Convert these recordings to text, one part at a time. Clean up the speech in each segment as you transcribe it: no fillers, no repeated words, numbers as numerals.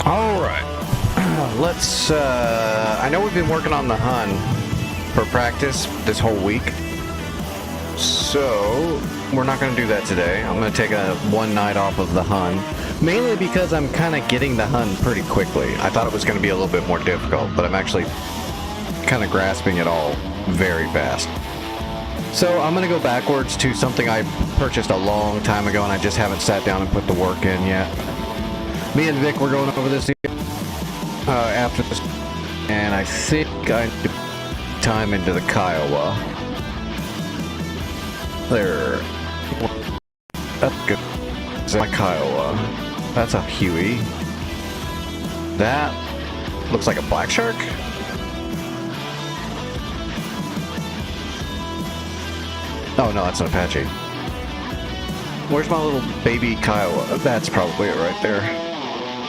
Alright. Let's, I know we've been working on the Hun for practice this whole week. So, we're not going to do that today. I'm going to take one night off of the Hun. Mainly because I'm kind of getting the Hun pretty quickly. I thought it was going to be a little bit more difficult, but I'm actually kind of grasping it all very fast. So I'm going to go backwards to something I purchased a long time ago and I just haven't sat down and put the work in yet. Me and Vic were going over this after this, and I think I need to time into the Kiowa. There. That's good. Is that Kiowa? That's a Huey. That looks like a black shark. Oh no, that's an Apache. Where's my little baby Kiowa? That's probably it right there.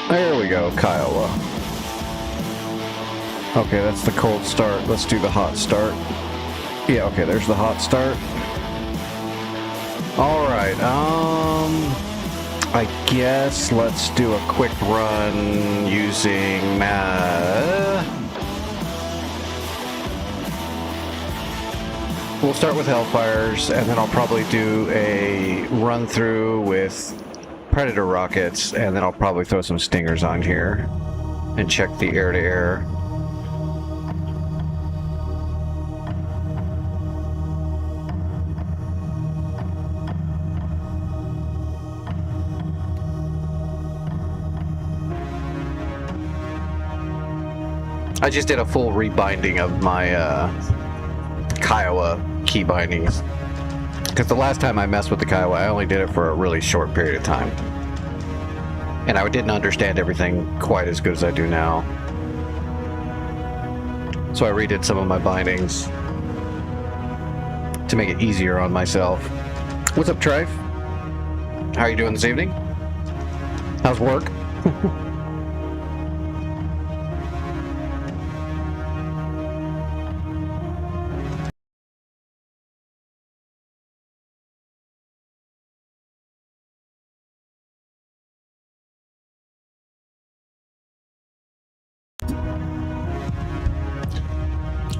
There we go, Kiowa. Okay, that's the cold start. Let's do the hot start. Yeah, okay, there's the hot start. Alright, I guess let's do a quick run using we'll start with Hellfires, and then I'll probably do a run through with Predator rockets, and then I'll probably throw some Stingers on here and check the air-to-air. I just did a full rebinding of my Kiowa key bindings, because the last time I messed with the Kiowa I only did it for a really short period of time and I didn't understand everything quite as good as I do now, so I redid some of my bindings to make it easier on myself. What's up, Trife? How are you doing this evening? How's work?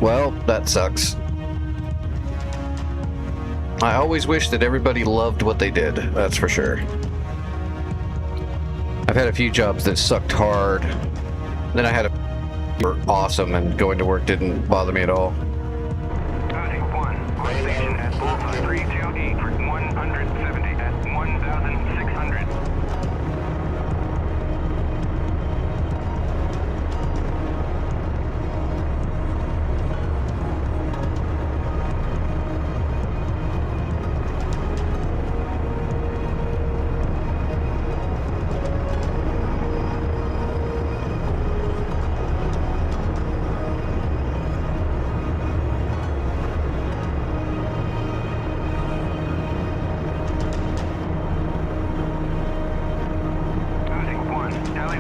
Well, that sucks. I always wish that everybody loved what they did, that's for sure. I've had a few jobs that sucked hard. Then I had were awesome, and going to work didn't bother me at all. Station at Bullseye 32E for 170 at 1,600.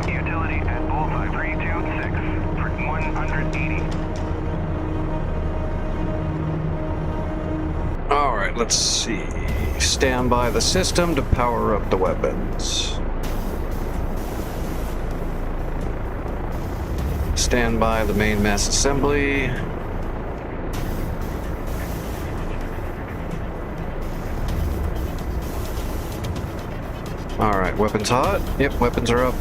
Utility at Bullseye 326 for 180. Alright, let's see. Stand by the system to power up the weapons. Stand by the main mass assembly. Alright, weapons hot? Yep, weapons are up.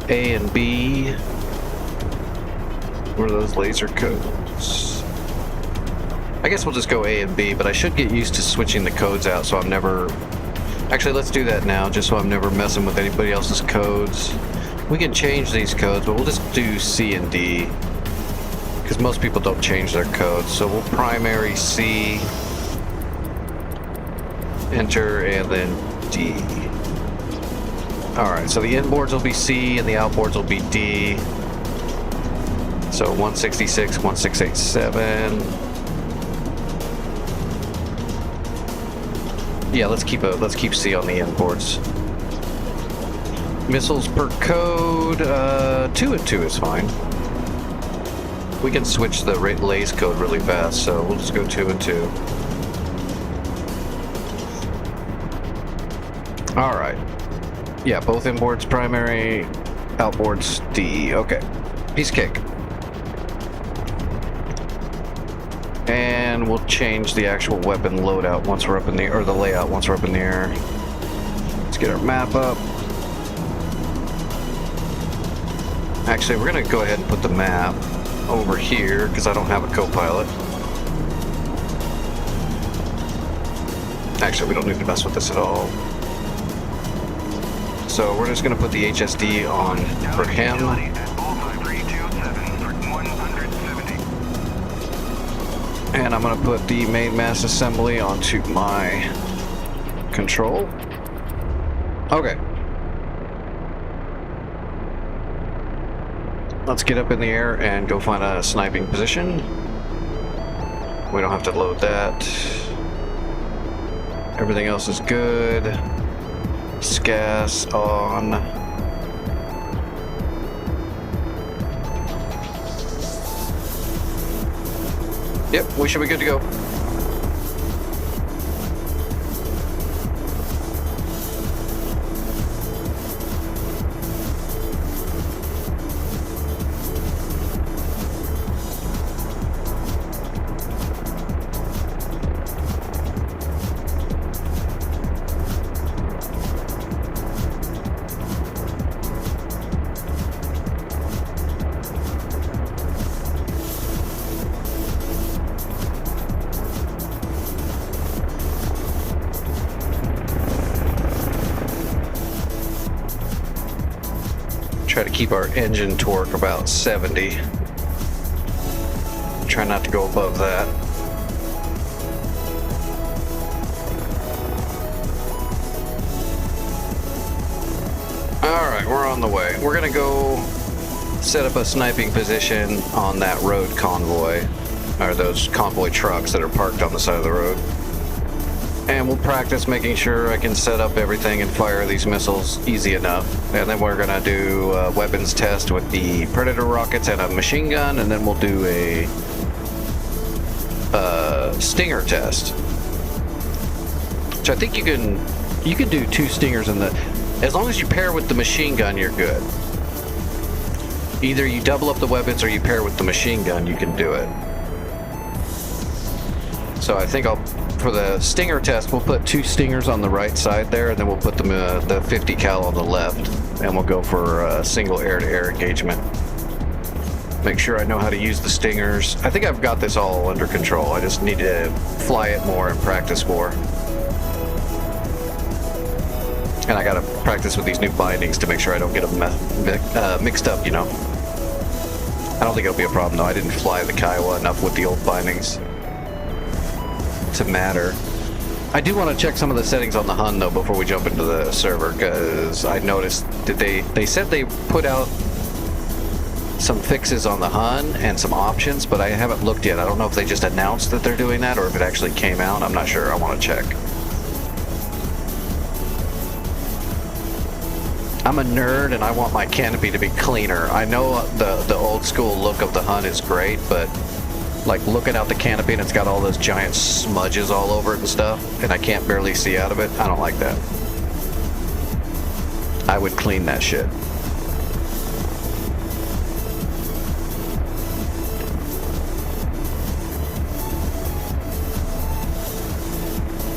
A and B. What are those laser codes? I guess we'll just go A and B, but I should get used to switching the codes out so I'm never... Actually, let's do that now, just so I'm never messing with anybody else's codes. We can change these codes, but we'll just do C and D, because most people don't change their codes. So we'll primary C, enter, and then D. Alright, so the inboards will be C and the outboards will be D. So 166, 1687. Yeah, let's keep C on the inboards. Missiles per code, 2 and 2 is fine. We can switch the lays code really fast, so we'll just go 2 and 2. Alright. Yeah, both inboards primary, outboards DE. Okay. Piece of cake. And we'll change the actual weapon loadout once we're up in the, or the layout once we're up in the air. Let's get our map up. Actually, we're gonna go ahead and put the map over here because I don't have a co-pilot. Actually, we don't need to mess with this at all. So we're just gonna put the HSD on for him. And I'm gonna put the main mass assembly onto my control. Okay. Let's get up in the air and go find a sniping position. We don't have to load that. Everything else is good. SCAS on. Yep, we should be good to go. Try to keep our engine torque about 70. Try not to go above that. Alright, we're on the way. We're gonna go set up a sniping position on that road convoy, or those convoy trucks that are parked on the side of the road. And we'll practice making sure I can set up everything and fire these missiles easy enough. And then we're gonna do a weapons test with the Predator rockets and a machine gun, and then we'll do a Stinger test. Which I think you can do 2 Stingers in the, as long as you pair with the machine gun, you're good. Either you double up the weapons or you pair with the machine gun, you can do it. So I think for the Stinger test, we'll put 2 Stingers on the right side there, and then we'll put the 50 cal on the left, and we'll go for a single air-to-air engagement. Make sure I know how to use the Stingers. I think I've got this all under control. I just need to fly it more and practice more. And I gotta practice with these new bindings to make sure I don't get them mixed up, you know. I don't think it'll be a problem though. I didn't fly the Kiowa enough with the old bindings to matter. I do want to check some of the settings on the Hun though before we jump into the server, because I noticed that they said they put out some fixes on the Hun and some options, but I haven't looked yet. I don't know if they just announced that they're doing that or if it actually came out. I'm not sure. I want to check. I'm a nerd and I want my canopy to be cleaner. I know the old school look of the Hun is great, but like looking out the canopy and it's got all those giant smudges all over it and stuff, and I can't barely see out of it. I don't like that. I would clean that shit.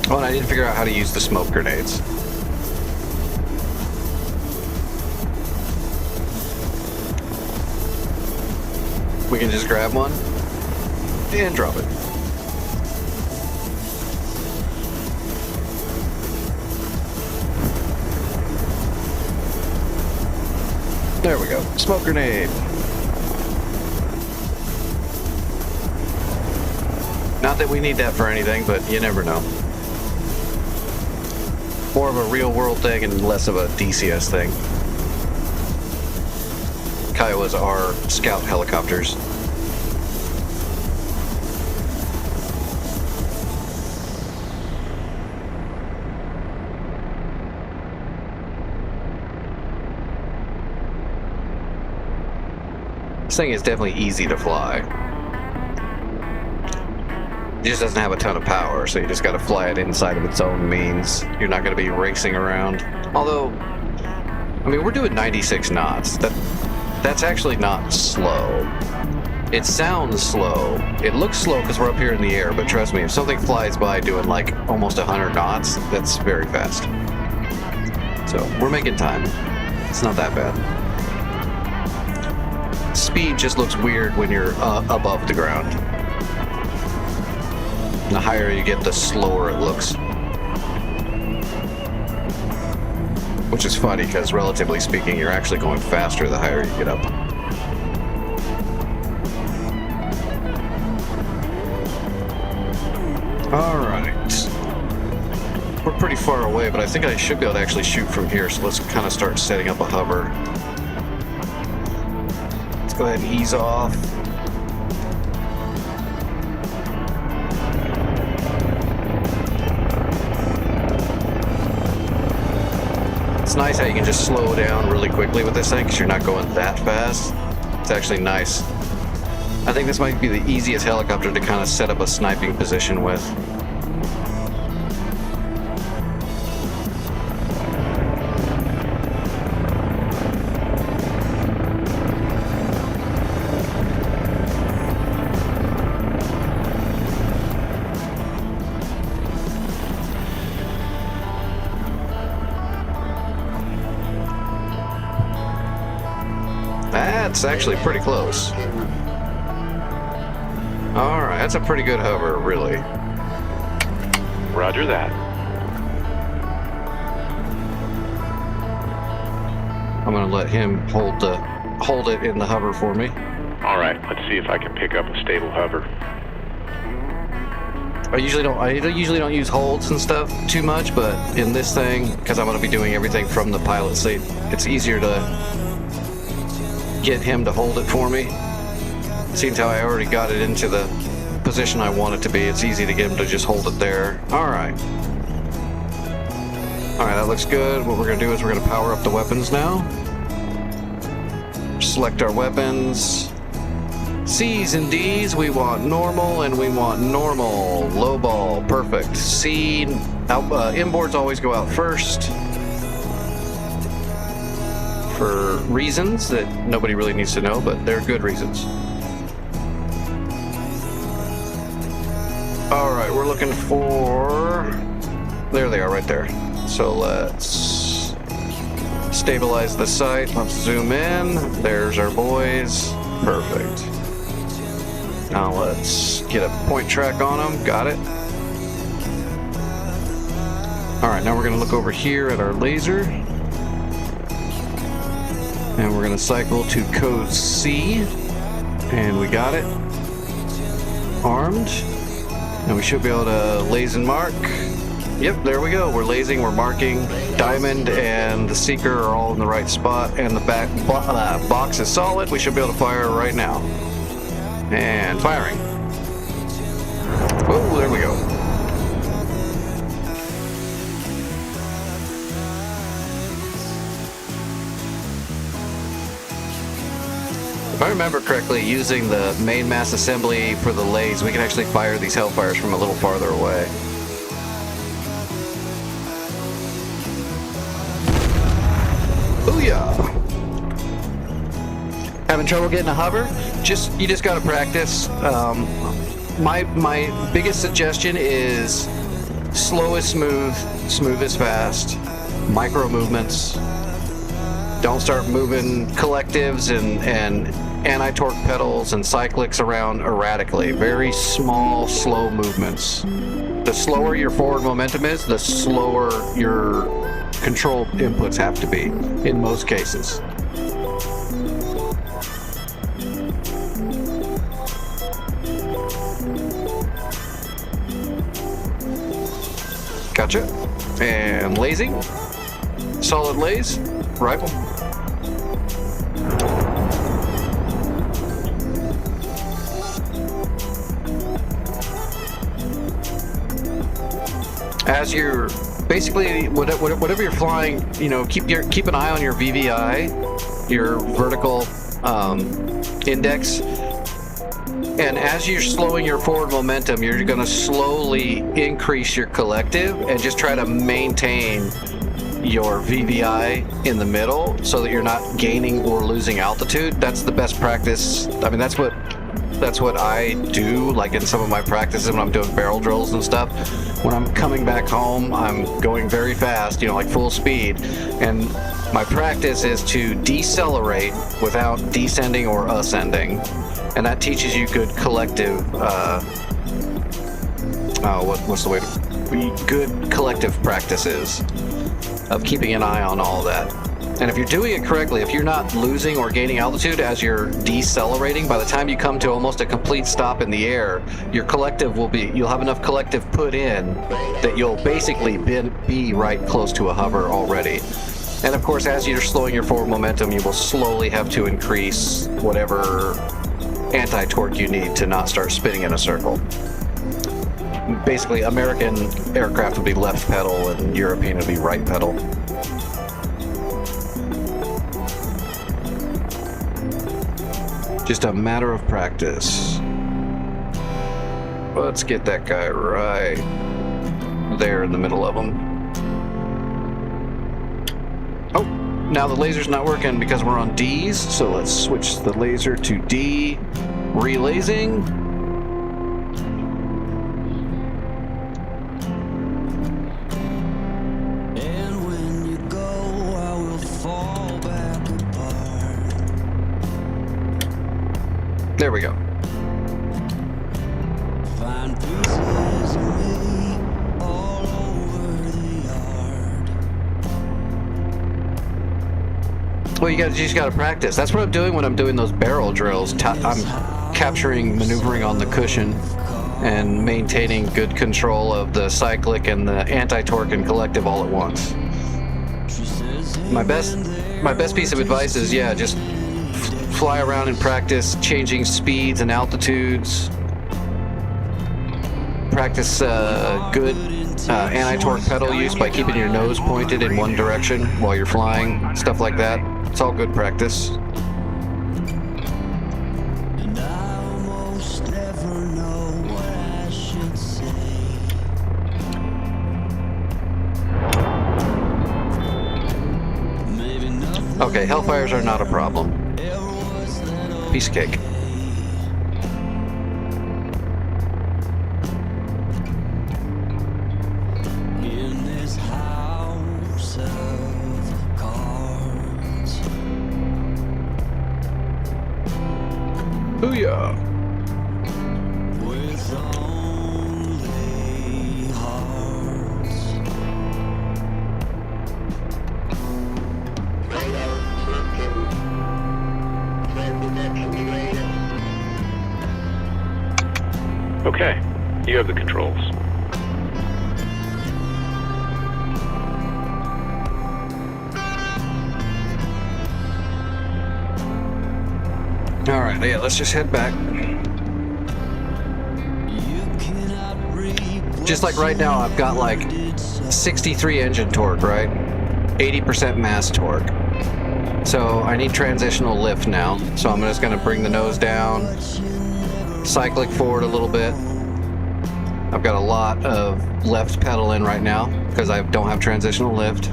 Oh, and I didn't figure out how to use the smoke grenades. We can just grab one and drop it. There we go. Smoke grenade. Not that we need that for anything, but you never know. More of a real world thing and less of a DCS thing. Kiowas are scout helicopters. This thing is definitely easy to fly. It just doesn't have a ton of power, so you just gotta fly it inside of its own means. You're not gonna be racing around. Although, I mean, we're doing 96 knots. That's actually not slow. It sounds slow. It looks slow because we're up here in the air, but trust me, if something flies by doing like almost 100 knots, that's very fast. So we're making time. It's not that bad. Speed just looks weird when you're above the ground. The higher you get, the slower it looks. Which is funny because relatively speaking, you're actually going faster the higher you get up. Alright. We're pretty far away, but I think I should be able to actually shoot from here, so let's kind of start setting up a hover. Let's go ahead and ease off. It's nice how you can just slow down really quickly with this thing because you're not going that fast. It's actually nice. I think this might be the easiest helicopter to kind of set up a sniping position with. That's actually pretty close. Alright, that's a pretty good hover, really. Roger that. I'm gonna let him hold it in the hover for me. All right, let's see if I can pick up a stable hover. I usually don't use holds and stuff too much, but in this thing, because I'm gonna be doing everything from the pilot seat, it's easier to get him to hold it for me. Seems how I already got it into the position I want it to be. It's easy to get him to just hold it there. Alright. Alright, that looks good. What we're going to do is we're going to power up the weapons now. Select our weapons. C's and D's, we want normal and we want normal. Low ball, perfect. C, inboards always go out first. For reasons that nobody really needs to know, but they're good reasons. Alright, we're looking for... There they are, right there. So let's stabilize the sight. Let's zoom in. There's our boys. Perfect. Now let's get a point track on them. Got it. Alright, now we're going to look over here at our laser. And we're going to cycle to code C. And we got it. Armed. And we should be able to laze and mark. Yep, there we go. We're lasing, we're marking. Diamond and the Seeker are all in the right spot. And the back box is solid. We should be able to fire right now. And firing. Oh, there we go. If I remember correctly, using the main mass assembly for the lays, we can actually fire these Hellfires from a little farther away. Booyah! Having trouble getting a hover? You just gotta practice. My biggest suggestion is slow is smooth, smooth is fast, micro movements. Don't start moving collectives and anti-torque pedals and cyclics around erratically. Very small, slow movements. The slower your forward momentum is, the slower your control inputs have to be, in most cases. Gotcha. And lazing. Solid laze. Rifle. As you're basically whatever you're flying, you know, keep an eye on your VVI, your vertical index, and as you're slowing your forward momentum, you're going to slowly increase your collective and just try to maintain your VVI in the middle so that you're not gaining or losing altitude. That's the best practice. I mean, that's what I do, like in some of my practices when I'm doing barrel drills and stuff. When I'm coming back home, I'm going very fast, you know, like full speed, and my practice is to decelerate without descending or ascending, and that teaches you good collective, what's the way to, good collective practices of keeping an eye on all that. And if you're doing it correctly, if you're not losing or gaining altitude as you're decelerating, by the time you come to almost a complete stop in the air, your collective you'll have enough collective put in that you'll basically be right close to a hover already. And of course, as you're slowing your forward momentum, you will slowly have to increase whatever anti-torque you need to not start spinning in a circle. Basically, American aircraft would be left pedal and European would be right pedal. Just a matter of practice. Let's get that guy right there in the middle of them. Oh, now the laser's not working because we're on D's, so let's switch the laser to D. Relasing. And when you go, I will fall back apart. There we go. Find pieces of me all over the yard. Well, you just gotta practice. That's what I'm doing when I'm doing those barrel drills. I'm capturing, maneuvering on the cushion, and maintaining good control of the cyclic and the anti-torque and collective all at once. My best piece of advice is, yeah, just fly around and practice changing speeds and altitudes. Practice good anti-torque pedal use by keeping your nose pointed in one direction while you're flying, stuff like that. It's all good practice. And I almost never know what I should say. Maybe nothing Okay, hellfires are not a problem. ever was that Piece of cake. in this house of cards. Booyah! With only hearts. Okay, you have the controls. Alright, yeah, let's just head back. You cannot read Just like right now, I've got like 63 engine torque, right? 80% mass torque. So I need transitional lift now. So I'm just going to bring the nose down, cyclic forward a little bit. I've got a lot of left pedal in right now because I don't have transitional lift.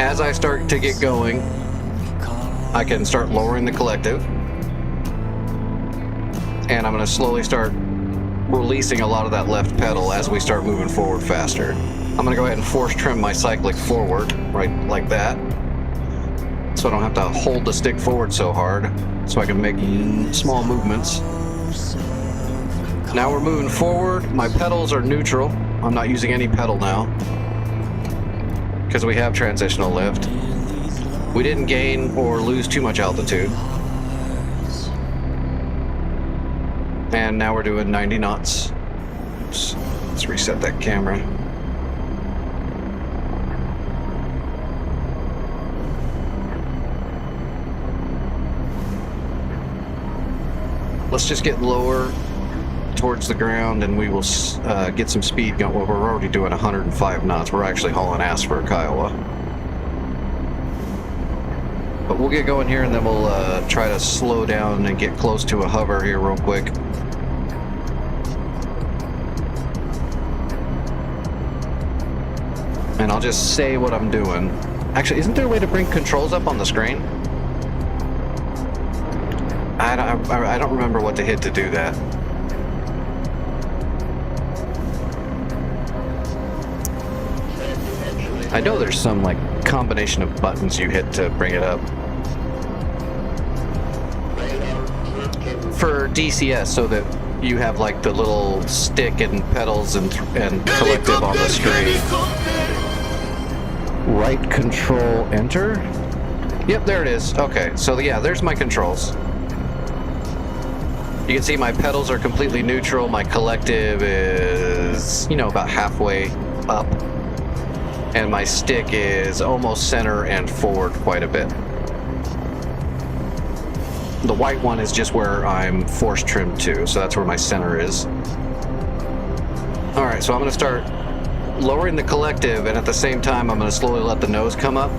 As I start to get going, I can start lowering the collective. And I'm going to slowly start releasing a lot of that left pedal as we start moving forward faster. I'm going to go ahead and force trim my cyclic forward, right like that. So I don't have to hold the stick forward so hard, so I can make small movements. Now we're moving forward. My pedals are neutral. I'm not using any pedal now because we have transitional lift. We didn't gain or lose too much altitude. And now we're doing 90 knots. Oops. Let's reset that camera. Let's just get lower towards the ground and we will get some speed going. Well, we're already doing 105 knots. We're actually hauling ass for a Kiowa. But we'll get going here and then we'll try to slow down and get close to a hover here real quick. And I'll just say what I'm doing. Actually, isn't there a way to bring controls up on the screen? I don't remember what to hit to do that. I know there's some like combination of buttons you hit to bring it up. For DCS, so that you have like the little stick and pedals and collective on the screen. Right control enter? Yep, there it is. Okay, so yeah, there's my controls. You can see my pedals are completely neutral. My collective is, you know, about halfway up. And my stick is almost center and forward quite a bit. The white one is just where I'm force trimmed to, so that's where my center is. Alright, so I'm going to start lowering the collective, and at the same time I'm going to slowly let the nose come up.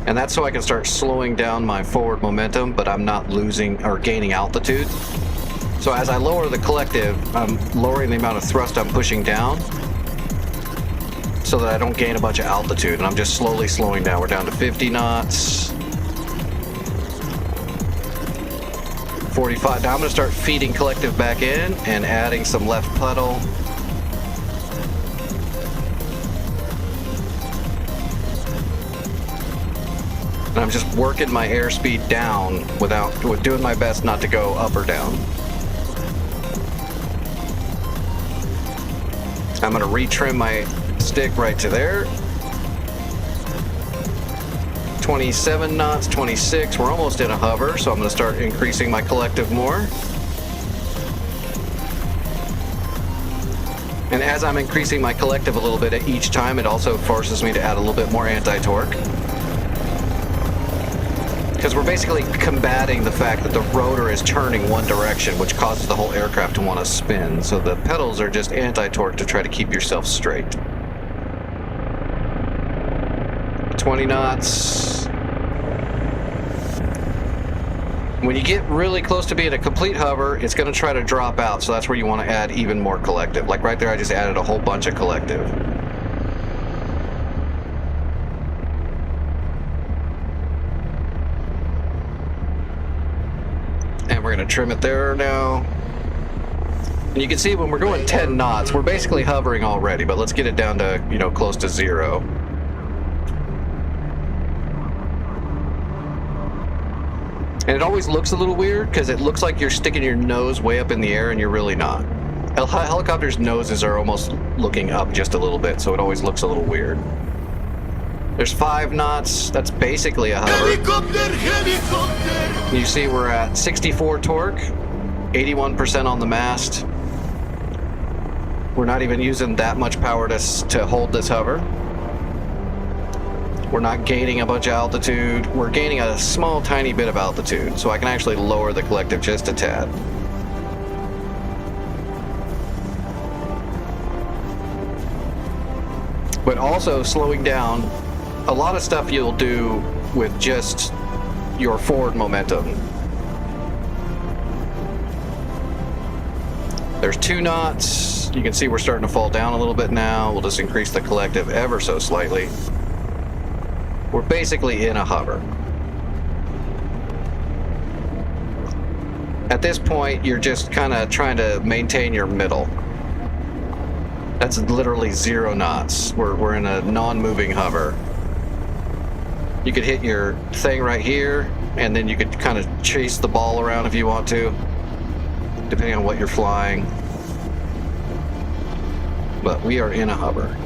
And that's so I can start slowing down my forward momentum, but I'm not losing or gaining altitude. So as I lower the collective, I'm lowering the amount of thrust I'm pushing down, so that I don't gain a bunch of altitude, and I'm just slowly slowing down. We're down to 50 knots. 45. Now I'm going to start feeding collective back in and adding some left pedal. And I'm just working my airspeed down with doing my best not to go up or down. I'm going to retrim my stick right to there. 27 knots, 26. We're almost in a hover, so I'm going to start increasing my collective more. And as I'm increasing my collective a little bit at each time, it also forces me to add a little bit more anti-torque. Because we're basically combating the fact that the rotor is turning one direction, which causes the whole aircraft to want to spin. So the pedals are just anti-torque to try to keep yourself straight. 20 knots. When you get really close to being a complete hover, it's going to try to drop out, so that's where you want to add even more collective. Like right there, I just added a whole bunch of collective. And we're going to trim it there now. And you can see when we're going 10 knots, we're basically hovering already, but let's get it down to, you know, close to 0. And it always looks a little weird because it looks like you're sticking your nose way up in the air and you're really not. Helicopters' noses are almost looking up just a little bit, so it always looks a little weird. There's 5 knots. That's basically a hover. You see we're at 64 torque, 81% on the mast. We're not even using that much power to hold this hover. We're not gaining a bunch of altitude. We're gaining a small, tiny bit of altitude, so I can actually lower the collective just a tad. But also slowing down, a lot of stuff you'll do with just your forward momentum. There's 2 knots. You can see we're starting to fall down a little bit now. We'll just increase the collective ever so slightly. We're basically in a hover. At this point, you're just kind of trying to maintain your middle. That's literally 0 knots. We're in a non-moving hover. You could hit your thing right here, and then you could kind of chase the ball around if you want to, depending on what you're flying. But we are in a hover.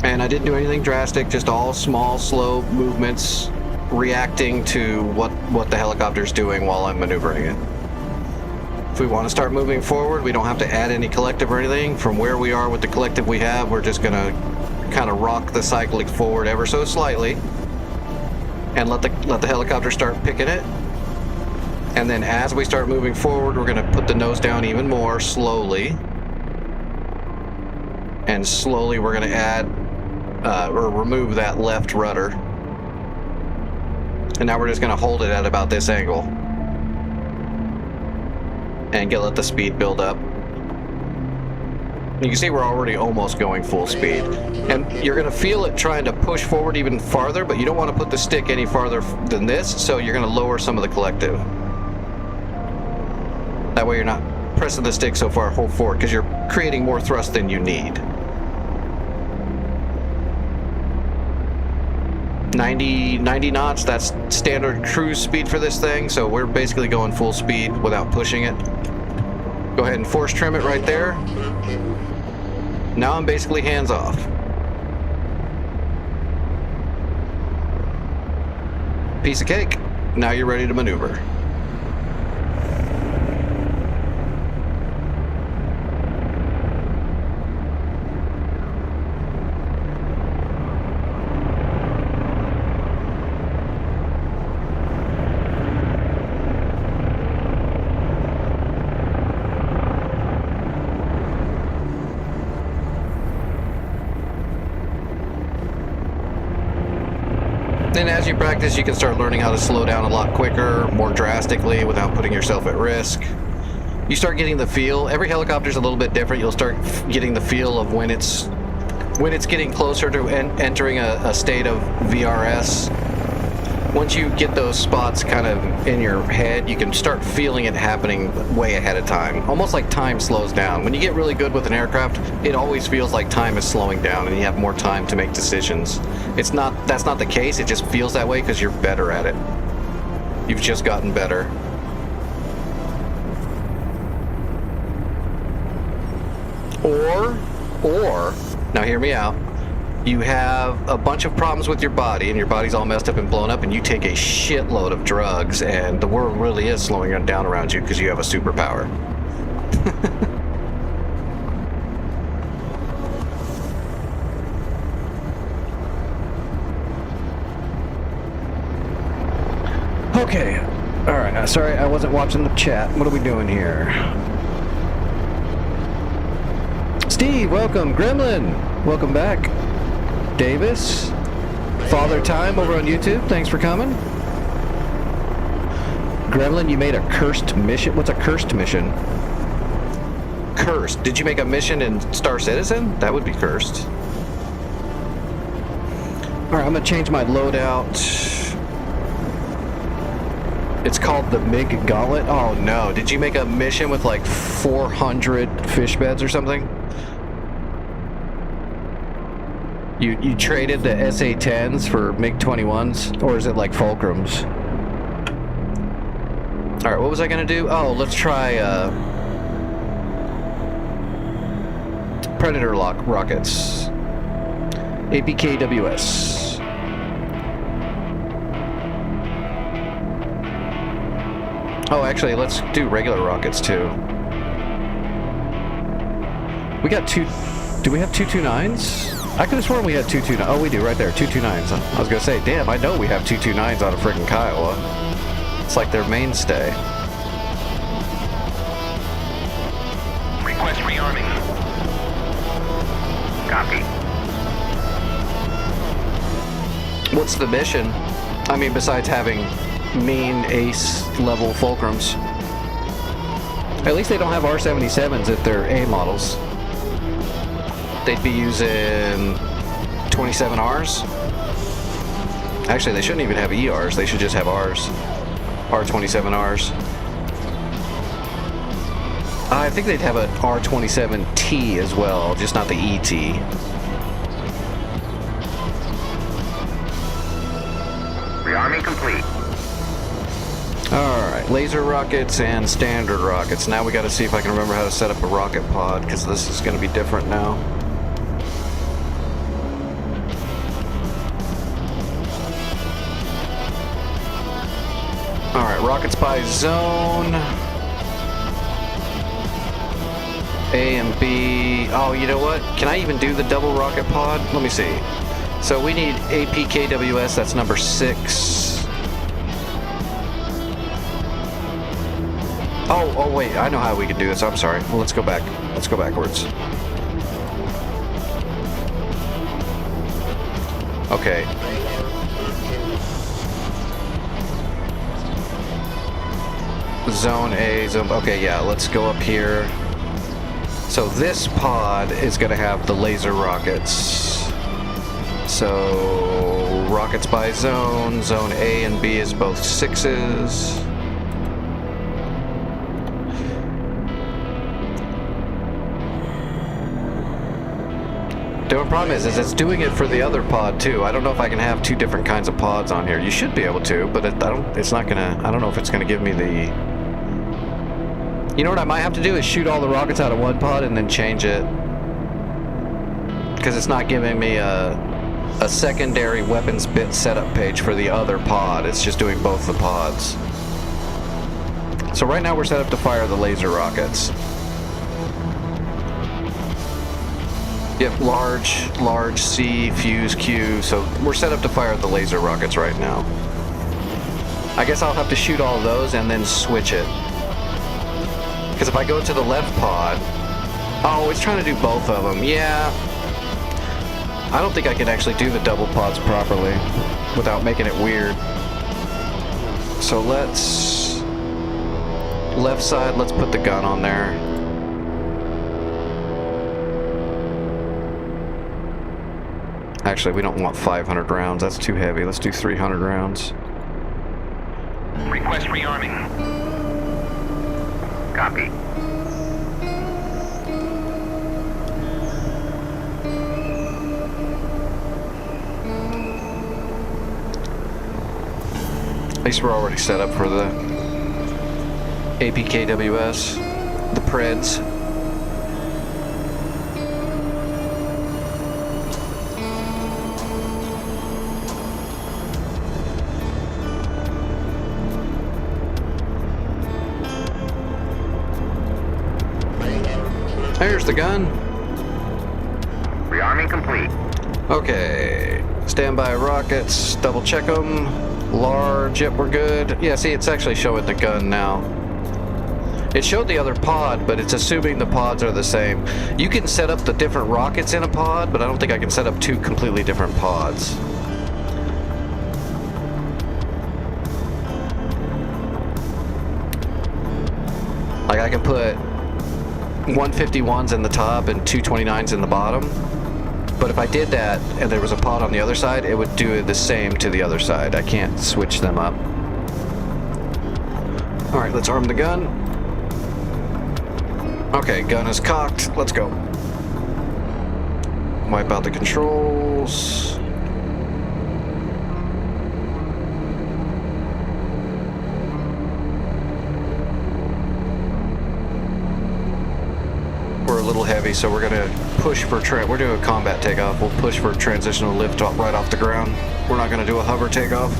And I didn't do anything drastic, just all small, slow movements, reacting to what the helicopter's doing while I'm maneuvering it. If we want to start moving forward, we don't have to add any collective or anything. From where we are with the collective we have, we're just going to kind of rock the cyclic forward ever so slightly and let the helicopter start picking it. And then as we start moving forward, we're going to put the nose down even more slowly. And slowly we're going to add or remove that left rudder. And now we're just going to hold it at about this angle. And let the speed build up. You can see we're already almost going full speed. And you're going to feel it trying to push forward even farther, but you don't want to put the stick any farther than this, so you're going to lower some of the collective. That way you're not pressing the stick so far forward, because you're creating more thrust than you need. 90 knots, that's standard cruise speed for this thing, so we're basically going full speed without pushing it. Go ahead and force trim it right there. Now I'm basically hands off. Piece of cake. Now you're ready to maneuver. Then as you practice, you can start learning how to slow down a lot quicker, more drastically, without putting yourself at risk. You start getting the feel. Every helicopter's a little bit different. You'll start getting the feel of when it's getting closer to entering a state of VRS. Once you get those spots kind of in your head, you can start feeling it happening way ahead of time. Almost like time slows down. When you get really good with an aircraft, it always feels like time is slowing down and you have more time to make decisions. That's not the case, it just feels that way because you're better at it. You've just gotten better. Or, now hear me out. You have a bunch of problems with your body, and your body's all messed up and blown up, and you take a shitload of drugs, and the world really is slowing down around you because you have a superpower. Okay. Alright, sorry I wasn't watching the chat. What are we doing here? Steve, welcome. Gremlin, welcome back. Davis, Father Time over on YouTube, thanks for coming. Gremlin, you made a cursed mission. What's a cursed mission? Cursed. Did you make a mission in Star Citizen? That would be cursed. Alright, I'm gonna change my loadout. It's called the MiG Gauntlet. Oh no, did you make a mission with like 400 fish beds or something? You traded the SA-10s for MiG-21s, or is it like Fulcrums? Alright, what was I gonna do? Oh, let's try Predator rockets. APKWS. Oh, actually, let's do regular rockets too. We got two. Do we have 229s? I could have sworn we had 229. Oh, we do, right there, 229s. I was gonna say, damn, I know we have 229s on a friggin' Kiowa. It's like their mainstay. Request rearming. Copy. What's the mission? I mean, besides having mean ace level Fulcrums. At least they don't have R-77s at their A models. They'd be using 27Rs. Actually, they shouldn't even have ERs. They should just have Rs. R-27Rs. I think they'd have an R-27T as well, just not the ET. Rearming complete. Alright, laser rockets and standard rockets. Now we gotta see if I can remember how to set up a rocket pod, because this is gonna be different now. Alright, rockets by zone. A and B. Oh, you know what? Can I even do the double rocket pod? Let me see. So we need APKWS, that's number 6. Oh wait, I know how we could do this. I'm sorry. Well, let's go back. Let's go backwards. Okay. Zone A, zone... Okay, yeah, let's go up here. So this pod is going to have the laser rockets. So rockets by zone. Zone A and B is both 6s. The only problem is it's doing it for the other pod too. I don't know if I can have two different kinds of pods on here. You should be able to, but it's not gonna. I don't know if it's gonna give me the. You know what I might have to do is shoot all the rockets out of one pod and then change it, because it's not giving me a secondary weapons bit setup page for the other pod. It's just doing both the pods. So right now we're set up to fire the laser rockets. Yep, large C, fuse Q, so we're set up to fire the laser rockets right now. I guess I'll have to shoot all of those and then switch it. Because if I go to the left pod... Oh, it's trying to do both of them, yeah. I don't think I can actually do the double pods properly without making it weird. So let's... Left side, let's put the gun on there. Actually, we don't want 500 rounds. That's too heavy. Let's do 300 rounds. Request rearming. Copy. At least we're already set up for the APKWS, the Preds. There's the gun. Rearming complete. Okay, standby rockets, double check them. Large, yep, we're good. Yeah, see, it's actually showing the gun now. It showed the other pod, but it's assuming the pods are the same. You can set up the different rockets in a pod, but I don't think I can set up two completely different pods. Like, I can put 151s in the top and 229s in the bottom. But if I did that and there was a pod on the other side, it would do the same to the other side. I can't switch them up. Alright, let's arm the gun. Okay, gun is cocked. Let's go. Wipe out the controls. We're a little heavy, so we're gonna push for we're doing a combat takeoff. We'll push for transitional lift off right off the ground. We're not gonna do a hover takeoff.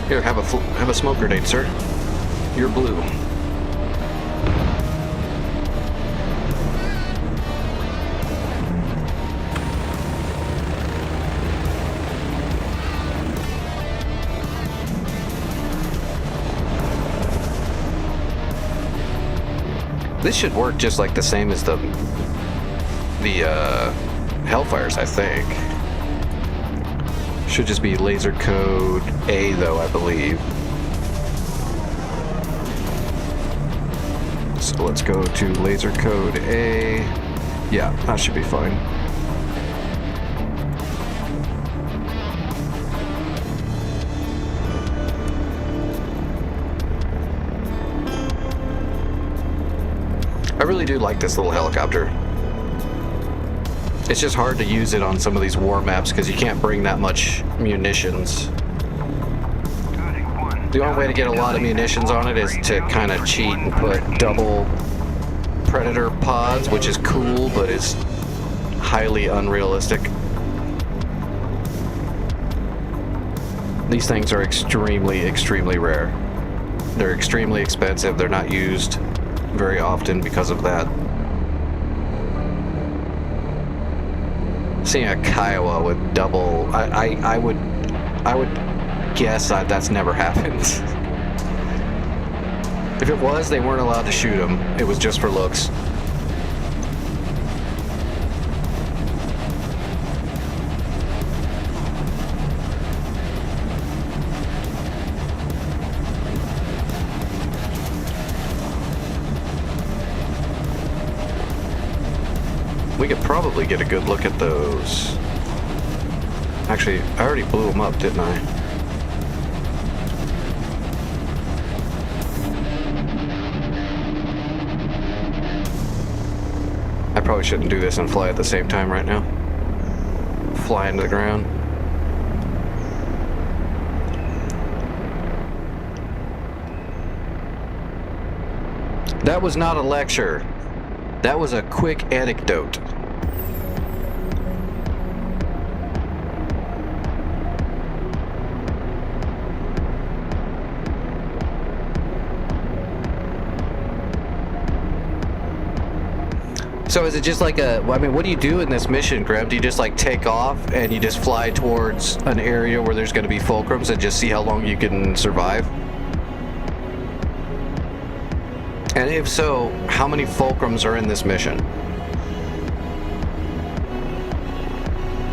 Here, have a smoke grenade, sir. You're blue. This should work just like the same as the Hellfires, I think. Should just be laser code A, though, I believe. So let's go to laser code A. Yeah, that should be fine. I really do like this little helicopter. It's just hard to use it on some of these war maps because you can't bring that much munitions. The only way to get a lot of munitions on it is to kind of cheat and put double Predator pods, which is cool, but is highly unrealistic. These things are extremely, extremely rare. They're extremely expensive. They're not used very often because of that. Seeing a Kiowa with double, I would guess that's never happened. If it was, they weren't allowed to shoot them. It was just for looks. We could probably get a good look at those. Actually, I already blew them up, didn't I? I probably shouldn't do this and fly at the same time right now. Fly into the ground. That was not a lecture. That was a quick anecdote. So is it just like a, I mean, what do you do in this mission, Graham? Do you just like take off and you just fly towards an area where there's going to be fulcrums and just see how long you can survive? And if so, how many fulcrums are in this mission?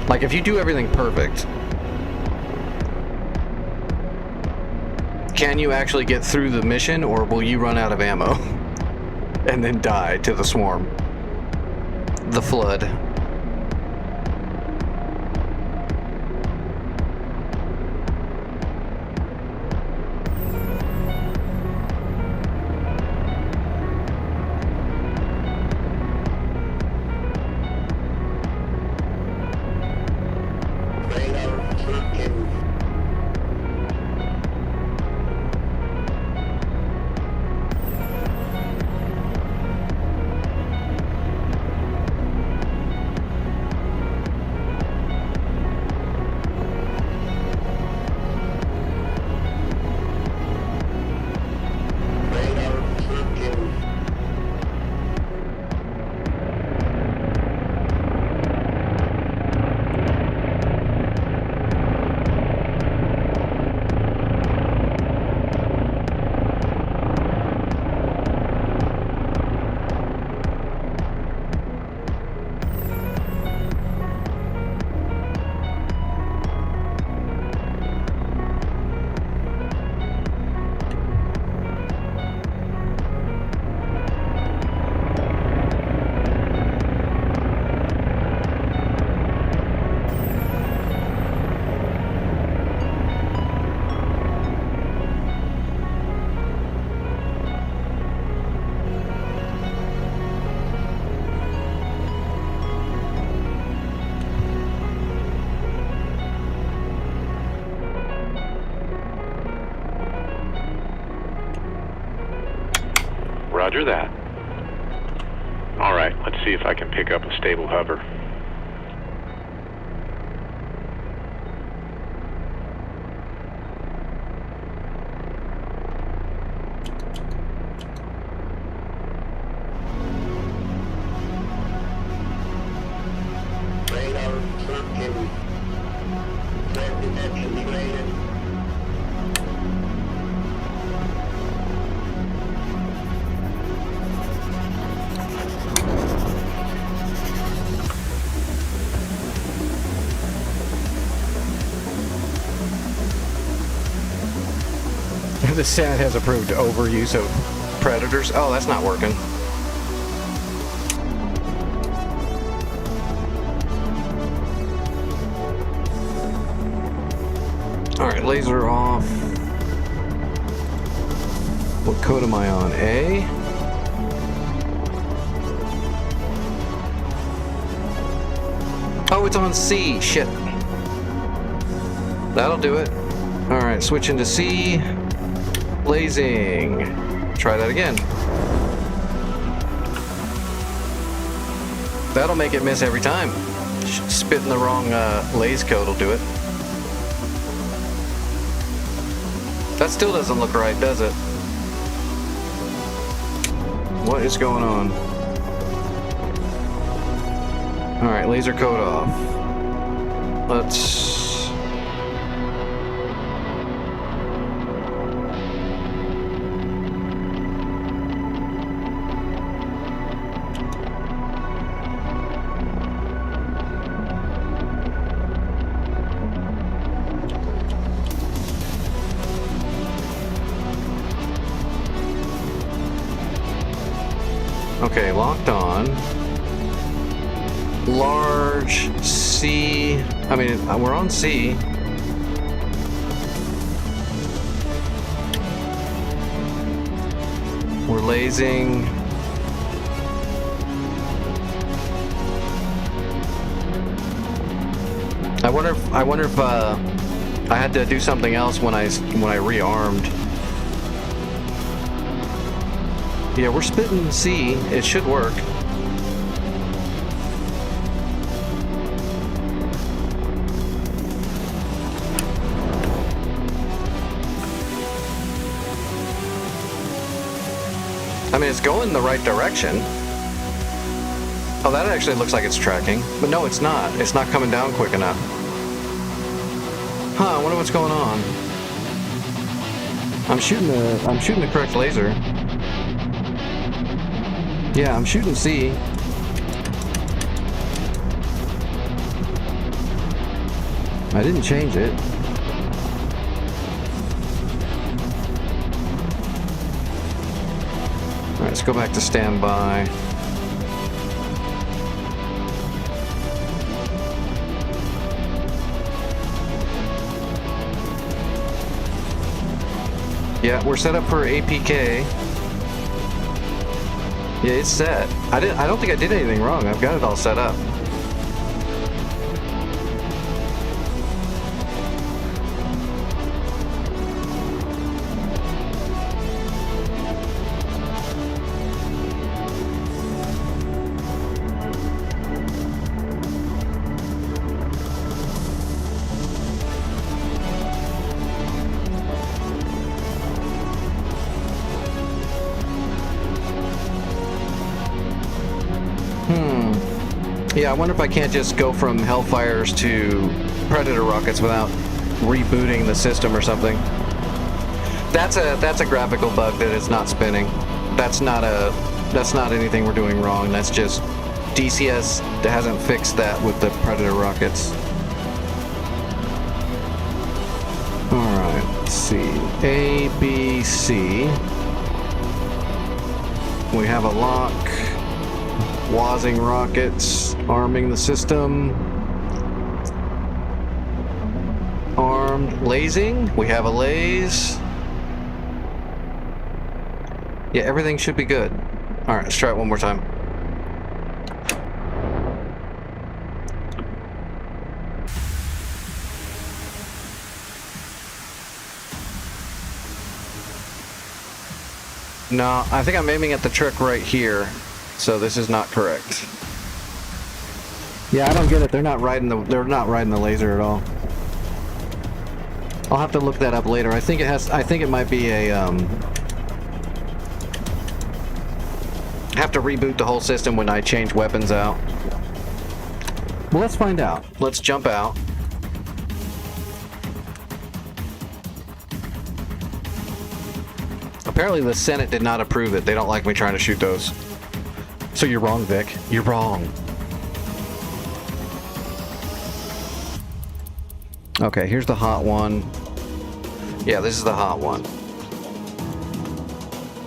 Like, if you do everything perfect, can you actually get through the mission, or will you run out of ammo and then die to the swarm? The flood. Roger that. All right, let's see if I can pick up a stable hover. The Senate has approved overuse of predators. Oh, that's not working. Alright, laser off. What code am I on? A? Oh, it's on C. Shit. That'll do it. Alright, switching to C. Blazing. Try that again. That'll make it miss every time. Spitting the wrong laze code will do it. That still doesn't look right, does it? What is going on? Alright, laser code off. Let's... Okay, locked on. Large C. I mean, we're on C. We're lasing. I wonder if I had to do something else when I rearmed. Yeah, we're spitting C. It should work. I mean, it's going in the right direction. Oh, that actually looks like it's tracking. But no, it's not. It's not coming down quick enough. Huh, I wonder what's going on. I'm shooting the correct laser. Yeah, I'm shooting C. I didn't change it. Alright, let's go back to standby. Yeah, we're set up for APK. Yeah, it's set. I don't think I did anything wrong. I've got it all set up. Yeah, I wonder if I can't just go from Hellfires to Predator rockets without rebooting the system or something. That's a graphical bug that it's not spinning. That's not anything we're doing wrong. That's just DCS that hasn't fixed that with the Predator rockets. All right, let's see. A, B, C. We have a lock. Wazing rockets, arming the system. Armed, lasing. We have a laze. Yeah, everything should be good. All right, let's try it one more time. No, I think I'm aiming at the trick right here. So this is not correct. Yeah, I don't get it. They're not riding the laser at all. I'll have to look that up later. I think it might be a have to reboot the whole system when I change weapons out. Well, let's find out. Let's jump out. Apparently the Senate did not approve it. They don't like me trying to shoot those. So you're wrong, Vic. You're wrong. Okay, here's the hot one. Yeah, this is the hot one.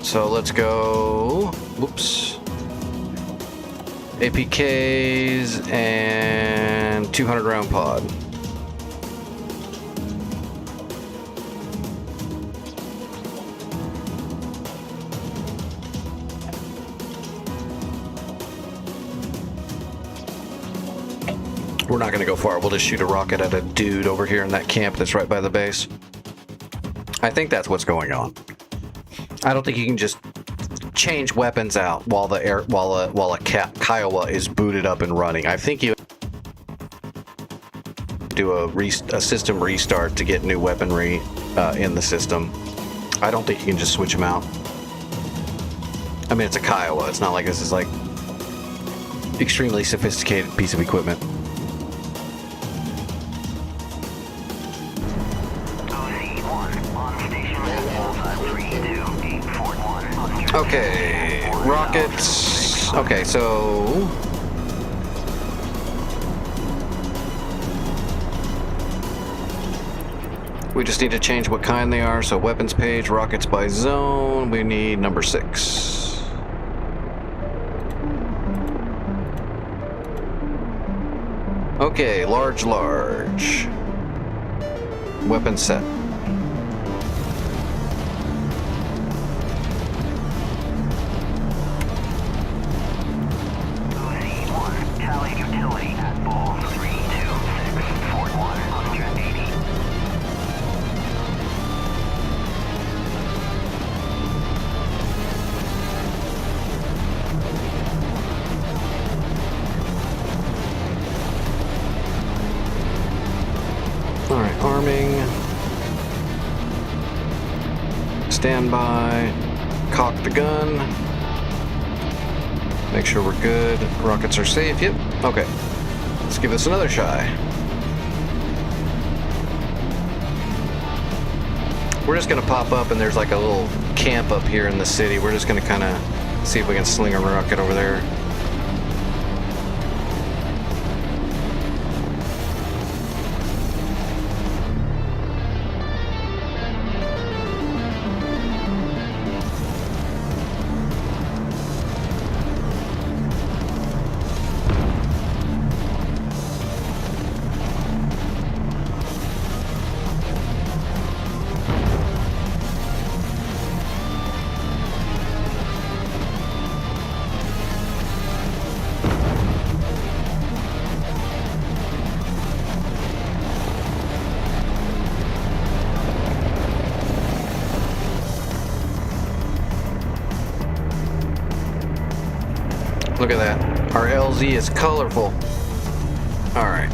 So let's go. Whoops. APKs and 200 round pod. We're not going to go far. We'll just shoot a rocket at a dude over here in that camp that's right by the base. I think that's what's going on. I don't think you can just change weapons out while a Kiowa is booted up and running. I think you do a system restart to get new weaponry in the system. I don't think you can just switch them out. I mean, it's a Kiowa. It's not like this is like extremely sophisticated piece of equipment. Okay, rockets. Okay, so we just need to change what kind they are. So weapons page, rockets by zone. We need number 6. Okay, large. Weapon set. OC-1, tally utility at ball 326, Fort 180. Alright, arming. Stand by. Cock the gun. Make sure we're good. Rockets are safe. Yep. Okay. Let's give this another try. We're just gonna pop up and there's like a little camp up here in the city. We're just gonna kind of see if we can sling a rocket over there. Look at that. Our LZ is colorful. All right.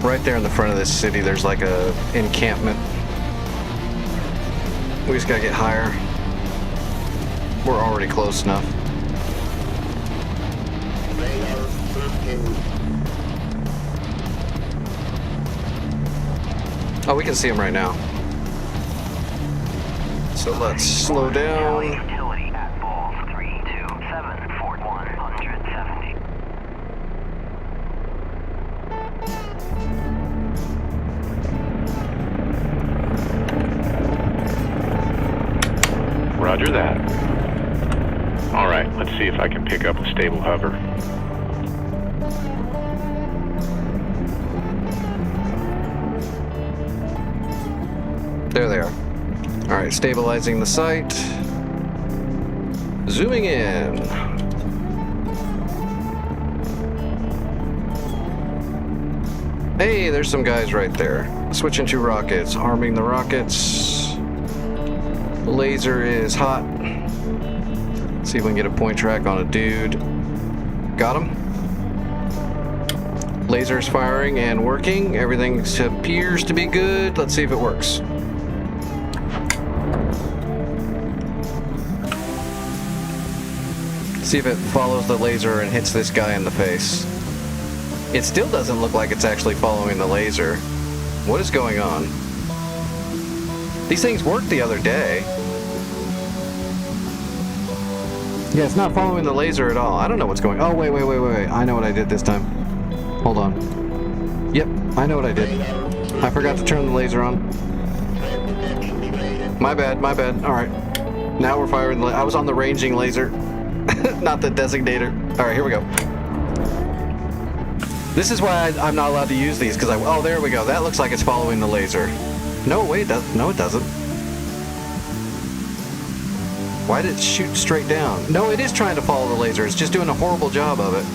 Right there in the front of this city, there's like a encampment. We just gotta get higher. We're already close enough. Oh, we can see him right now. So let's slow down. Utility at ball 327, Fort 170. Roger that. All right, let's see if I can pick up a stable hover. There they are. All right, stabilizing the site. Zooming in. Hey, there's some guys right there. Switching to rockets, arming the rockets. Laser is hot. See if we can get a point track on a dude. Got him. Laser's firing and working. Everything appears to be good. Let's see if it works. See if it follows the laser and hits this guy in the face. It still doesn't look like it's actually following the laser. What is going on? These things worked the other day. Yeah, it's not following the laser at all. I don't know what's going on. Oh, wait. I know what I did this time. Hold on. Yep, I know what I did. I forgot to turn the laser on. My bad. All right. Now we're firing the I was on the ranging laser, not the designator. All right, here we go. This is why I'm not allowed to use these, because oh, there we go. That looks like it's following the laser. No, wait, no, it doesn't. Why did it shoot straight down? No, it is trying to follow the laser. It's just doing a horrible job of it.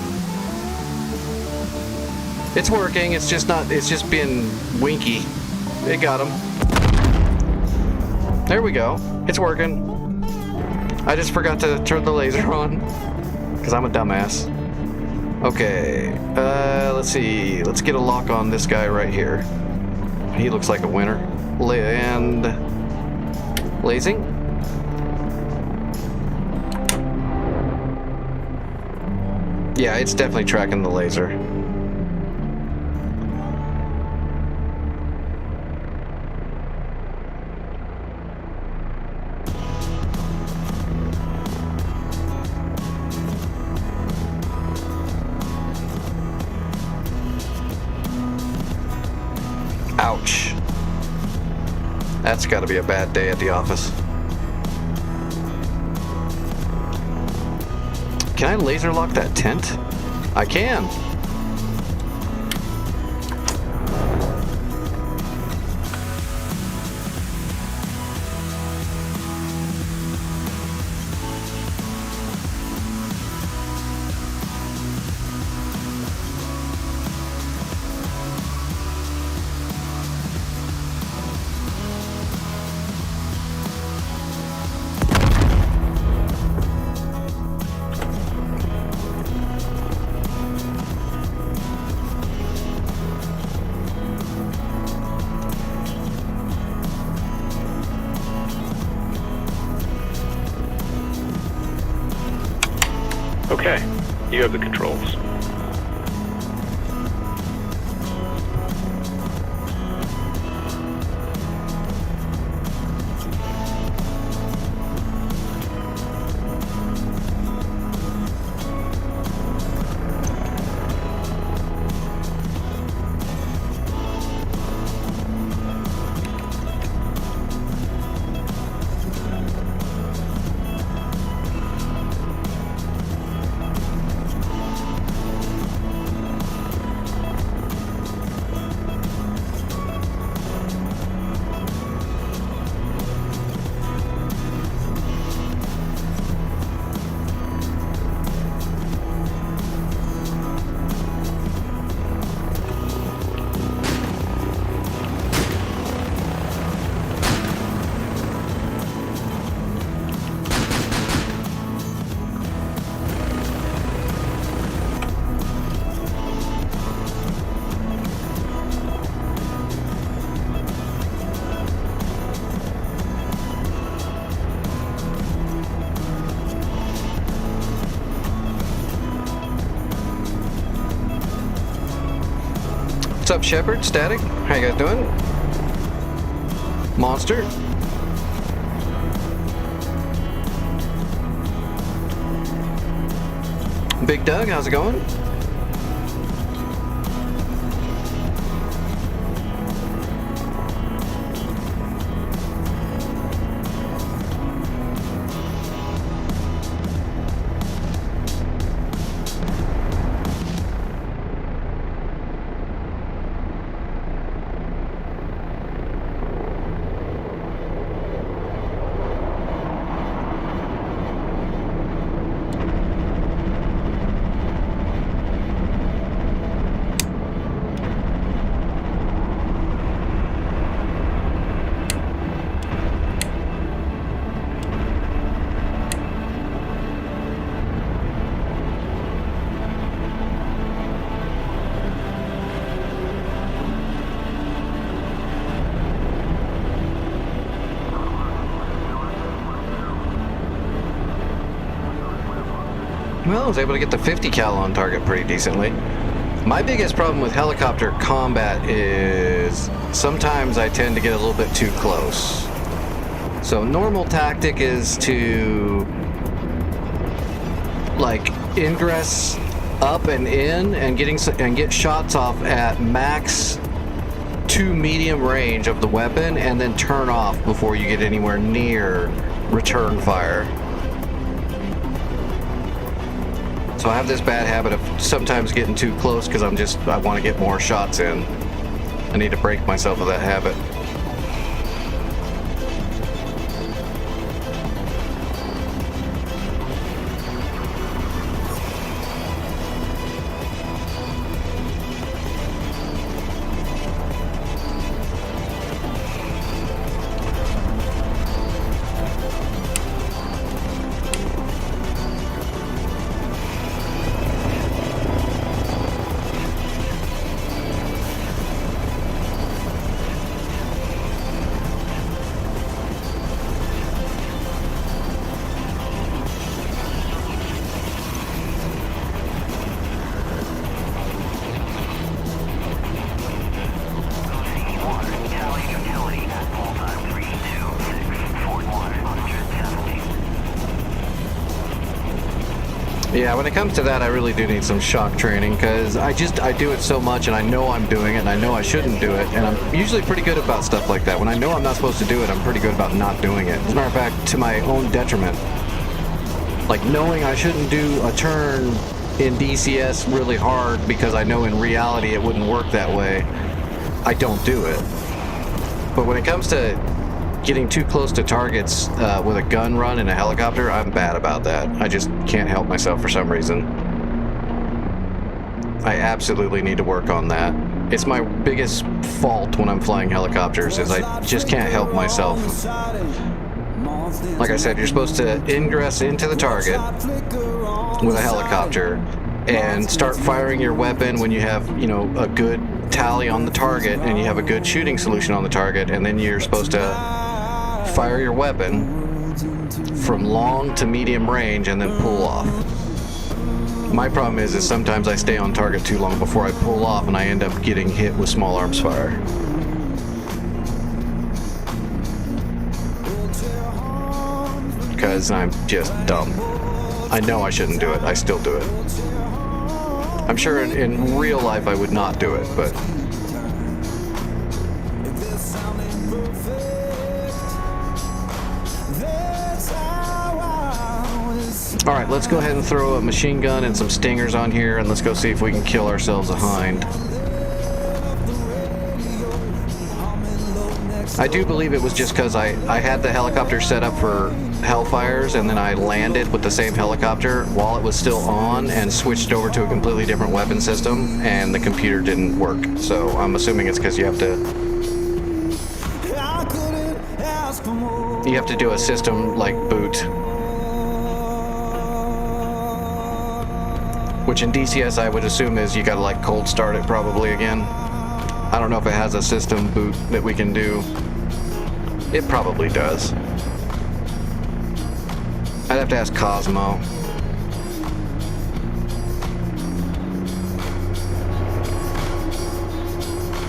It's working. It's just not. It's just being winky. It got him. There we go. It's working. I just forgot to turn the laser on because I'm a dumbass. Okay. Let's see. Let's get a lock on this guy right here. He looks like a winner. And lasing. Yeah, it's definitely tracking the laser. Ouch. That's got to be a bad day at the office. Can I laser lock that tent? I can. Okay, you have the controls. What's up, Shepard? Static? How you guys doing? Monster? Big Doug, how's it going? Well, I was able to get the 50 cal on target pretty decently. My biggest problem with helicopter combat is sometimes I tend to get a little bit too close. So normal tactic is to like ingress up and in and get shots off at max to medium range of the weapon and then turn off before you get anywhere near return fire. So I have this bad habit of sometimes getting too close because I want to get more shots in. I need to break myself of that habit. Yeah, when it comes to that, I really do need some shock training because I do it so much and I know I'm doing it and I know I shouldn't do it, and I'm usually pretty good about stuff like that. When I know I'm not supposed to do it, I'm pretty good about not doing it. As a matter of fact, to my own detriment. Like, knowing I shouldn't do a turn in DCS really hard because I know in reality it wouldn't work that way, I don't do it. But when it comes to getting too close to targets with a gun run in a helicopter, I'm bad about that. I just can't help myself for some reason. I absolutely need to work on that. It's my biggest fault when I'm flying helicopters, is I just can't help myself. Like I said, you're supposed to ingress into the target with a helicopter and start firing your weapon when you have, you know, a good tally on the target and you have a good shooting solution on the target, and then you're supposed to fire your weapon from long to medium range and then pull off. My problem is sometimes I stay on target too long before I pull off and I end up getting hit with small arms fire. Because I'm just dumb. I know I shouldn't do it. I still do it. I'm sure in real life I would not do it, but... Alright, let's go ahead and throw a machine gun and some stingers on here, and let's go see if we can kill ourselves a hind. I do believe it was just because I had the helicopter set up for Hellfires, and then I landed with the same helicopter while it was still on and switched over to a completely different weapon system, and the computer didn't work. So I'm assuming it's because you have to do a system like boot, which in DCS I would assume is you gotta like cold start it probably again. I don't know if it has a system boot that we can do. It probably does. I'd have to ask Cosmo.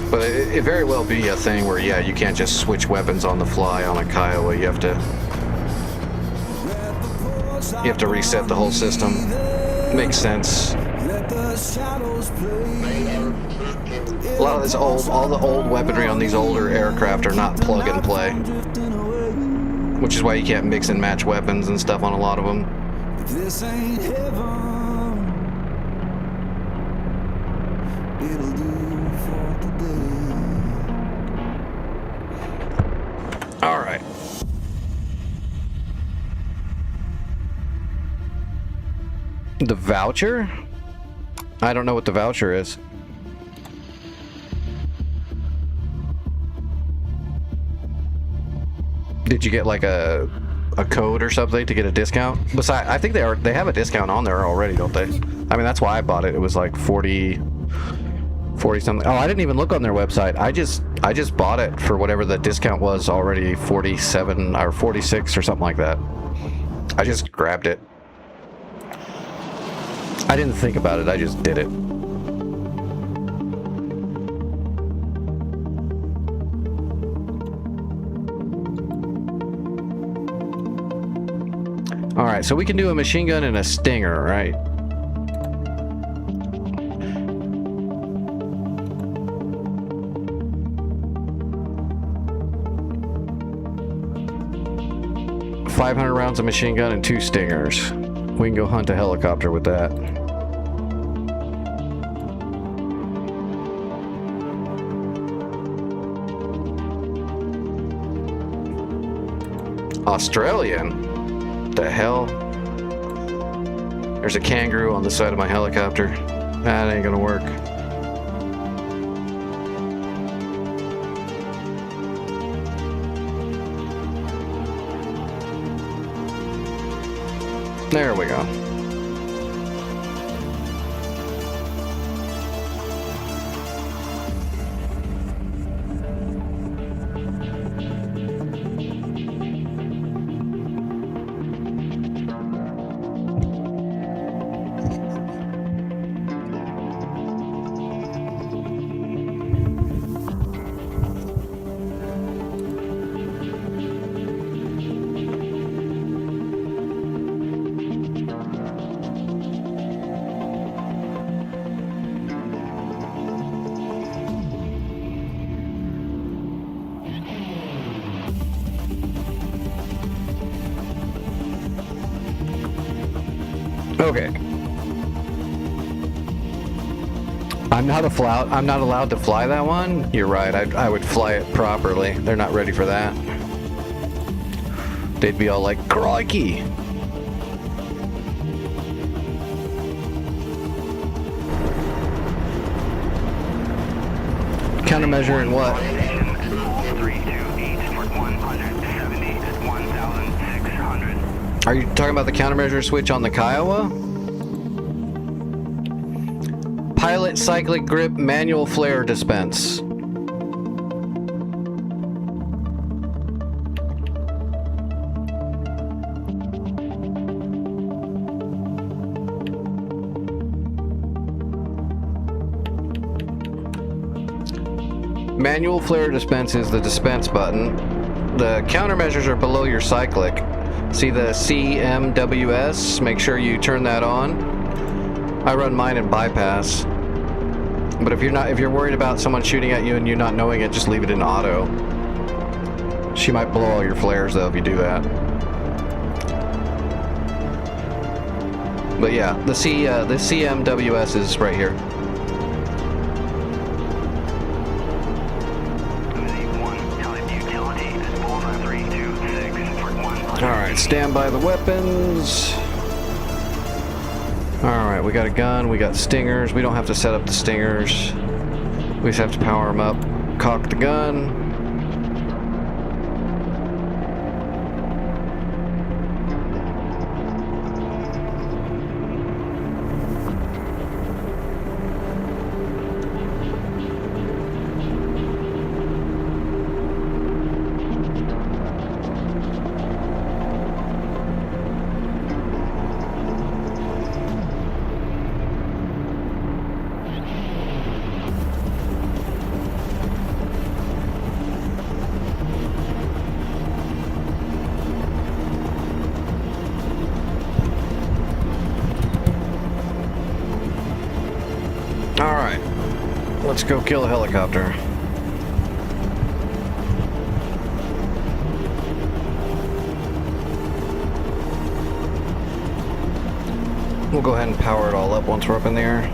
But it very well be a thing where, yeah, you can't just switch weapons on the fly on a Kiowa. You have to reset the whole system. Makes sense. A lot of this all the old weaponry on these older aircraft are not plug and play, which is why you can't mix and match weapons and stuff on a lot of them. This ain't heaven. It'll do for today. All right. The voucher? I don't know what the voucher is. Did you get like a code or something to get a discount? Besides, I think they have a discount on there already, don't they? I mean, that's why I bought it. It was like 40 something. Oh, I didn't even look on their website. I just bought it for whatever the discount was already, 47 or 46 or something like that. I just grabbed it. I didn't think about it. I just did it. Alright, so we can do a machine gun and a stinger, right? $500 rounds of machine gun and 2 stingers. We can go hunt a helicopter with that. Australian? The hell? There's a kangaroo on the side of my helicopter. That ain't gonna work. There we go. Okay. I'm not allowed to fly that one? You're right, I would fly it properly. They're not ready for that. They'd be all like, crikey! Countermeasure and what? 328 for 170 at 1,600. Are you talking about the countermeasure switch on the Kiowa? Pilot cyclic grip manual flare dispense. Manual flare dispense is the dispense button. The countermeasures are below your cyclic. See the CMWS? Make sure you turn that on. I run mine in bypass. But if you're worried about someone shooting at you and you not knowing it, just leave it in auto. She might blow all your flares though if you do that. But yeah, the CMWS is right here. Alright, stand by the weapons. Alright, we got a gun, we got stingers. We don't have to set up the stingers. We just have to power them up. Cock the gun. Alright, let's go kill a helicopter. We'll go ahead and power it all up once we're up in the air.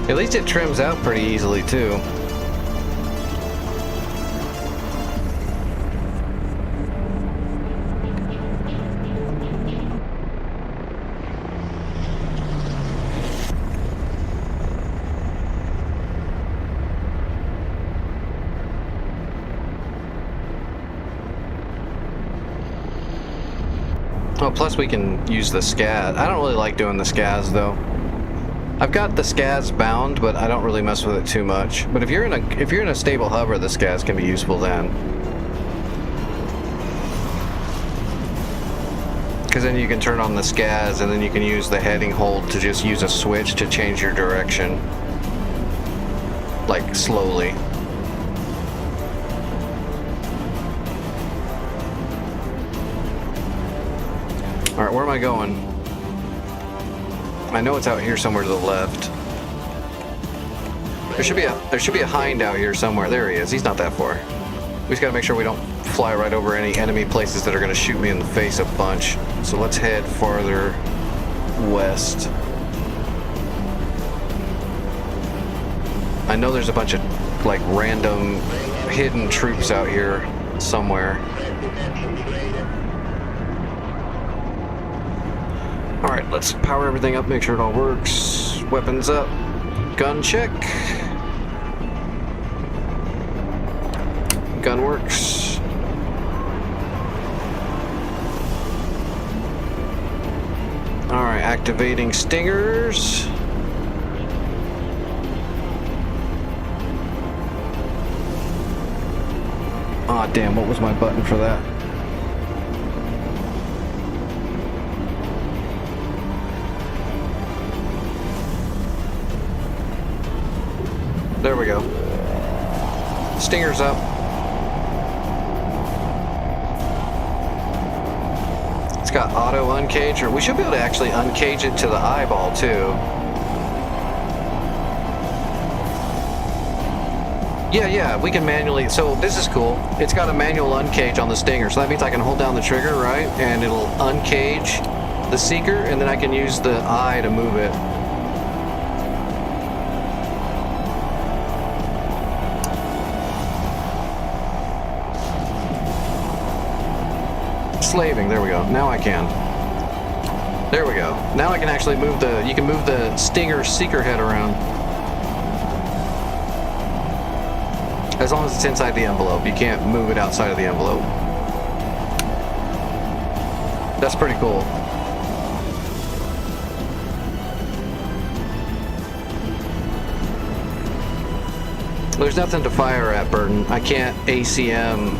At least it trims out pretty easily too. Oh, plus we can use the SCAS. I don't really like doing the SCAS though. I've got the SCAS bound, but I don't really mess with it too much. But if you're in a stable hover, the SCAS can be useful then. Because then you can turn on the SCAS and then you can use the heading hold to just use a switch to change your direction. Like slowly. Alright, where am I going? I know it's out here somewhere to the left. There should be a hind out here somewhere. There he is. He's not that far. We just gotta make sure we don't fly right over any enemy places that are gonna shoot me in the face a bunch. So let's head farther west. I know there's a bunch of like random hidden troops out here somewhere. Alright, let's power everything up, make sure it all works. Weapons up. Gun check. Gun works. Alright, activating stingers. Aw, damn, what was my button for that? There we go. Stinger's up. It's got auto uncage, or we should be able to actually uncage it to the eyeball too. Yeah, we can manually, so this is cool. It's got a manual uncage on the Stinger, so that means I can hold down the trigger, right? And it'll uncage the Seeker, and then I can use the eye to move it. Slaving, there we go. Now I can. There we go. Now I can actually move the, you can move the Stinger Seeker head around. As long as it's inside the envelope, you can't move it outside of the envelope. That's pretty cool. There's nothing to fire at, Burton. I can't ACM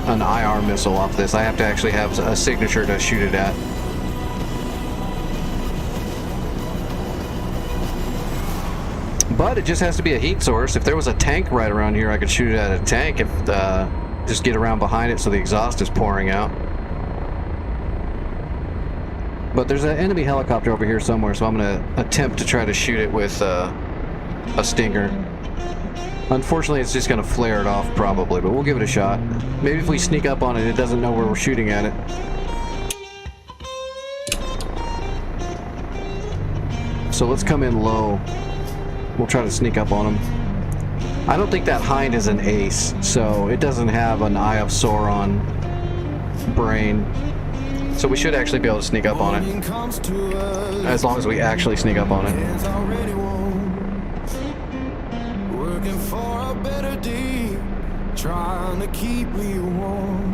an IR missile off this. I have to actually have a signature to shoot it at. But it just has to be a heat source. If there was a tank right around here, I could shoot it at a tank. If just get around behind it so the exhaust is pouring out. But there's an enemy helicopter over here somewhere, so I'm going to attempt to try to shoot it with a Stinger. Unfortunately, it's just going to flare it off probably, but we'll give it a shot. Maybe if we sneak up on it, it doesn't know where we're shooting at it. So let's come in low. We'll try to sneak up on him. I don't think that hind is an ace, so it doesn't have an Eye of Sauron brain. So we should actually be able to sneak up on it. As long as we actually sneak up on it. Working for a better day, trying to keep me warm.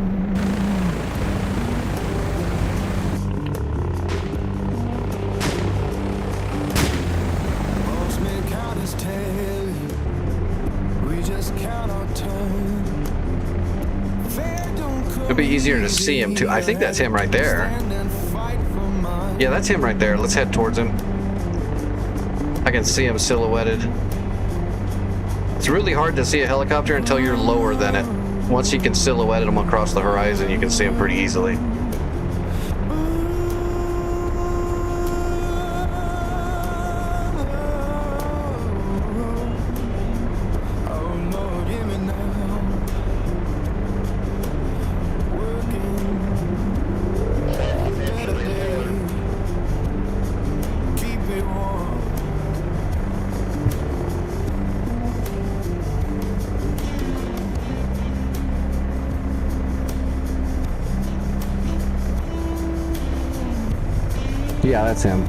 It'll be easier to see him too. I think that's him right there. Yeah, that's him right there. Let's head towards him. I can see him silhouetted. It's really hard to see a helicopter until you're lower than it. Once you can silhouette him across the horizon, you can see him pretty easily. Yeah, that's him.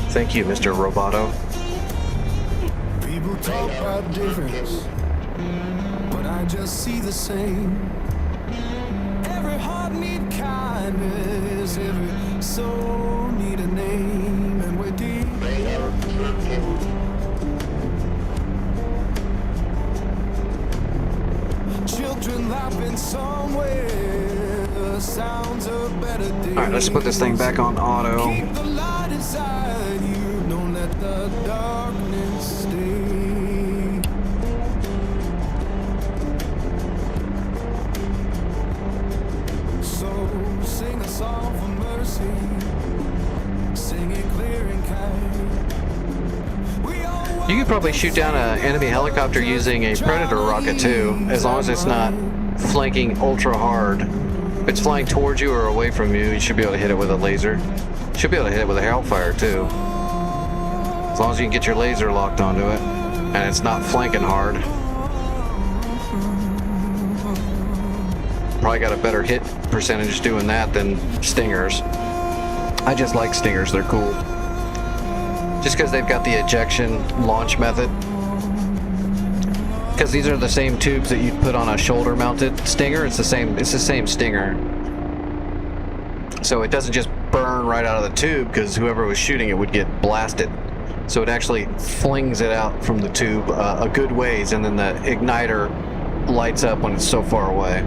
Thank you, Mr. Roboto. People talk about difference, but I just see the same. Every heart need kindness, every soul need a name, and we're deep. Children laughing somewhere, sounds of better days. Alright, let's put this thing back on auto. Keep the light inside you, don't let the darkness stay. So sing a song for mercy, sing it clear and kind. You could probably shoot down an enemy helicopter using a Predator rocket too, as long as it's not flanking ultra hard. If it's flying towards you or away from you, you should be able to hit it with a laser. Should be able to hit it with a Hellfire too. As long as you can get your laser locked onto it, and it's not flanking hard. Probably got a better hit percentage doing that than Stingers. I just like Stingers, they're cool. Just because they've got the ejection launch method. Because these are the same tubes that you'd put on a shoulder-mounted Stinger. It's the same Stinger. So it doesn't just burn right out of the tube, because whoever was shooting it would get blasted. So it actually flings it out from the tube a good ways, and then the igniter lights up when it's so far away.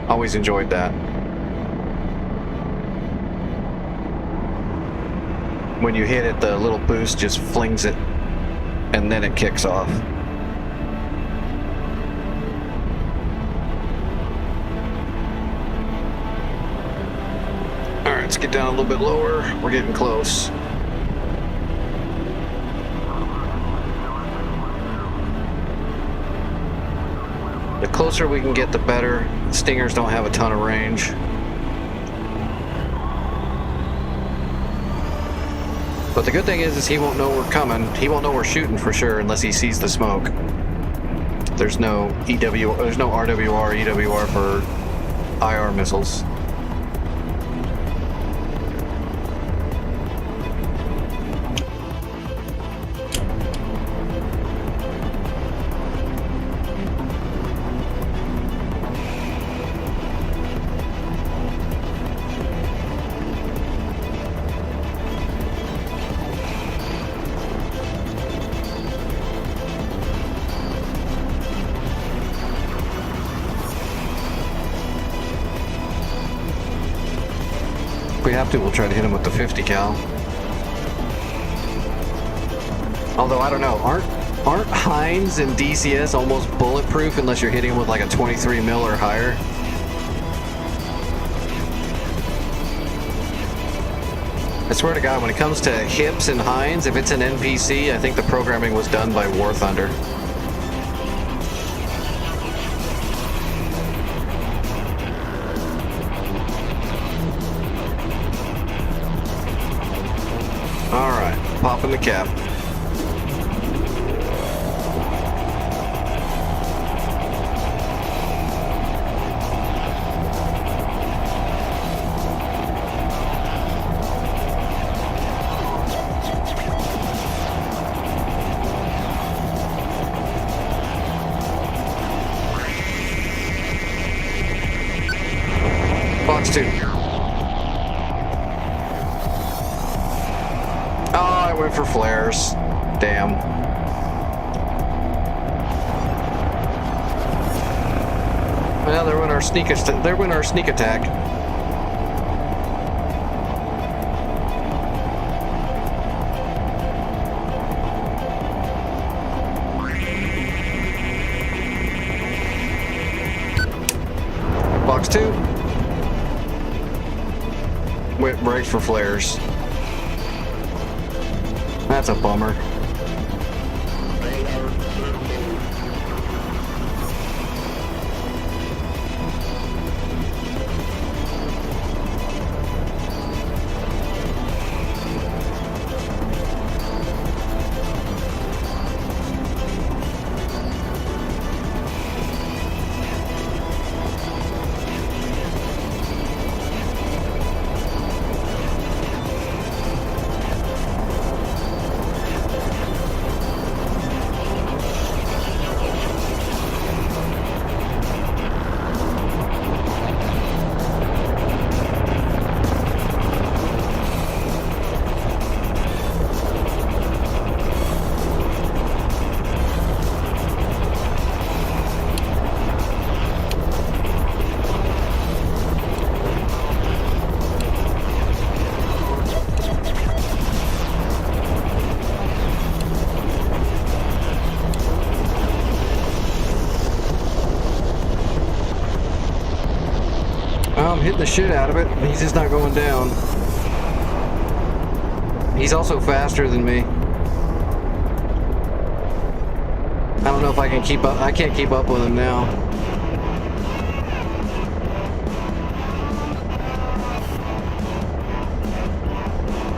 Always enjoyed that. When you hit it, the little boost just flings it, and then it kicks off. Alright, let's get down a little bit lower. We're getting close. The closer we can get, the better. Stingers don't have a ton of range. But the good thing is he won't know we're coming. He won't know we're shooting for sure unless he sees the smoke. There's no there's no RWR, EWR for IR missiles. If we have to, we'll try to hit him with the 50 cal. Although I don't know, aren't Heinz and DCS almost bulletproof unless you're hitting them with like a 23 mil or higher? I swear to God, when it comes to hips and Heinz, if it's an NPC, I think the programming was done by War Thunder. Alright, popping the cap. Box 2. Oh, I went for flares. Damn. Well, there went our sneak attack. Box 2. Went right for flares. That's a bummer. I'm hitting the shit out of it. He's just not going down. He's also faster than me. I don't know if I can keep up. I can't keep up with him now.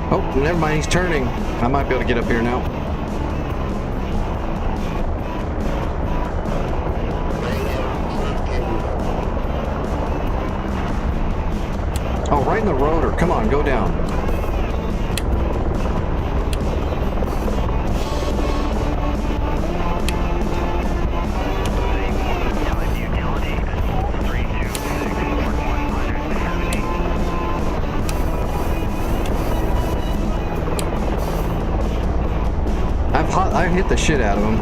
Oh, never mind, he's turning. I might be able to get up here now. Oh, right in the rotor. Come on, go down. I hit the shit out of him.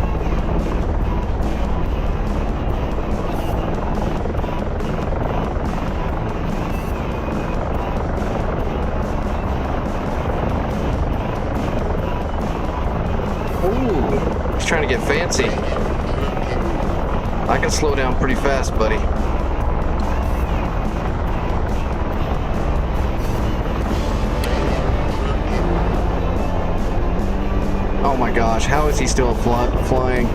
Ooh, he's trying to get fancy. I can slow down pretty fast, buddy. Oh my gosh, how is he still flying?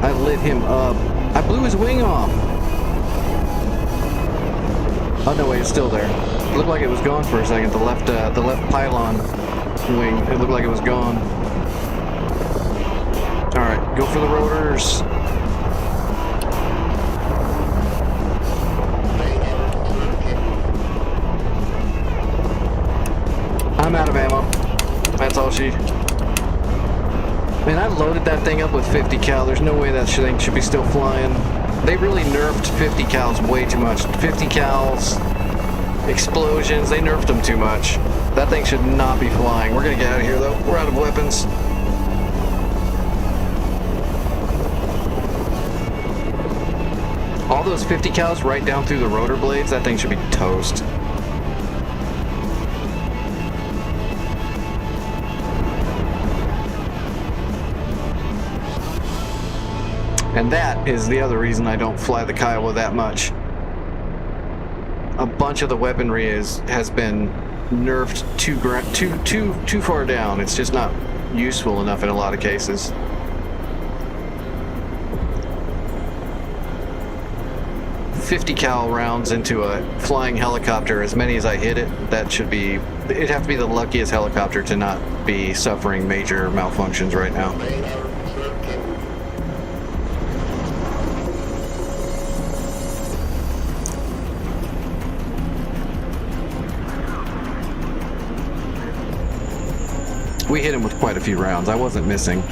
I lit him up. I blew his wing off. Oh no, wait, it's still there. It looked like it was gone for a second. The left pylon wing. It looked like it was gone. All right, go for the rotors. I'm out of ammo. That's all she... Man, I loaded that thing up with 50 cal. There's no way that thing should be still flying. They really nerfed 50 cals way too much. 50 cals, explosions, they nerfed them too much. That thing should not be flying. We're gonna get out of here though. We're out of weapons. All those 50 cals right down through the rotor blades, that thing should be toast. And that is the other reason I don't fly the Kiowa that much. A bunch of the weaponry has been nerfed too far down. It's just not useful enough in a lot of cases. .50 cal rounds into a flying helicopter, as many as I hit it, it'd have to be the luckiest helicopter to not be suffering major malfunctions right now. We hit him with quite a few rounds. I wasn't missing.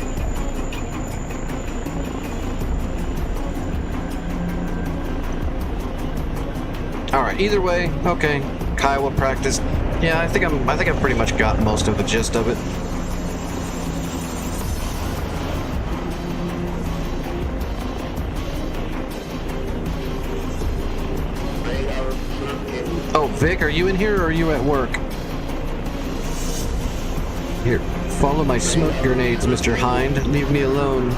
All right. Either way, okay. Kiowa practice. Yeah, I think I've pretty much got most of the gist of it. Oh, Vic, are you in here or are you at work? Here, follow my smoke grenades, Mr. Hind. Leave me alone.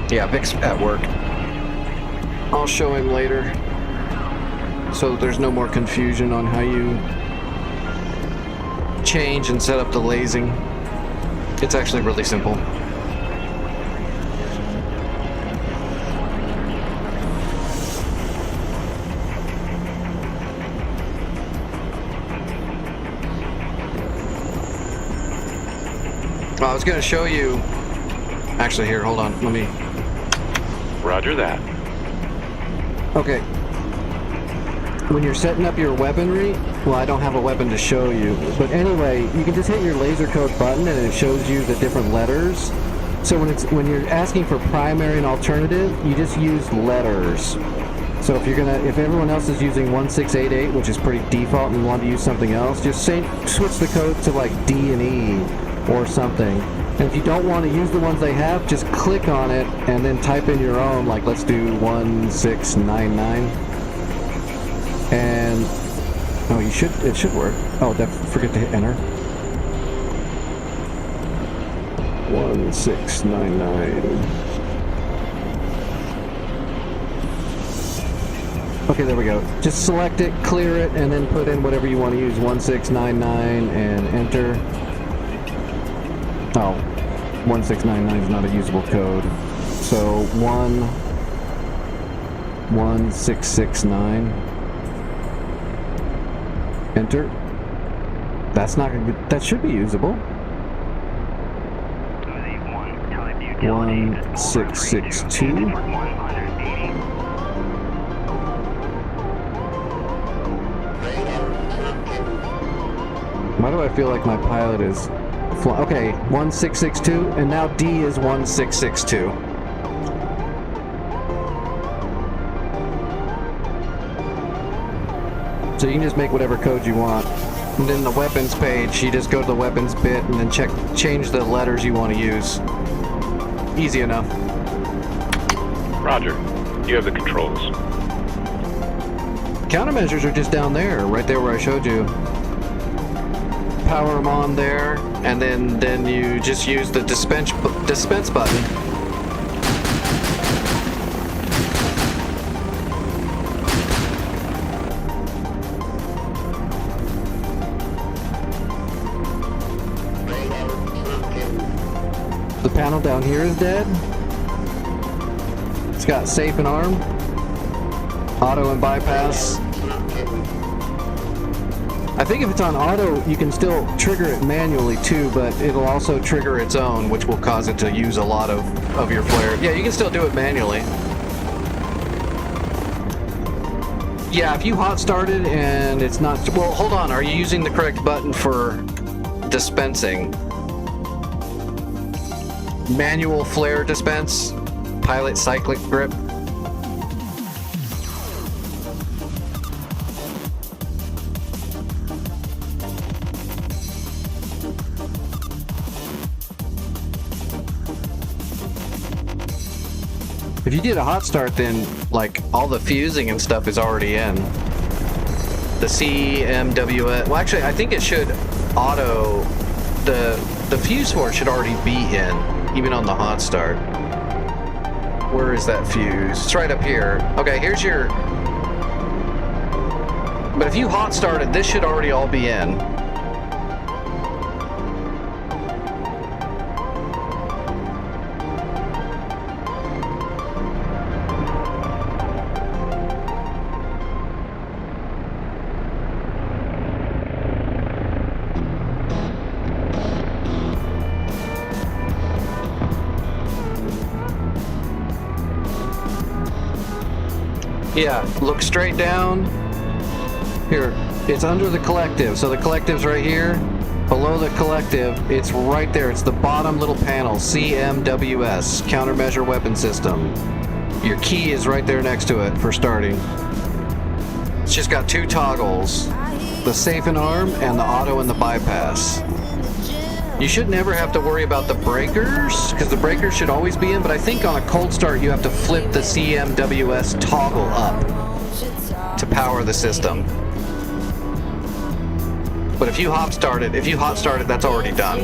Yeah, Vic's at work. I'll show him later, so there's no more confusion on how you change and set up the lasing. It's actually really simple. I was going to show you. Actually, here, hold on. Let me. Roger that. Okay. When you're setting up your weaponry, well, I don't have a weapon to show you, but anyway, you can just hit your laser code button and it shows you the different letters. So when you're asking for primary and alternative, you just use letters. So if everyone else is using 1688, which is pretty default, and you want to use something else, just switch the code to like D and E or something. And if you don't want to use the ones they have, just click on it and then type in your own, like let's do 1699. And oh, it should work. Oh, forget to hit enter. 1699. Okay, there we go. Just select it, clear it, and then put in whatever you want to use. 1699 and enter. Oh, 1699 is not a usable code. So 11669. Enter. That's not gonna be, that should be usable. 1662. Why do I feel like my pilot is okay, 1662, and now D is 1662. So you can just make whatever code you want. And then the weapons page, you just go to the weapons bit and then change the letters you want to use. Easy enough. Roger. You have the controls. Countermeasures are just down there, right there where I showed you. Power them on there, and then you just use the dispense button. The panel down here is dead. It's got safe and arm, auto and bypass. I think if it's on auto, you can still trigger it manually too, but it'll also trigger its own, which will cause it to use a lot of your flare. Yeah, you can still do it manually. Yeah, if you hot started and it's not, well, hold on, are you using the correct button for dispensing? Manual flare dispense, pilot cyclic grip. If you did a hot start, then like all the fusing and stuff is already in. The CMWS, well actually I think it should auto, the fuse for it should already be in, even on the hot start. Where is that fuse? It's right up here. Okay, here's your, but if you hot started, this should already all be in. Yeah, look straight down. Here, it's under the collective. So the collective's right here. Below the collective, it's right there. It's the bottom little panel, CMWS, Countermeasure Weapon System. Your key is right there next to it for starting. It's just got two toggles, the safe and arm and the auto and the bypass. You should never have to worry about the breakers, because the breakers should always be in, but I think on a cold start you have to flip the CMWS toggle up to power the system. But if you hot start it, that's already done.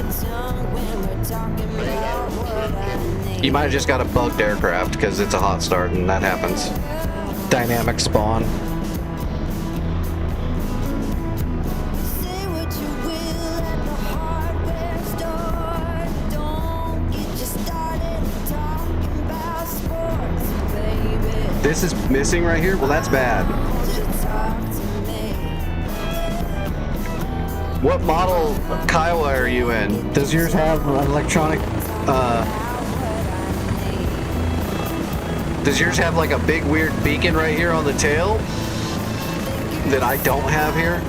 You might have just got a bugged aircraft because it's a hot start and that happens. Dynamic spawn. This is missing right here? Well, that's bad. What model Kiowa are you in? Does yours have an electronic, does yours have like a big weird beacon right here on the tail that I don't have here?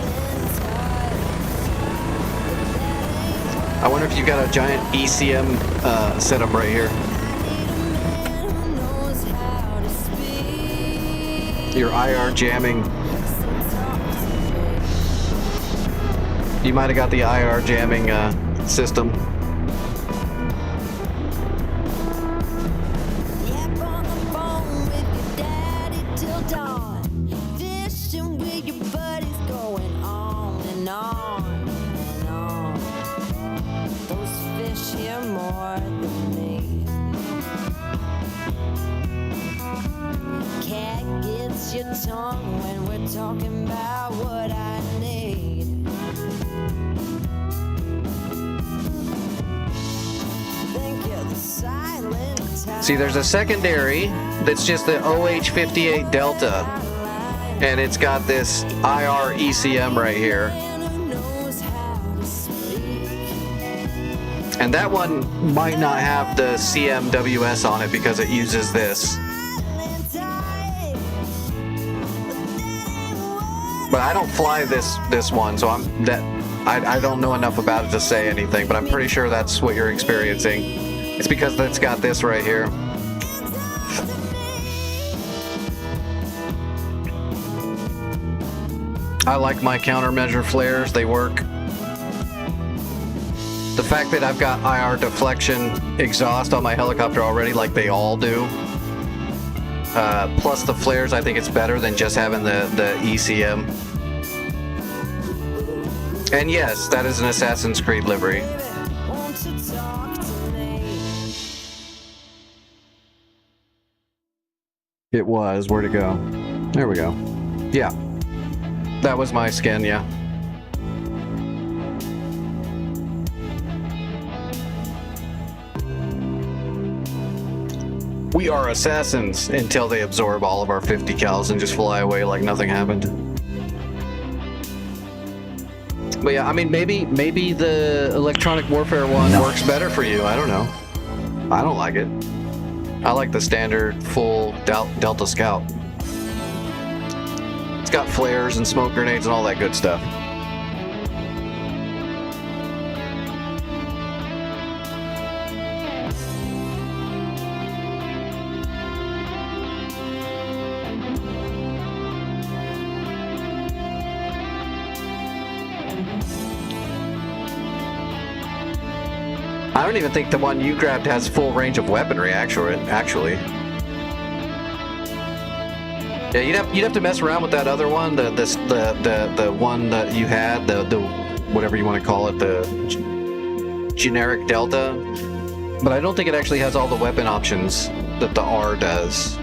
I wonder if you've got a giant ECM setup right here. Your IR jamming. You might have got the IR jamming system. Those fish here more your tongue when we're talking about what I need. Think you're the silent type. See, there's a secondary that's just the OH58 Delta, and it's got this IR ECM right here. And that one might not have the CMWS on it because it uses this. But I don't fly this one, so I don't know enough about it to say anything, but I'm pretty sure that's what you're experiencing. It's because it's got this right here. I like my countermeasure flares, they work. The fact that I've got IR deflection exhaust on my helicopter already, like they all do, plus the flares, I think it's better than just having the ECM. And yes, that is an Assassin's Creed livery. Won't you talk to me? It was. Where'd it go? There we go. Yeah. That was my skin, yeah. We are assassins until they absorb all of our 50 cals and just fly away like nothing happened. But yeah, I mean, maybe the electronic warfare one works better for you. I don't know. I don't like it. I like the standard full Delta Scout. It's got flares and smoke grenades and all that good stuff. I don't even think the one you grabbed has full range of weaponry, actually. Yeah, you'd have to mess around with that other one, the one that you had, the whatever you want to call it, the generic Delta. But I don't think it actually has all the weapon options that the R does.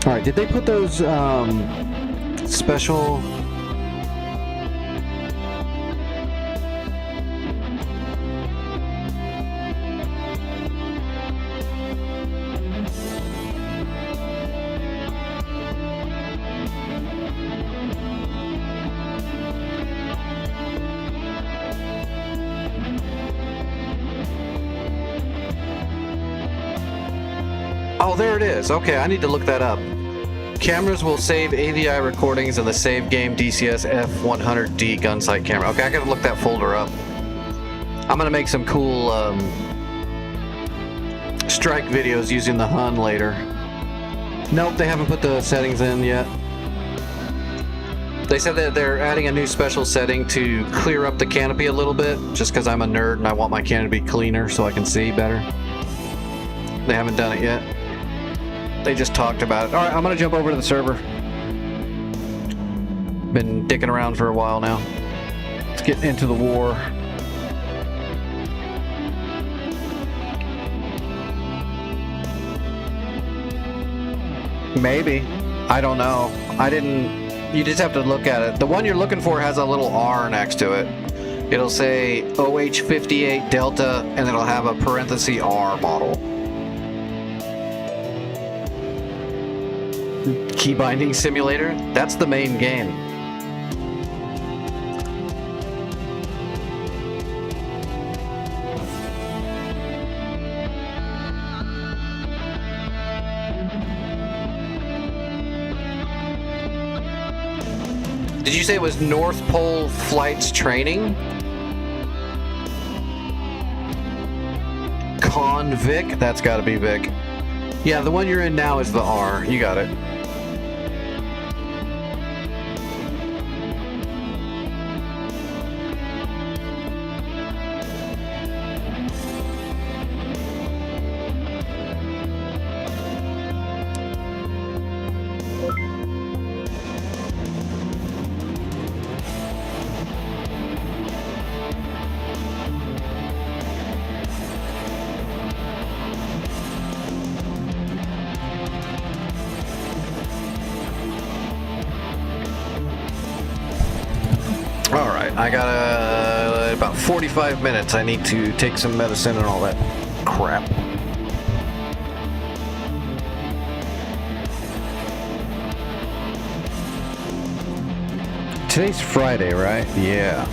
All right, did they put those special? Oh, there it is. Okay, I need to look that up. Cameras will save AVI recordings in the save game DCS F100D gunsight camera. Okay, I gotta look that folder up. I'm gonna make some cool strike videos using the Hun later. Nope, they haven't put the settings in yet. They said that they're adding a new special setting to clear up the canopy a little bit, just because I'm a nerd and I want my canopy cleaner so I can see better. They haven't done it yet. They just talked about it. All right, I'm gonna jump over to the server. Been dicking around for a while now. Let's get into the war. Maybe. I don't know. I didn't. You just have to look at it. The one you're looking for has a little R next to it. It'll say OH58 Delta, and it'll have a parenthesis R model. Key binding simulator? That's the main game. Did you say it was North Pole Flights Training? Vic? That's gotta be Vic. Yeah, the one you're in now is the R. You got it. Alright, I got about 45 minutes. I need to take some medicine and all that crap. Today's Friday, right? Yeah.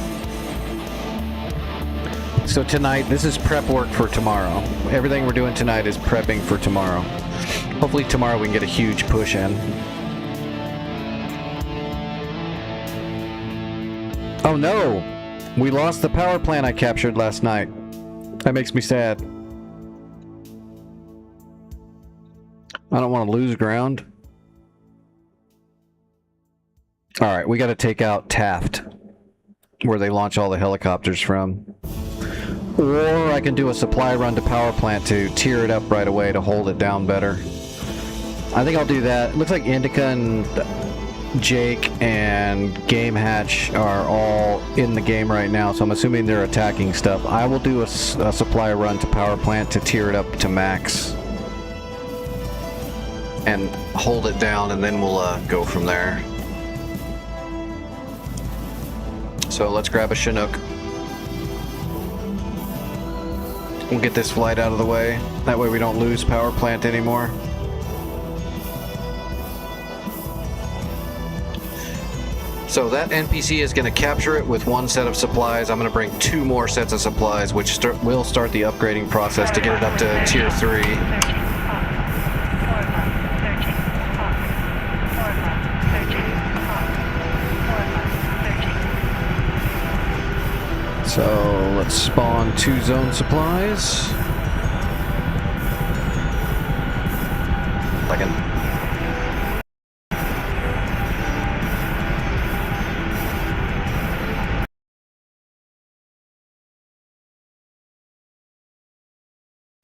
So tonight, this is prep work for tomorrow. Everything we're doing tonight is prepping for tomorrow. Hopefully tomorrow we can get a huge push in. Oh no! We lost the power plant I captured last night. That makes me sad. I don't want to lose ground. Alright, we gotta take out Taft, where they launch all the helicopters from. Or I can do a supply run to power plant to tear it up right away to hold it down better. I think I'll do that. It looks like Indica and Jake and Game Hatch are all in the game right now, so I'm assuming they're attacking stuff. I will do a supply run to power plant to tear it up to max. And hold it down, and then we'll go from there. So let's grab a Chinook. We'll get this flight out of the way. That way we don't lose power plant anymore. So that NPC is going to capture it with one set of supplies. I'm going to bring 2 more sets of supplies, which will start the upgrading process to get it up to tier 3. So let's spawn 2 zone supplies.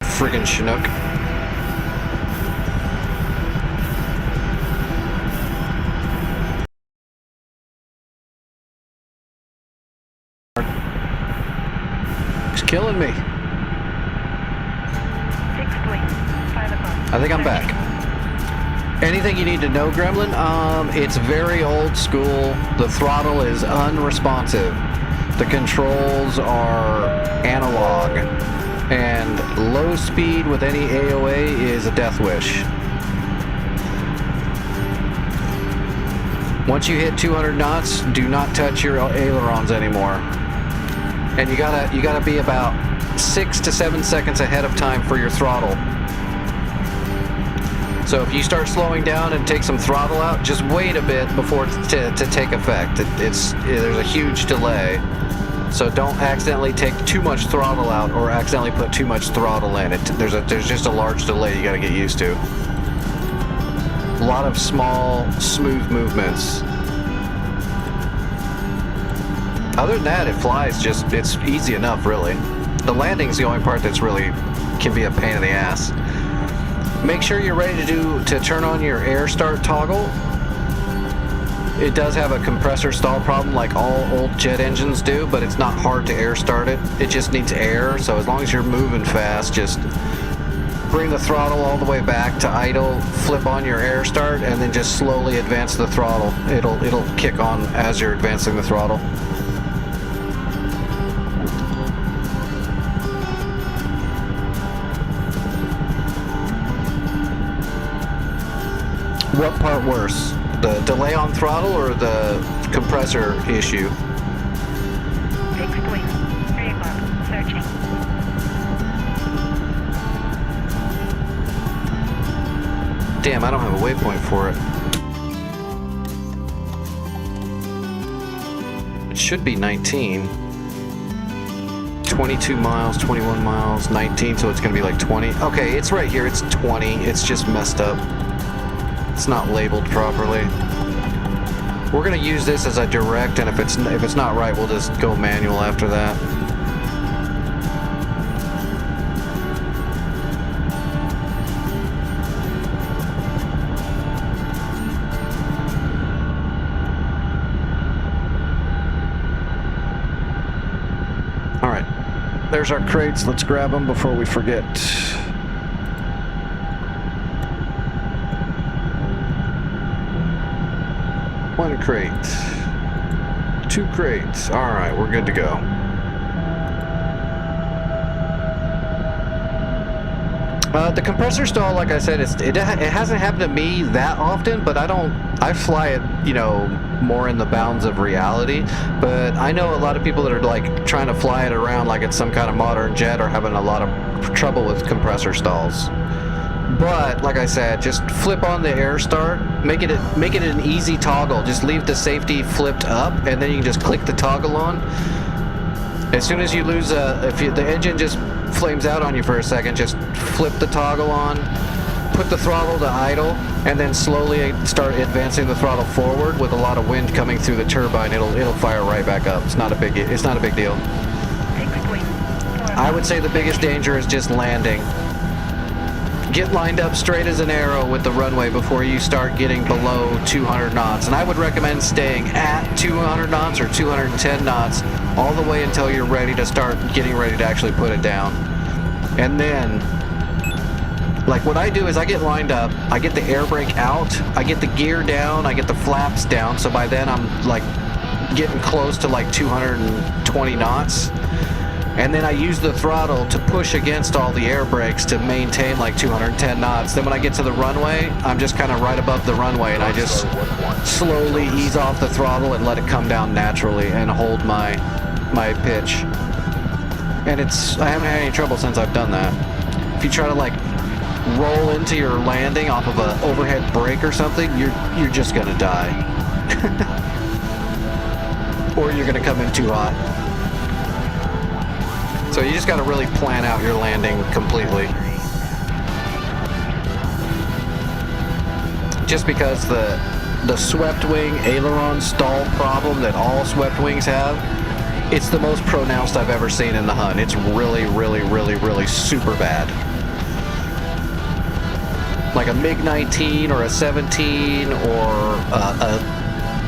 Friggin' Chinook. He's killing me. I think I'm back. Anything you need to know, Gremlin? It's very old school. The throttle is unresponsive. The controls are analog. And low speed with any AOA is a death wish. Once you hit 200 knots, do not touch your ailerons anymore. And you gotta be about 6 to 7 seconds ahead of time for your throttle. So if you start slowing down and take some throttle out, just wait a bit before to take effect. There's a huge delay. So don't accidentally take too much throttle out or accidentally put too much throttle in. There's just a large delay you gotta get used to. A lot of small, smooth movements. Other than that, it flies it's easy enough, really. The landing's the only part that's really can be a pain in the ass. Make sure you're ready to turn on your air start toggle. It does have a compressor stall problem like all old jet engines do, but it's not hard to air start it. It just needs air, so as long as you're moving fast, just bring the throttle all the way back to idle, flip on your air start, and then just slowly advance the throttle. It'll kick on as you're advancing the throttle. What part worse? The delay on throttle or the compressor issue? Fixed wing. Vehicle. Searching. Damn, I don't have a waypoint for it. It should be 19. 22 miles, 21 miles, 19, so it's gonna be like 20. Okay, it's right here, it's 20. It's just messed up. It's not labeled properly. We're gonna use this as a direct, and if it's not right, we'll just go manual after that. All right, there's our crates. Let's grab them before we forget. One crate, 2 crates. Alright, we're good to go. The compressor stall, like I said, it hasn't happened to me that often, but I fly it, you know, more in the bounds of reality. But I know a lot of people that are like trying to fly it around like it's some kind of modern jet are having a lot of trouble with compressor stalls. But like I said, just flip on the air start, make it an easy toggle. Just leave the safety flipped up, and then you can just click the toggle on. As soon as you lose the engine just flames out on you for a second, just flip the toggle on, put the throttle to idle, and then slowly start advancing the throttle forward. With a lot of wind coming through the turbine, it'll fire right back up. It's not a big deal. 6.4. I would say the biggest danger is just landing. Get lined up straight as an arrow with the runway before you start getting below 200 knots. And I would recommend staying at 200 knots or 210 knots all the way until you're ready to start getting ready to actually put it down. And then, like what I do is I get lined up, I get the air brake out, I get the gear down, I get the flaps down, so by then I'm like getting close to like 220 knots. And then I use the throttle to push against all the air brakes to maintain like 210 knots. Then when I get to the runway, I'm just kind of right above the runway, and I just slowly ease off the throttle and let it come down naturally and hold my pitch. And I haven't had any trouble since I've done that. If you try to like roll into your landing off of an overhead brake or something, you're just gonna die. Or you're gonna come in too hot. So you just got to really plan out your landing completely. Just because the swept wing aileron stall problem that all swept wings have, it's the most pronounced I've ever seen in the Hun. It's really, really, really, really super bad. Like a MiG-19 or a 17 or a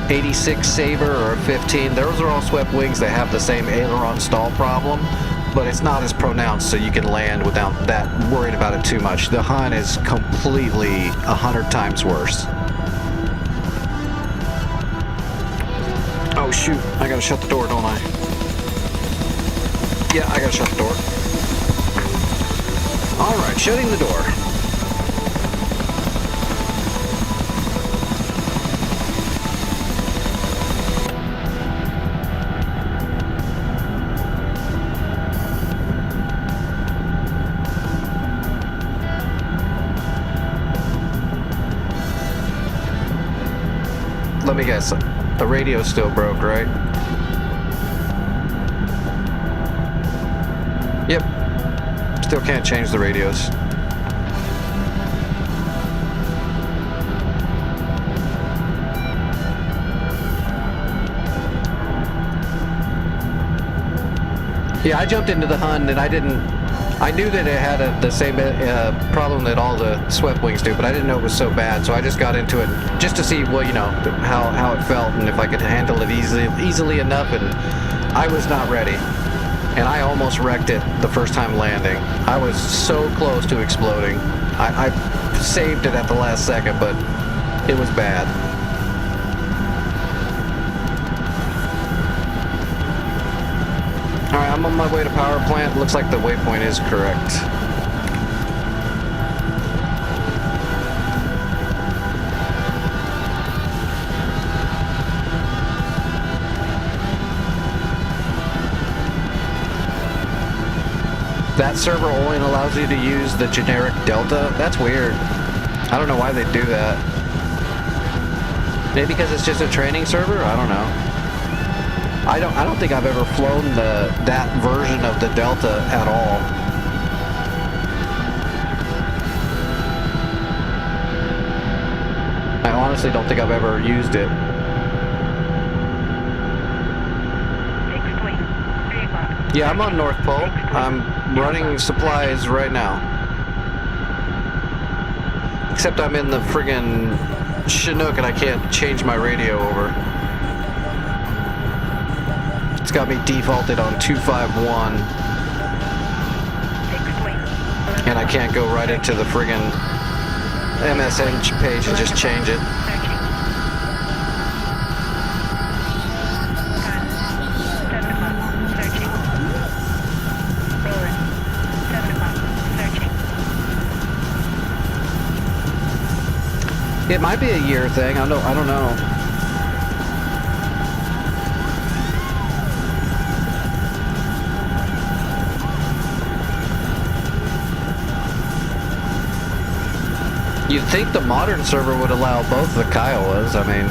86 Sabre or a 15, those are all swept wings that have the same aileron stall problem. But it's not as pronounced, so you can land without that worrying about it too much. The Hun is completely 100 times worse. Oh shoot, I gotta shut the door, don't I? Yeah, I gotta shut the door. Alright, shutting the door. Let me guess, the radio's still broke, right? Yep. Still can't change the radios. Yeah, I jumped into the Hun and I knew that it had the same problem that all the swept wings do, but I didn't know it was so bad, so I just got into it just to see, well, you know, how it felt and if I could handle it easily enough, and I was not ready. And I almost wrecked it the first time landing. I was so close to exploding. I saved it at the last second, but it was bad. Alright, I'm on my way to power plant. Looks like the waypoint is correct. That server only allows you to use the generic Delta? That's weird. I don't know why they do that. Maybe because it's just a training server? I don't know. I don't think I've ever flown that version of the Delta at all. I honestly don't think I've ever used it. 6.3 o'clock. Yeah, I'm on North Pole. I'm running supplies right now. Except I'm in the friggin' Chinook and I can't change my radio over. It's got me defaulted on 251. And I can't go right into the friggin' MSN page and just change it. It might be a year thing. I don't know. You'd think the modern server would allow both the Kiowas. I mean,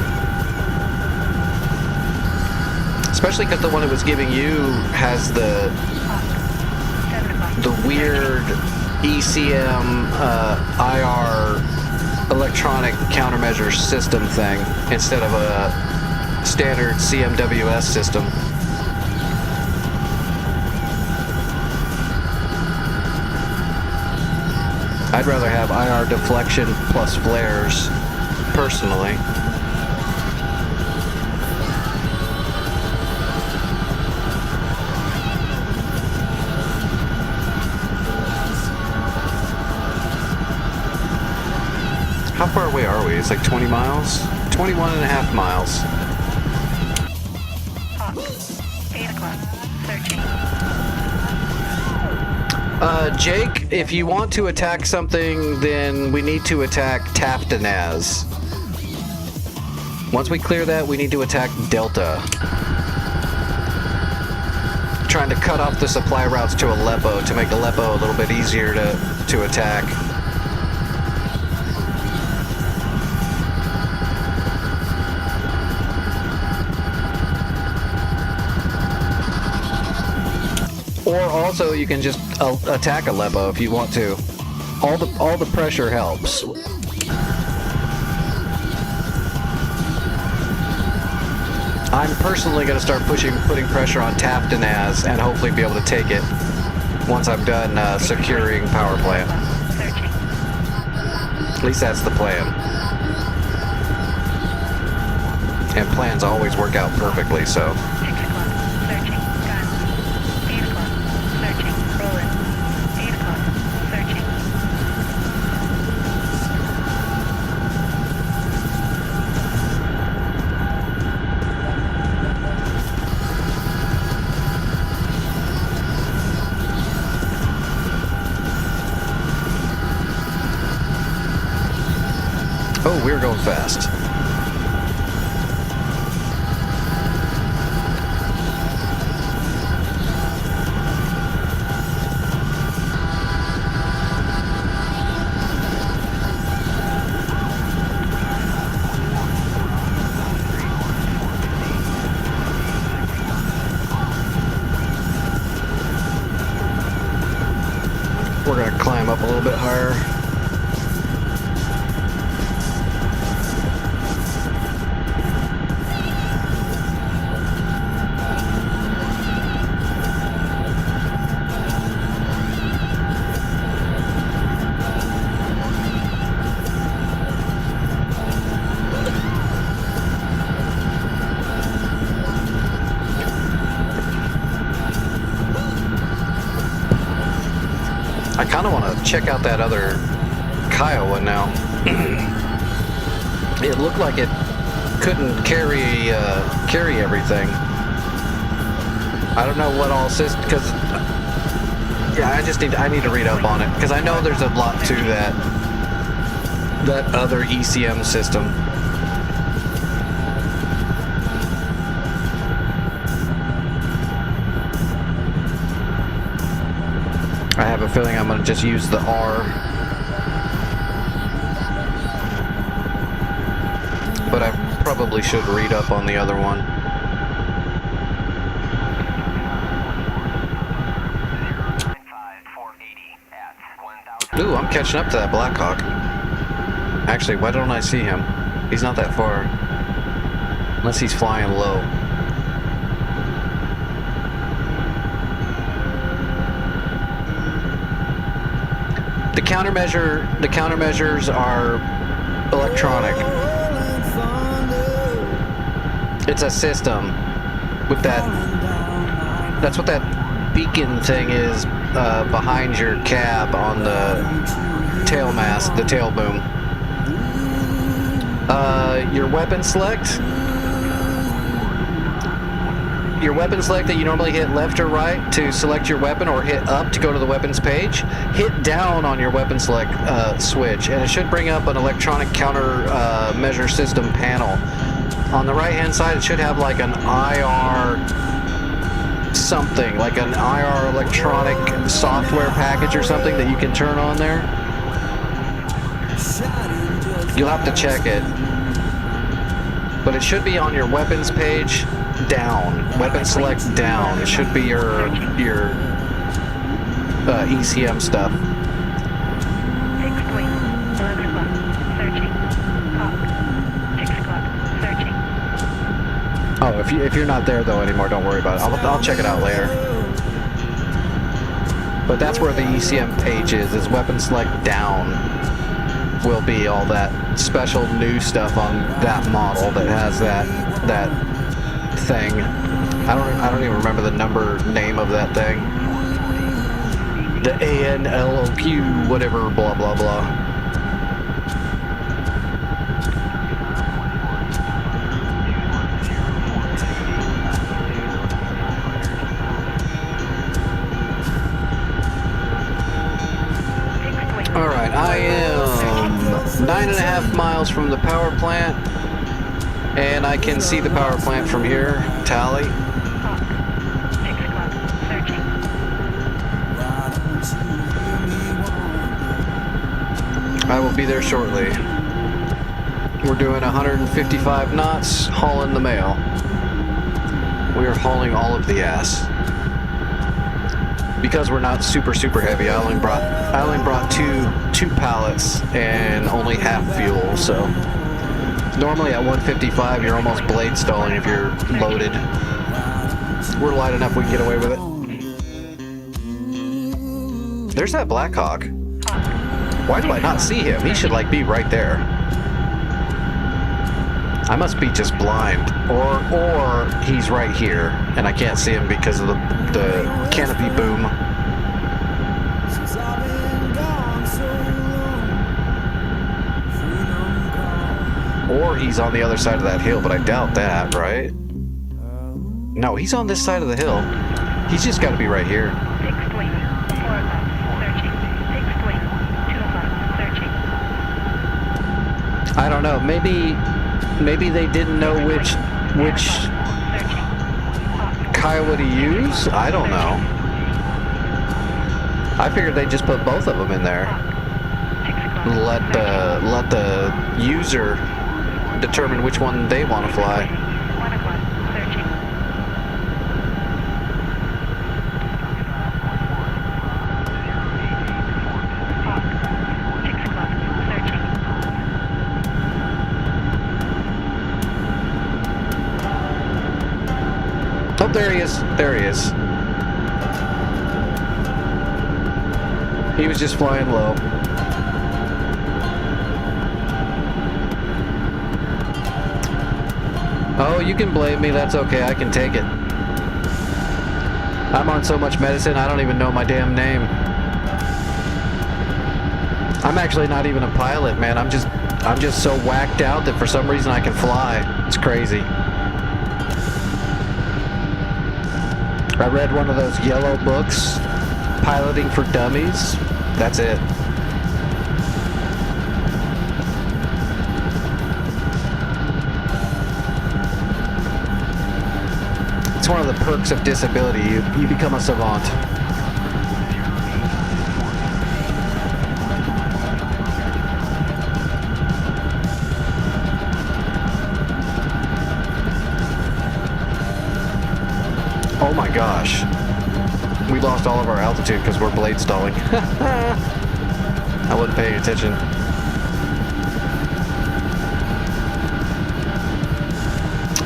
especially because the one it was giving you has the weird ECM IR electronic countermeasure system thing instead of a standard CMWS system. I'd rather have IR deflection plus flares, personally. How far away are we? It's like 20 miles? 21 and a half miles. Hawk, 8 o'clock, searching. Jake, if you want to attack something, then we need to attack Taftanaz. Once we clear that, we need to attack Delta. Trying to cut off the supply routes to Aleppo to make Aleppo a little bit easier to attack. Or also, you can just attack Aleppo if you want to. All the pressure helps. I'm personally going to start putting pressure on Taftanaz and hopefully be able to take it once I'm done securing power plant. Searching. At least that's the plan. And plans always work out perfectly, so. 6 o'clock, searching. Gun. 8 o'clock, searching. Rolling. 8 o'clock, searching. Oh, we're going fast. We're gonna climb up a little bit higher. I kind of want to check out that other Kiowa now. It looked like it couldn't carry everything. I don't know what all system, because yeah, I need to read up on it because I know there's a lot to that other ECM system. I have a feeling I'm going to just use the R. But I probably should read up on the other one. Ooh, I'm catching up to that Blackhawk. Actually, why don't I see him? He's not that far. Unless he's flying low. The countermeasures are electronic. It's a system with that. That's what that beacon thing is behind your cab on the tail mast, the tail boom. Your weapon select. your weapon select that you normally hit left or right to select your weapon, or hit up to go to the weapons page, hit down on your weapon select switch, and it should bring up an electronic counter measure system panel. On the right hand side, it should have like an IR something, like an IR electronic software package or something that you can turn on there. You'll have to check it. But it should be on your weapons page down. Weapon select down. It should be your ECM stuff. Fixed wing. 11 o'clock. Searching. Hawk. 6 o'clock. Searching. Oh, if you're not there though anymore, don't worry about it. I'll check it out later. But that's where the ECM page is weapon select down. Will be all that special new stuff on that model that has that thing. I don't even remember the name of that thing. The ANLOQ whatever blah blah blah. All right, I am 9.5 miles from the power plant, and I can see the power plant from here. Tally. Hawk. 6 o'clock. Searching. I will be there shortly. We're doing 155 knots, hauling the mail. We are hauling all of the ass. Because we're not super heavy, I only brought two pallets and only half fuel, so normally at 155 you're almost blade stalling if you're loaded. We're light enough we can get away with it. There's that Blackhawk. Why do I not see him? He should like be right there. I must be just blind, or he's right here and I can't see him because of the canopy boom. Or he's on the other side of that hill, but I doubt that, right? No, he's on this side of the hill. He's just got to be right here. Fixed wing. 4 o'clock. Searching. Fixed wing. 2 o'clock. Searching. I don't know. Maybe they didn't know which Searching. Hawk. Kiowa to use. I don't know. I figured they just put both of them in there. 6 o'clock. Let the user determine which one they want to fly. 1 o'clock. Searching. Hawk. 6 o'clock. Searching. Oh, there he is. There he is. He was just flying low. Oh, you can blame me. That's okay. I can take it. I'm on so much medicine, I don't even know my damn name. I'm actually not even a pilot, man. I'm just so whacked out that for some reason I can fly. It's crazy. I read one of those yellow books, Piloting for Dummies. That's it. It's one of the perks of disability. You become a savant. Oh my gosh. We lost all of our altitude because we're blade stalling. I wasn't paying attention.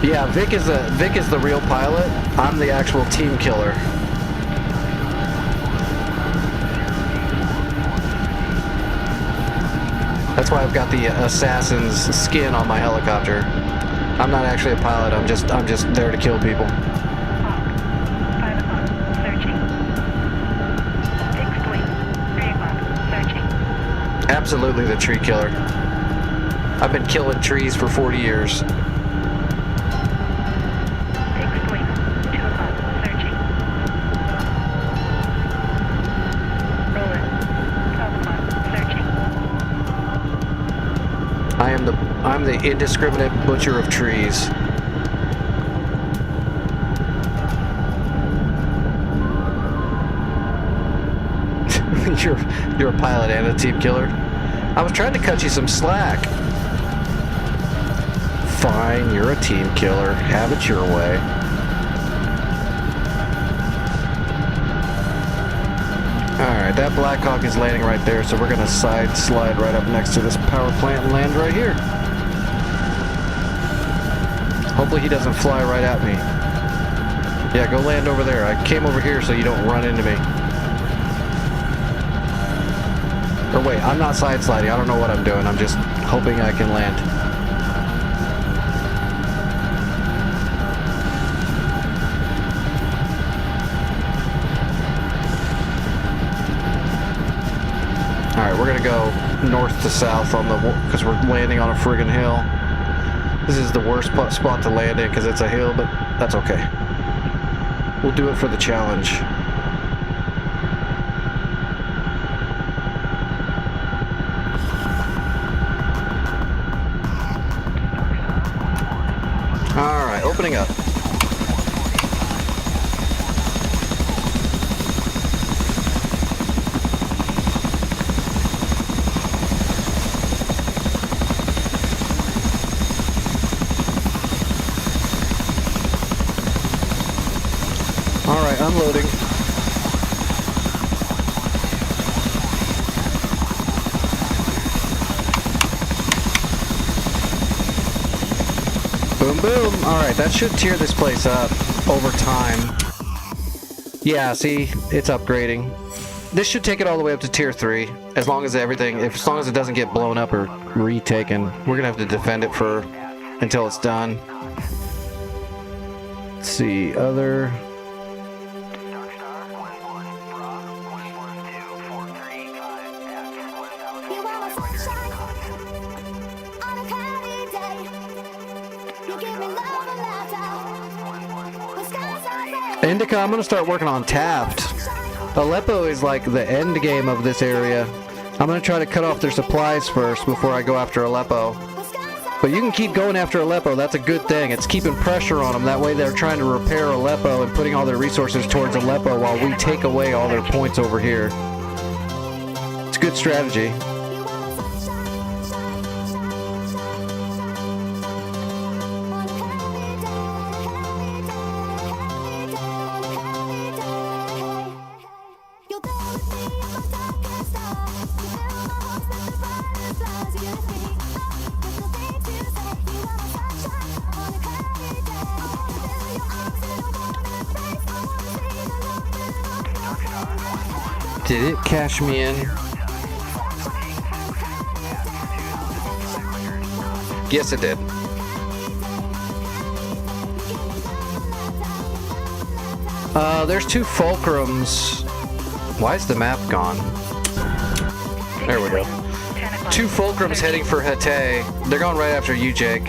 Yeah, Vic is the real pilot. I'm the actual team killer. That's why I've got the assassin's skin on my helicopter. I'm not actually a pilot. I'm just there to kill people. Hawk. 5 o'clock. Searching. Fixed wing. 3 o'clock. Searching. Absolutely the tree killer. I've been killing trees for 40 years. Fixed wing. 2 o'clock. I'm the indiscriminate butcher of trees. You're a pilot and a team killer. I was trying to cut you some slack. Fine, you're a team killer. Have it your way. Alright, that Blackhawk is landing right there, so we're gonna slide right up next to this power plant and land right here. Hopefully he doesn't fly right at me. Yeah, go land over there. I came over here so you don't run into me. Or wait, I'm not side sliding. I don't know what I'm doing. I'm just hoping I can land. Alright, we're gonna go north to south on the, because we're landing on a friggin' hill. This is the worst spot to land in because it's a hill, but that's okay. We'll do it for the challenge. Alright, opening up. Alright, unloading. Boom, boom. Alright, that should tear this place up over time. Yeah, see? It's upgrading. This should take it all the way up to tier 3. As long as it doesn't get blown up or retaken. We're gonna have to defend it until it's done. Let's see, other... Indica, I'm gonna start working on Taft. Aleppo is like the end game of this area. I'm gonna try to cut off their supplies first before I go after Aleppo. But you can keep going after Aleppo, that's a good thing. It's keeping pressure on them, that way they're trying to repair Aleppo and putting all their resources towards Aleppo while we take away all their points over here. It's a good strategy. Did it cash me in? Yes, it did. There's 2 fulcrums. Why is the map gone? There we go. 2 fulcrums heading for Hatay. They're going right after you, Jake.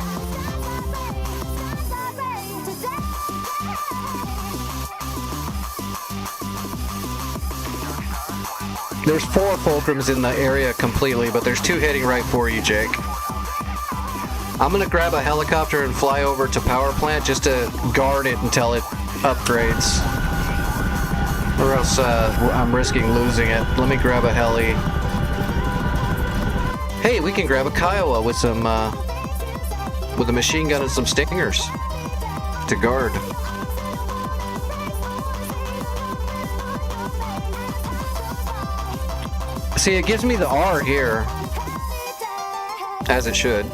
There's 4 fulcrums in the area completely, but there's 2 heading right for you, Jake. I'm gonna grab a helicopter and fly over to power plant just to guard it until it upgrades. Or else I'm risking losing it. Let me grab a heli. Hey, we can grab a Kiowa with some with a machine gun and some stingers to guard. See, it gives me the R here, as it should.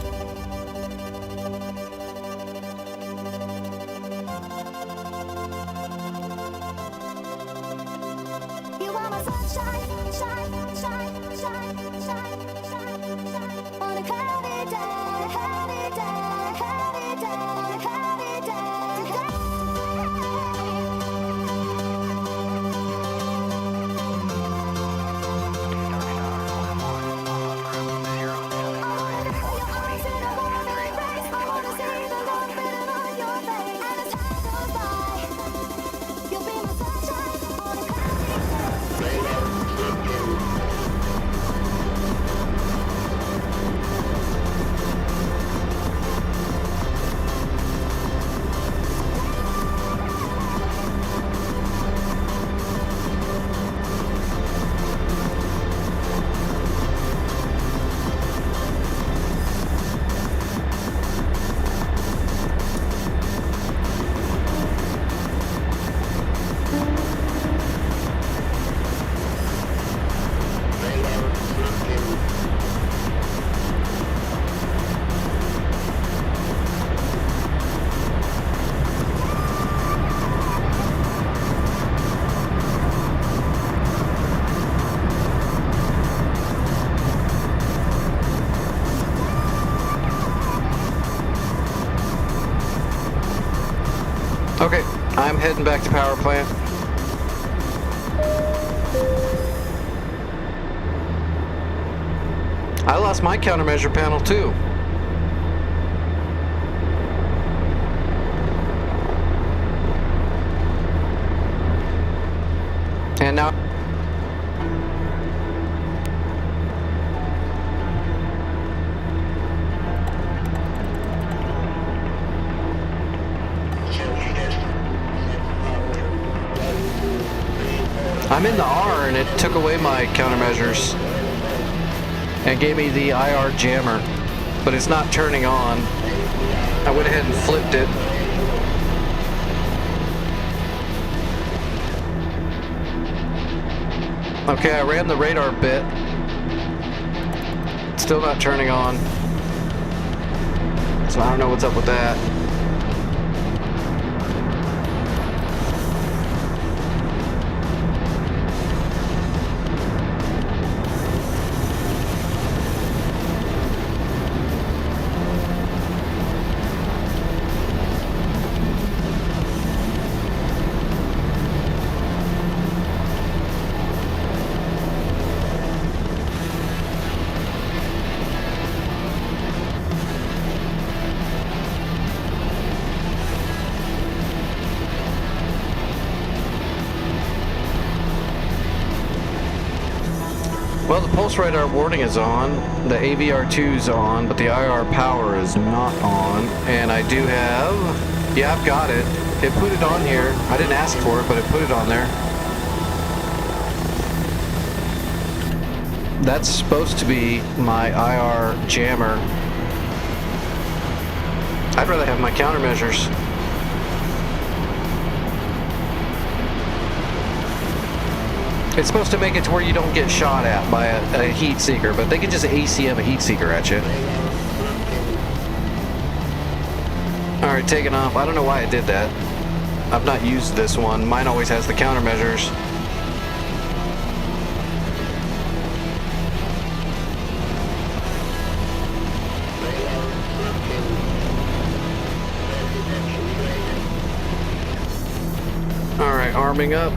Okay, I'm heading back to power plant. I lost my countermeasure panel too. And now I'm in the R and it took away my countermeasures and gave me the IR jammer, but it's not turning on. I went ahead and flipped it. Okay, I ran the radar bit. Still not turning on. So I don't know what's up with that. Well, the pulse radar warning is on, the AVR2 is on, but the IR power is not on. And I do have, yeah, I've got it. It put it on here. I didn't ask for it, but it put it on there. That's supposed to be my IR jammer. I'd rather have my countermeasures. It's supposed to make it to where you don't get shot at by a heat seeker, but they can just ACM a heat seeker at you. Alright, taking off. I don't know why I did that. I've not used this one. Mine always has the countermeasures. Alright, arming up.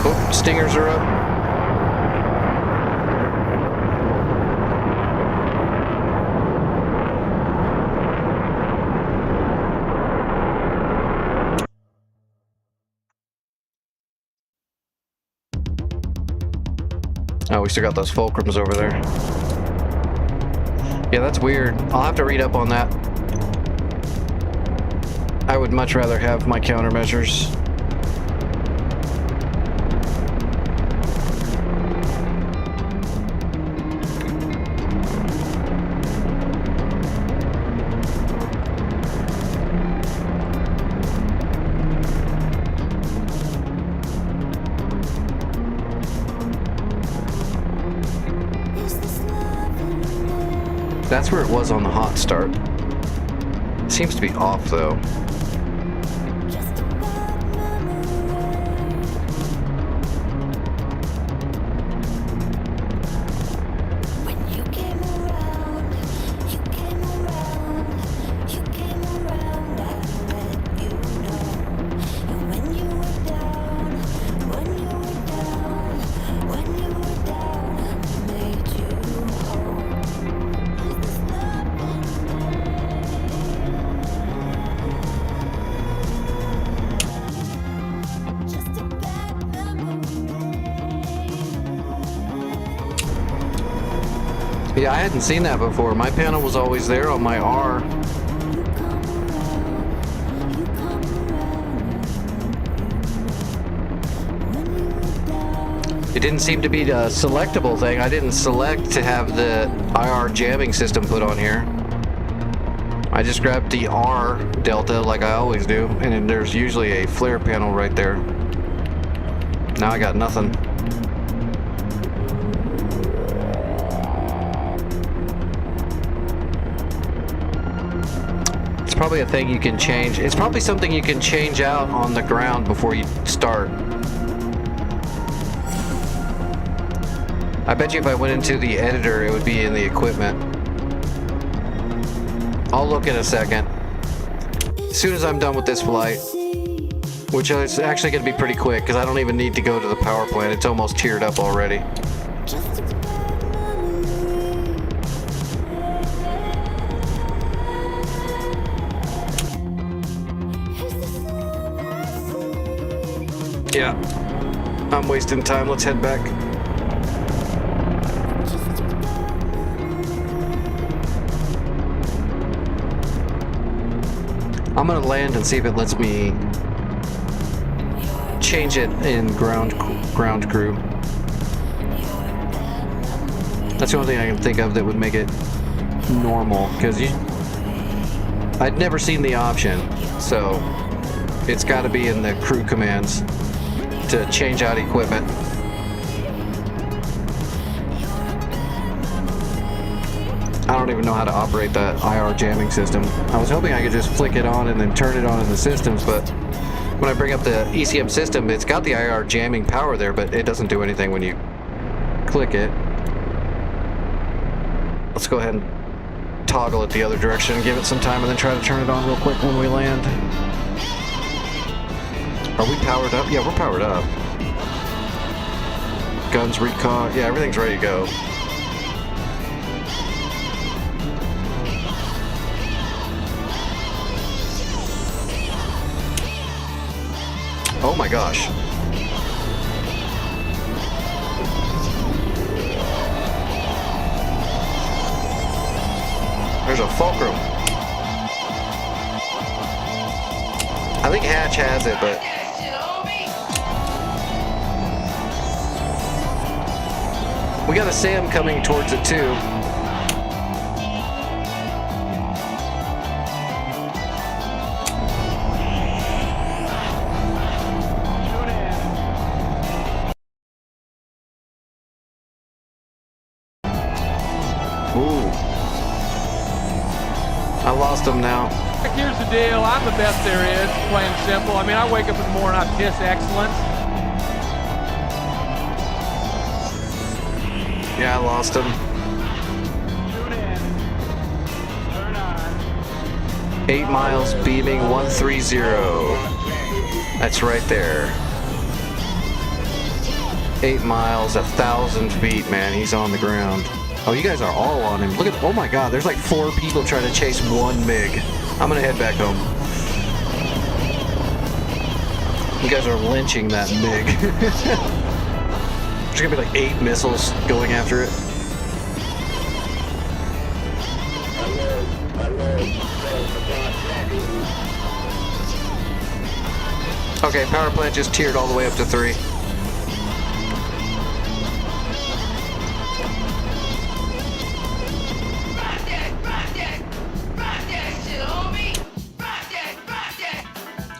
Oh, stingers are up. Oh, we still got those fulcrums over there. Yeah, that's weird. I'll have to read up on that. I would much rather have my countermeasures. That's where it was on the hot start. Seems to be off though. Yeah, I hadn't seen that before. My panel was always there on my R. It didn't seem to be a selectable thing. I didn't select to have the IR jamming system put on here. I just grabbed the R delta like I always do, and then there's usually a flare panel right there. Now I got nothing. Probably a thing you can change. It's probably something you can change out on the ground before you start. I bet you if I went into the editor, it would be in the equipment. I'll look in a second. As soon as I'm done with this flight, which is actually going to be pretty quick because I don't even need to go to the power plant. It's almost teared up already. Yeah, I'm wasting time. Let's head back. I'm gonna land and see if it lets me change it in ground crew. That's the only thing I can think of that would make it normal, because I'd never seen the option, so it's got to be in the crew commands to change out equipment. I don't even know how to operate that IR jamming system. I was hoping I could just flick it on and then turn it on in the systems, but when I bring up the ECM system, it's got the IR jamming power there, but it doesn't do anything when you click it. Let's go ahead and toggle it the other direction, give it some time, and then try to turn it on real quick when we land. Are we powered up? Yeah, we're powered up. Guns, recon, yeah, everything's ready to go. Oh my gosh. There's a fulcrum. I think Hatch has it, but we got a Sam coming towards it too. Ooh. I lost him now. Here's the deal. I'm the best there is, plain and simple. I mean, I wake up in the morning, I piss excellence. Yeah, I lost him. Tune in. Turn on. 8 miles, beaming 130. That's right there. 8 miles, 1,000 feet, man. He's on the ground. Oh, you guys are all on him. Look at, oh my God, there's like 4 people trying to chase one MiG. I'm gonna head back home. You guys are lynching that MiG. There's gonna be like 8 missiles going after it. Okay, power plant just tiered all the way up to 3.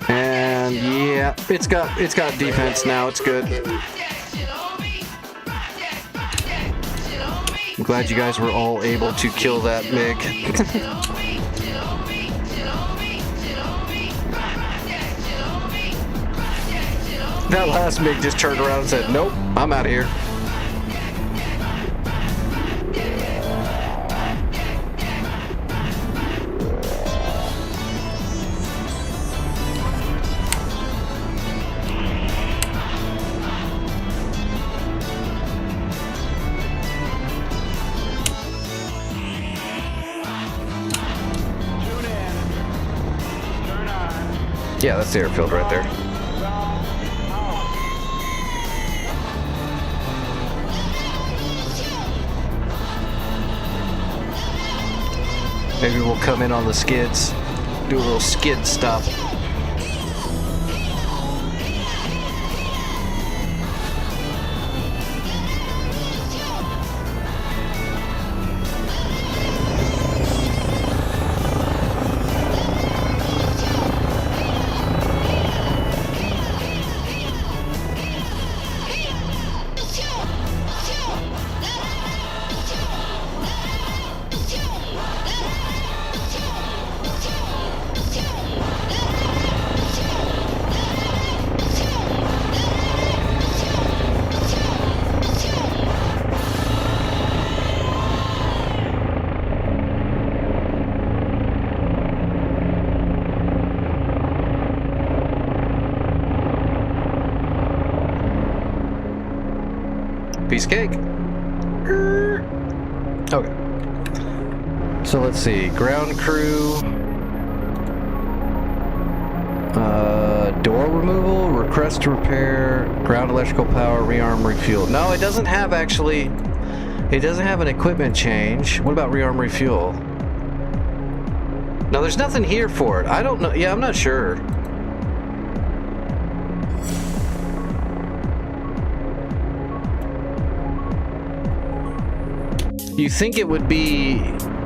And yeah, it's got defense now. It's good. I'm glad you guys were all able to kill that MiG. That last MiG just turned around and said, "Nope, I'm out of here." Yeah, that's the airfield right there. Maybe we'll come in on the skids, do a little skid stop. piece of cake. Okay. So let's see. Ground crew. Door removal, request to repair, ground electrical power, rearm, refuel. No, it doesn't have actually. It doesn't have an equipment change. What about rearm, refuel? No, there's nothing here for it. I don't know. Yeah, I'm not sure. You think it would be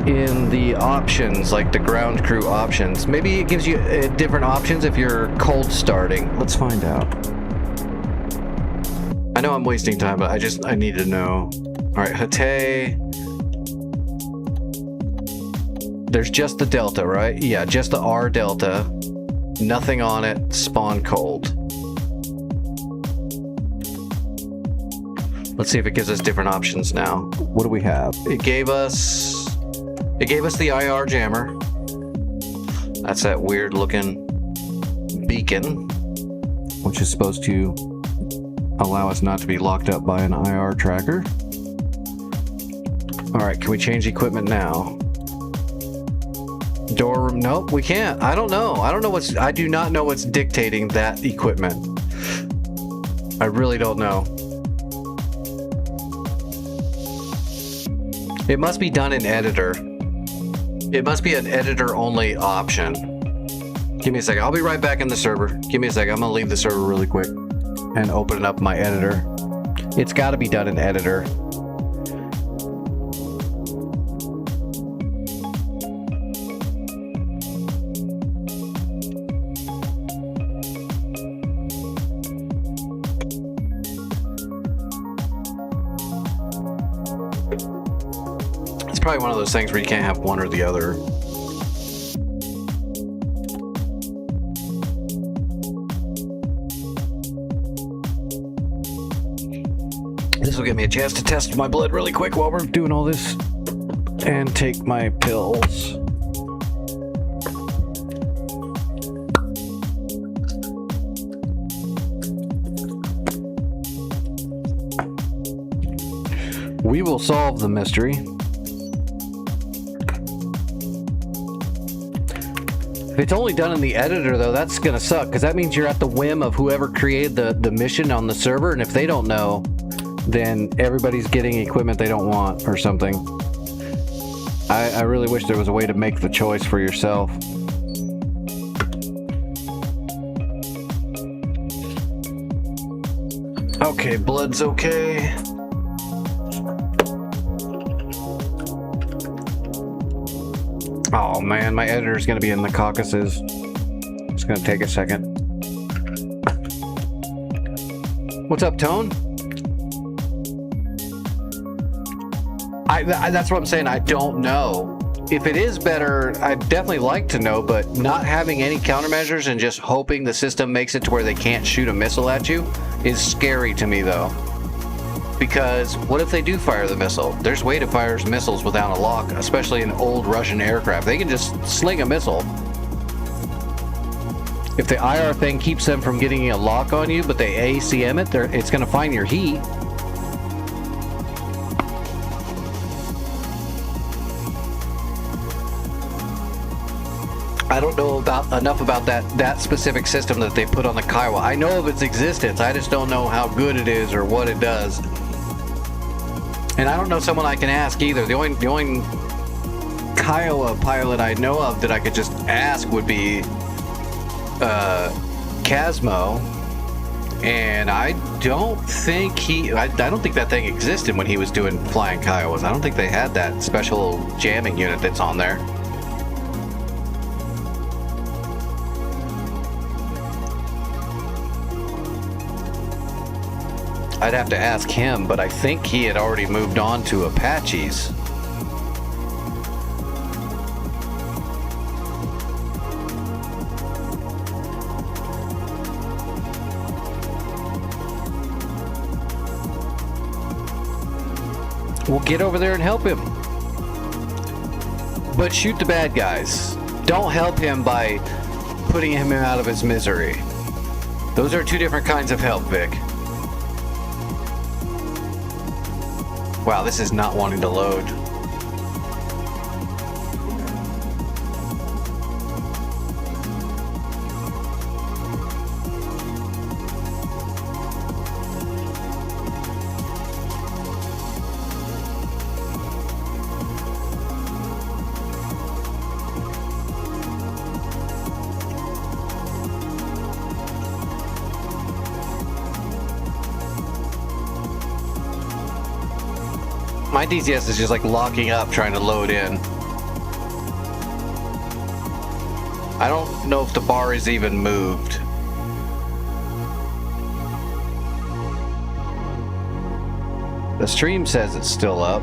in the options, like the ground crew options. Maybe it gives you different options if you're cold starting. Let's find out. I know I'm wasting time, but I need to know. All right, Hatay. There's just the Delta, right? Yeah, just the R Delta. Nothing on it. Spawn cold. Let's see if it gives us different options now. What do we have? It gave us the IR jammer. That's that weird looking beacon, which is supposed to allow us not to be locked up by an IR tracker. All right, can we change equipment now? Door room, nope, we can't. I don't know. I do not know what's dictating that equipment. I really don't know. It must be done in editor. It must be an editor only option. Give me a second. I'll be right back in the server. Give me a second. I'm gonna leave the server really quick and open up my editor. It's gotta be done in editor. Probably one of those things where you can't have one or the other. This will give me a chance to test my blood really quick while we're doing all this and take my pills. We will solve the mystery. If it's only done in the editor, though, that's gonna suck, because that means you're at the whim of whoever created the mission on the server, and if they don't know, then everybody's getting equipment they don't want or something. I really wish there was a way to make the choice for yourself. Okay, blood's okay. Oh man, my editor's gonna be in the Caucasus. It's gonna take a second. What's up, Tone? That's what I'm saying. I don't know. If it is better, I'd definitely like to know, but not having any countermeasures and just hoping the system makes it to where they can't shoot a missile at you is scary to me, though. Because what if they do fire the missile? There's a way to fire missiles without a lock, especially in old Russian aircraft. They can just sling a missile. If the IR thing keeps them from getting a lock on you, but they ACM it, it's going to find your heat. I don't know enough about that specific system that they put on the Kiowa. I know of its existence. I just don't know how good it is or what it does. And I don't know someone I can ask either. The only Kiowa pilot I know of that I could just ask would be Casmo. And I don't think I don't think that thing existed when he was doing flying Kiowas. I don't think they had that special jamming unit that's on there. I'd have to ask him, but I think he had already moved on to Apaches. We'll get over there and help him. But shoot the bad guys. Don't help him by putting him out of his misery. Those are two different kinds of help, Vic. Wow, this is not wanting to load. My DCS is just like locking up trying to load in. I don't know if the bar is even moved. The stream says it's still up.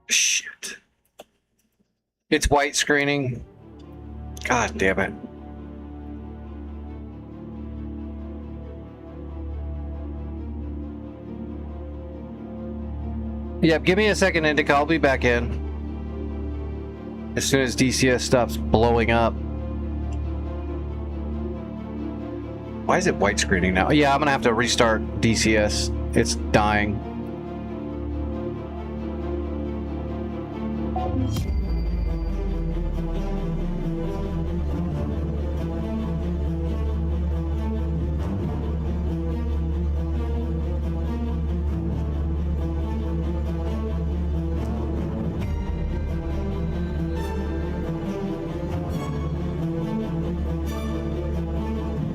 Shit. It's white screening. God damn it. Yep, give me a second, Indica. I'll be back in. As soon as DCS stops blowing up. Why is it white screening now? Yeah, I'm gonna have to restart DCS. It's dying.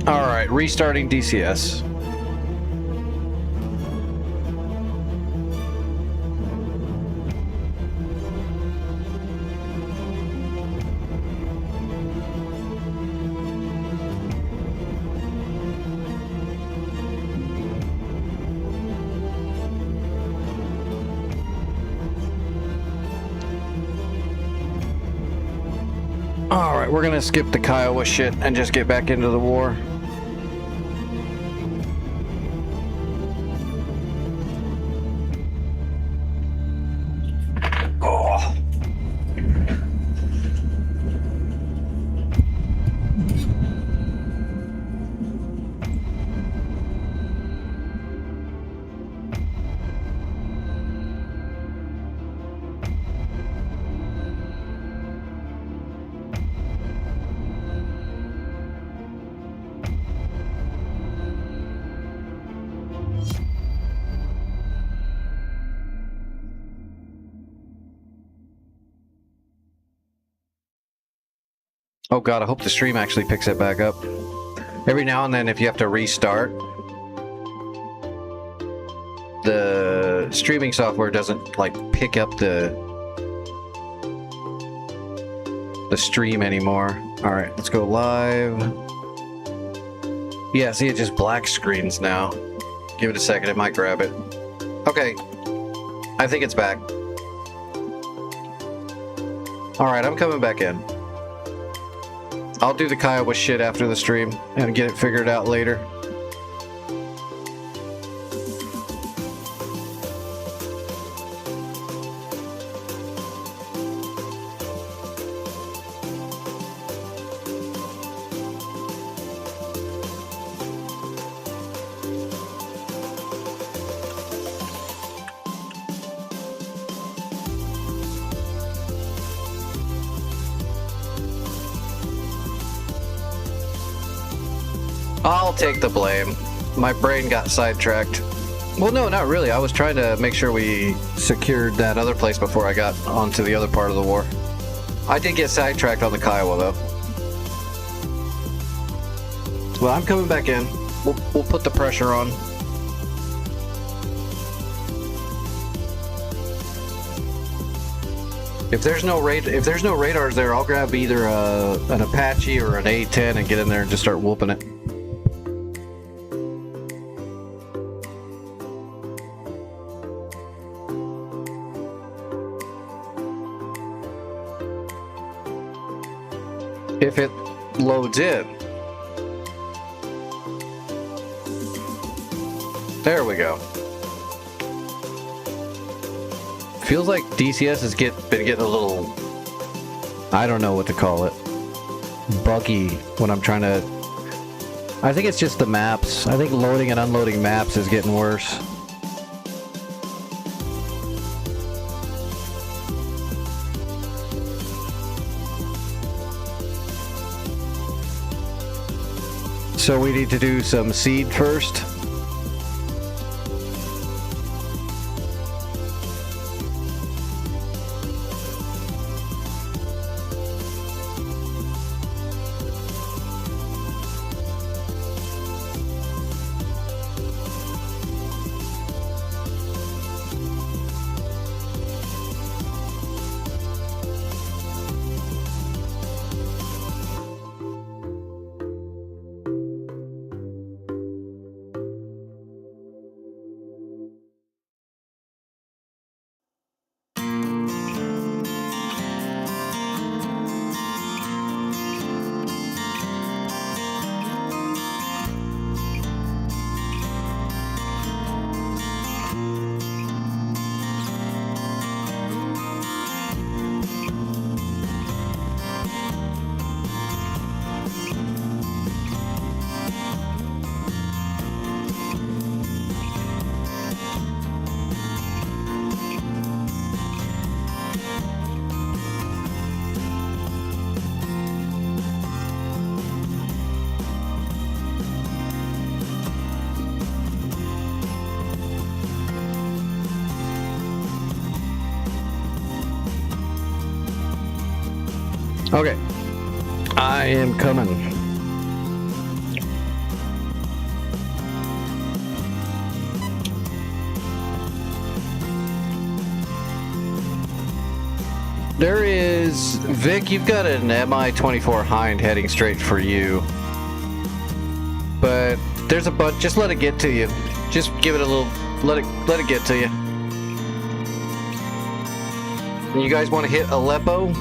Alright, restarting DCS. Alright, we're gonna skip the Kiowa shit and just get back into the war. Oh god, I hope the stream actually picks it back up. Every now and then, if you have to restart, the streaming software doesn't like pick up the stream anymore. Alright, let's go live. Yeah, see, it just black screens now. Give it a second, it might grab it. Okay, I think it's back. Alright, I'm coming back in. I'll do the Kiowa shit after the stream and get it figured out later. I'll take the blame. My brain got sidetracked. Well, no, not really. I was trying to make sure we secured that other place before I got onto the other part of the war. I did get sidetracked on the Kiowa, though. Well, I'm coming back in. We'll put the pressure on. If there's no radars there, I'll grab either an Apache or an A-10 and get in there and just start whooping it. If it loads in. There we go. Feels like DCS has been getting a little, I don't know what to call it, buggy when I'm trying to, I think it's just the maps. I think loading and unloading maps is getting worse. So we need to do some seed first. Okay, I am coming. There is, Vic, you've got an MI-24 Hind heading straight for you. But there's a bunch, just let it get to you. Just give it a little, let it get to you. And you guys want to hit Aleppo?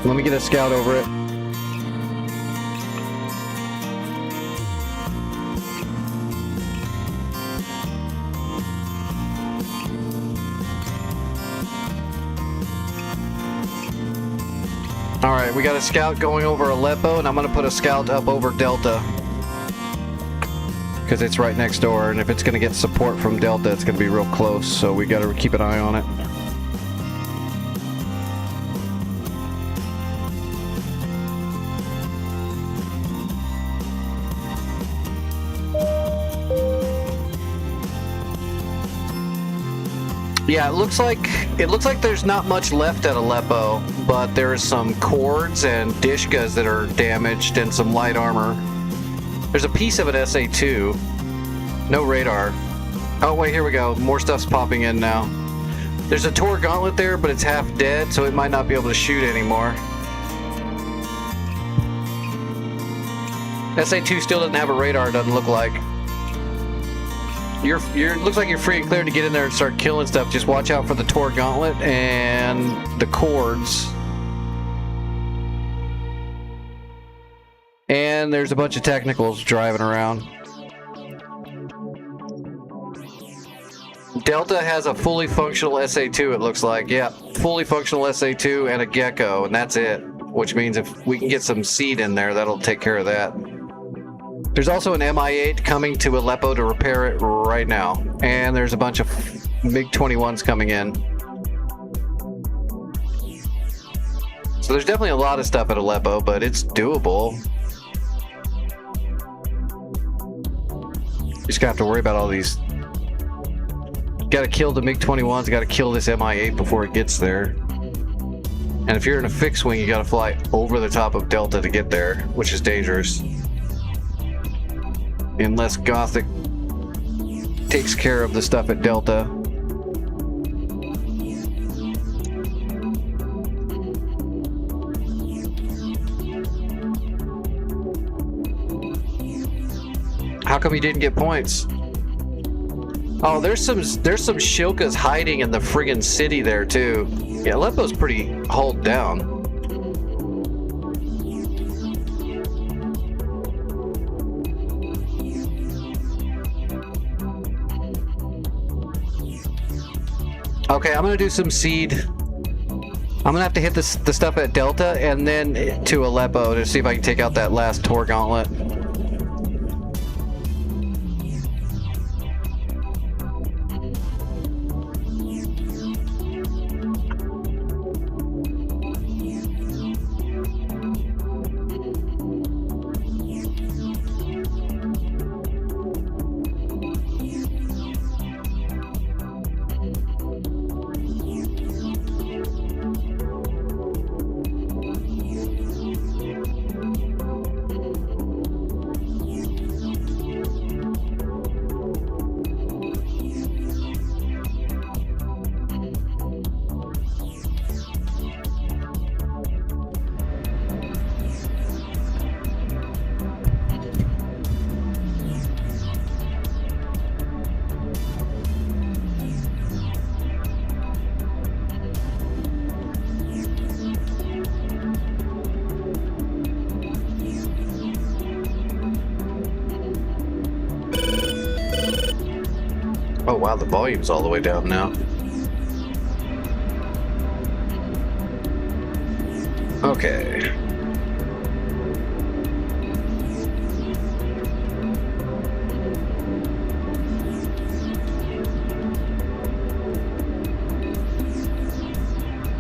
Let me get a scout over it. Alright, we got a scout going over Aleppo, and I'm going to put a scout up over Delta. Because it's right next door, and if it's going to get support from Delta, it's going to be real close, so we got to keep an eye on it. Yeah, it looks like there's not much left at Aleppo, but there's some cords and dishkas that are damaged and some light armor. There's a piece of an SA-2. No radar. Oh wait, here we go. More stuff's popping in now. There's a Tor gauntlet there, but it's half dead, so it might not be able to shoot anymore. SA-2 still doesn't have a radar, doesn't look like. Looks like you're free and clear to get in there and start killing stuff. Just watch out for the Tor gauntlet and the cords. And there's a bunch of technicals driving around. Delta has a fully functional SA-2, it looks like. Yeah, fully functional SA-2 and a Gecko, and that's it. Which means if we can get some seed in there, that'll take care of that. There's also an MI-8 coming to Aleppo to repair it right now. And there's a bunch of MiG-21s coming in. So there's definitely a lot of stuff at Aleppo, but it's doable. You just have to worry about all these. Gotta kill the MiG-21s, gotta kill this MI-8 before it gets there. And if you're in a fixed wing, you gotta fly over the top of Delta to get there, which is dangerous. Unless Gothic takes care of the stuff at Delta. How come you didn't get points? Oh, there's some Shilkas hiding in the friggin' city there too. Yeah, Aleppo's pretty hulled down. Okay, I'm gonna do some seed. I'm gonna have to hit the stuff at Delta and then to Aleppo to see if I can take out that last Tor gauntlet. Oh wow, the volume's all the way down now. Okay.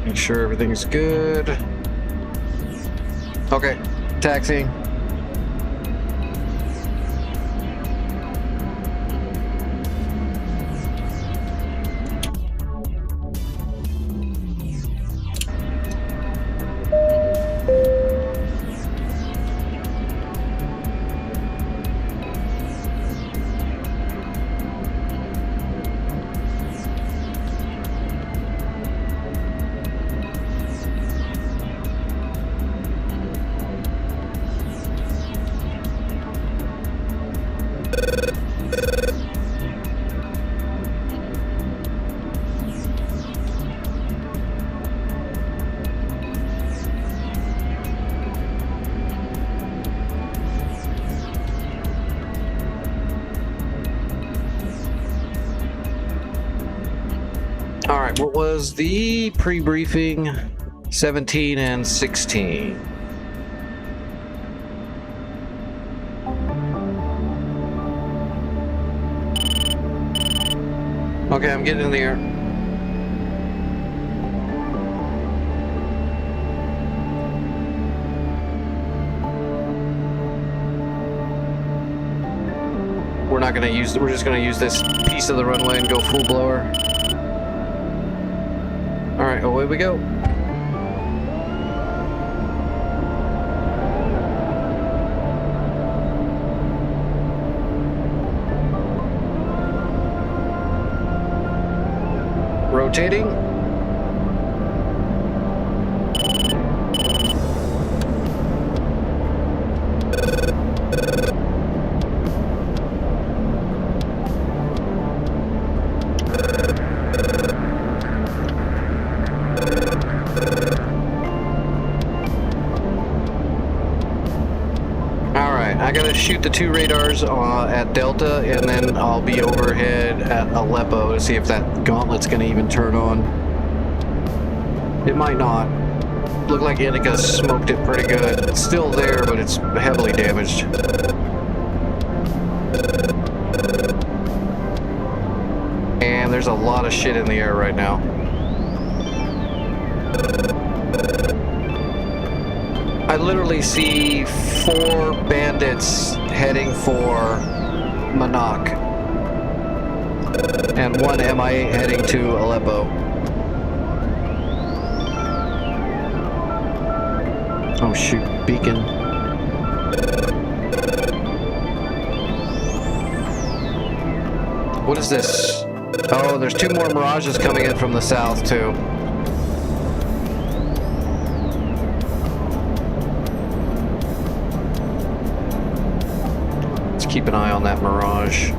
Make sure everything's good. Okay, taxiing. All right, what was the pre-briefing? 17 and 16. Okay, I'm getting in the air. We're not gonna use, we're just gonna use this piece of the runway and go full blower. All right, away we go. Rotating. I gotta shoot the 2 radars at Delta, and then I'll be overhead at Aleppo to see if that gauntlet's gonna even turn on. It might not. Looked like Indica smoked it pretty good. It's still there, but it's heavily damaged. And there's a lot of shit in the air right now. I literally see 4 bandits heading for Manak and 1 MI8 heading to Aleppo. Oh shoot, beacon. What is this? Oh, there's 2 more Mirages coming in from the south too. Keep an eye on that Mirage.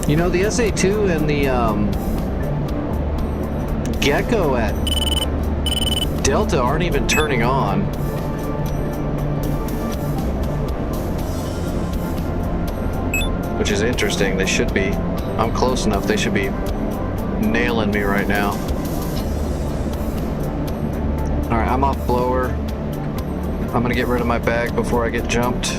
You know, the SA-2 and the Gecko at Delta aren't even turning on. Which is interesting. They should be. I'm close enough. They should be nailing me right now. Alright, I'm off blower. I'm gonna get rid of my bag before I get jumped.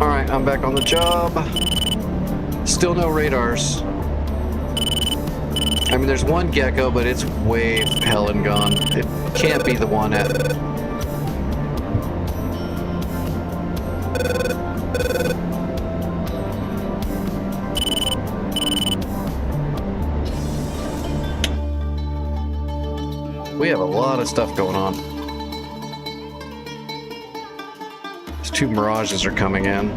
Alright, I'm back on the job. Still no radars. I mean, there's one gecko, but it's way hell and gone. It can't be the one at... We have a lot of stuff going on. These two Mirages are coming in.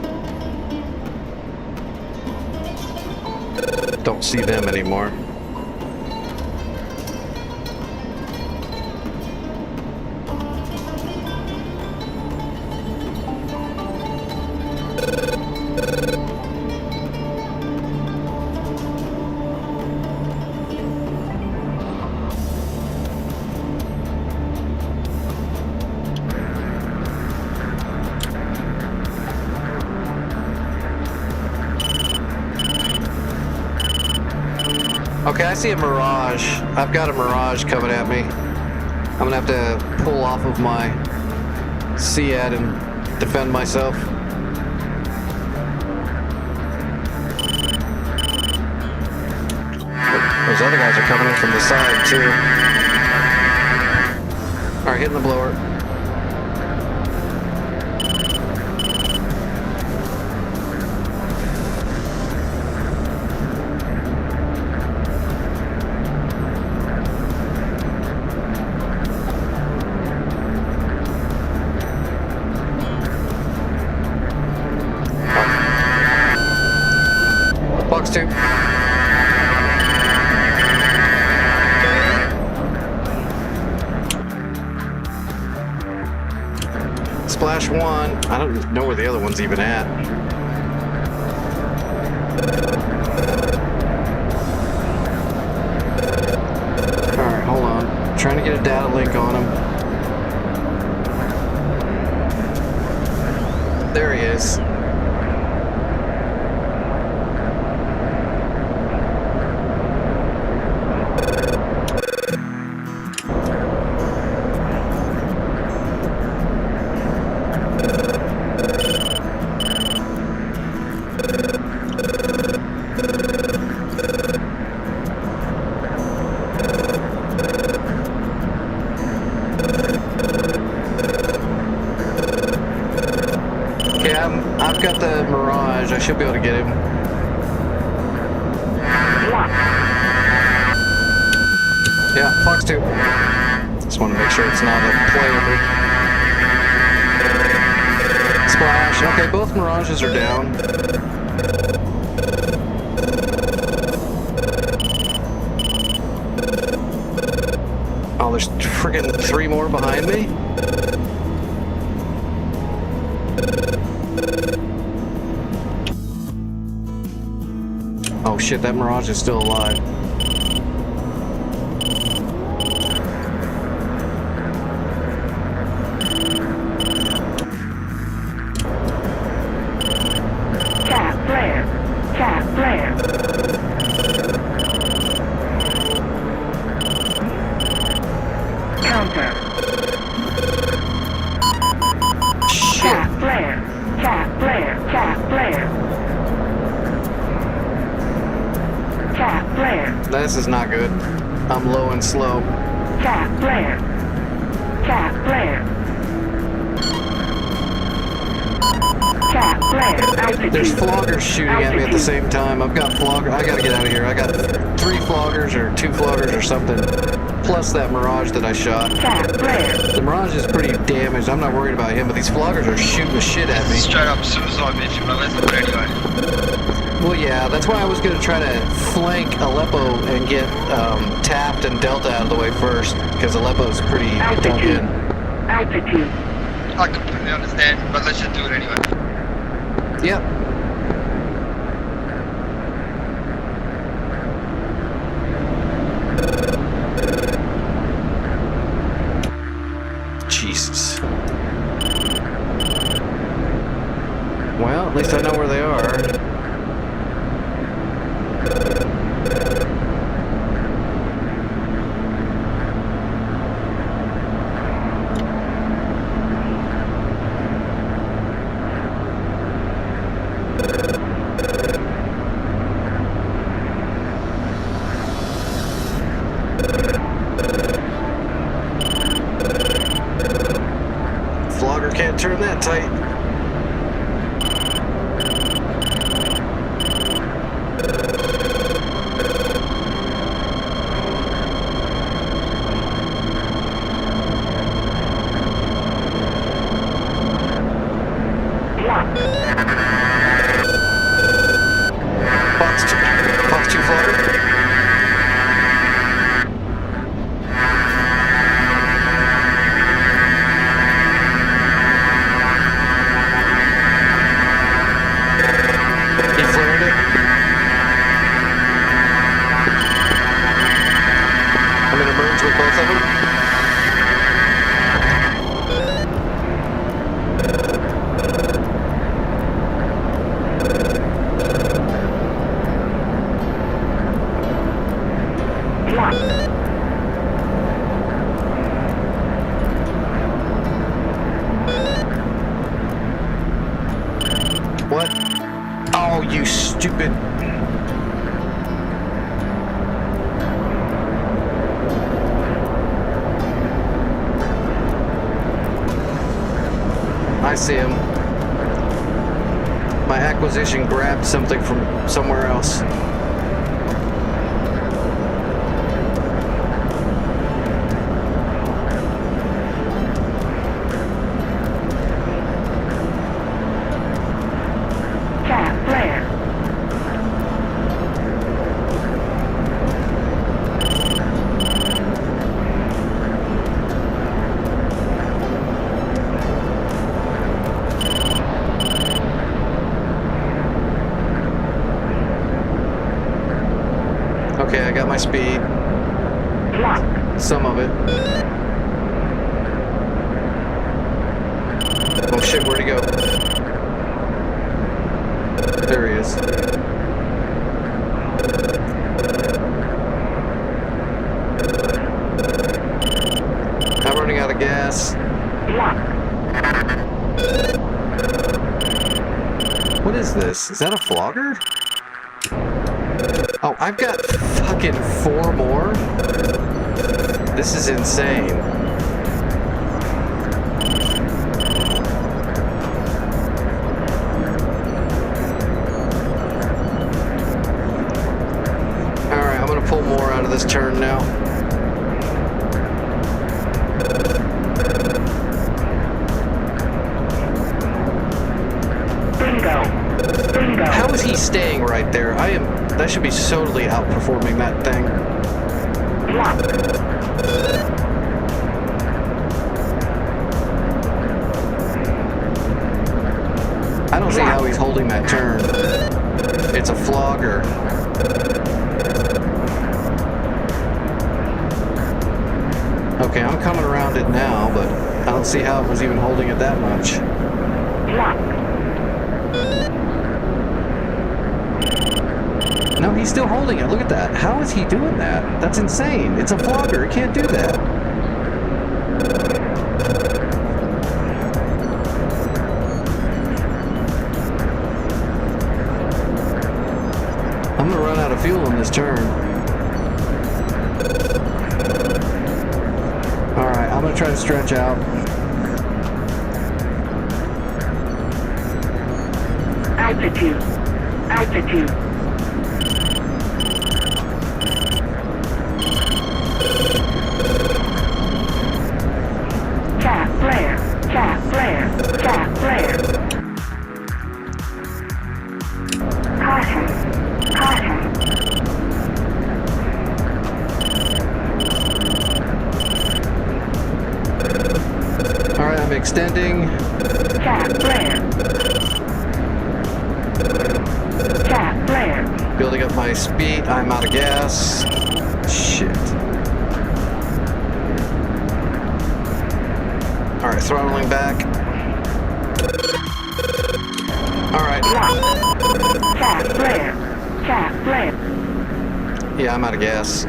Don't see them anymore. Okay, I see a Mirage. I've got a Mirage coming at me. I'm gonna have to pull off of my Seat and defend myself. Those other guys are coming in from the side too. Alright, hitting the blower. Box 2. Splash 1. I don't know where the other one's even at. Alright, hold on. Trying to get a data link on him. There he is. Okay, I've got the Mirage. I should be able to get him. Yeah, Fox 2. Just want to make sure it's not a playable. Splash. Okay, both Mirages are down. Oh, there's friggin' 3 more behind me? Oh shit, that Mirage is still alive. Cat flare. Cat flare. Counter. Shit. Cat flare. Cat flare. Cat flare. Cat flare. This is not good. I'm low and slow. Cat flare. Cat flare. Cat flare. Altitude. There's floggers shooting at me at the same time. I've got flogger. I gotta get out of here. I got 3 floggers or 2 floggers or something. Plus that Mirage that I shot. Cat flare. The Mirage is pretty damaged. I'm not worried about him, but these floggers are shooting the shit at me. Straight up suicide mission, but let's do it anyway. Well, yeah, that's why I was gonna try to flank Aleppo and get Taft and Delta out of the way first, because Aleppo's pretty dug in. Altitude. I could completely understand, but let's just do it anyway. Yep. Jesus. Well, at least I know where they are. Flogger can't turn that tight. Box two flogger. He flared it. I'm gonna merge with both of them. What? Oh, you stupid. I see him. My acquisition grabbed something from somewhere else. Cat flare. Okay, I got my speed. Some of it. Oh shit, where'd he go? There he is. I'm running out of gas. What is this? Is that a flogger? Oh, I've got fucking 4 more? This is insane. Alright, I'm gonna pull more out of this turn now. Bingo. How is he staying right there? That should be totally outperforming that thing. I don't see how he's holding that turn. It's a flogger. Okay, I'm coming around it now, but I don't see how it was even holding it that much. No, he's still holding it. Look at that. How is he doing that? That's insane. It's a flogger. He can't do that. I'm gonna run out of fuel on this turn. Alright, I'm gonna try to stretch out. Altitude. Cat flare. Caution. Alright, I'm extending. Building up my speed. I'm out of gas. Shit. Alright, throttling back. Alright. Yeah, I'm out of gas.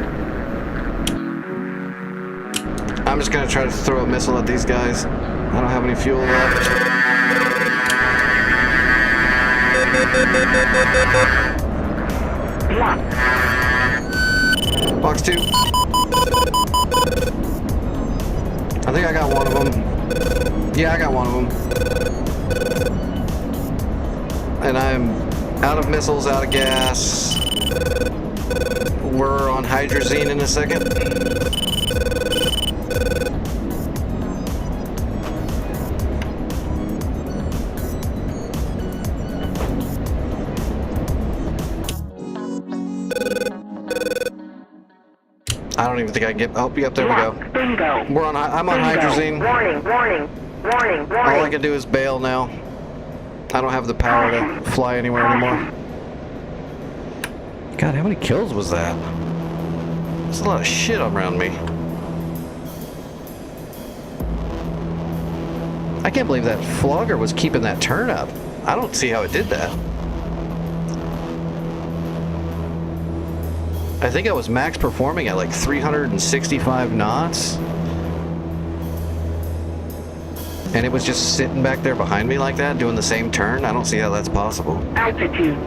I'm just gonna try to throw a missile at these guys. I don't have any fuel left. Box 2. I think I got one of them. Yeah, I got one of them. And I'm out of missiles, out of gas. We're on hydrazine in a second. I don't even think I can get. Oh, yep, there we go. Bingo. We're on. I'm on hydrazine. Warning. All I can do is bail now. I don't have the power to fly anywhere anymore. God, how many kills was that? There's a lot of shit around me. I can't believe that flogger was keeping that turn up. I don't see how it did that. I think I was max performing at like 365 knots. And it was just sitting back there behind me like that, doing the same turn? I don't see how that's possible. Altitude.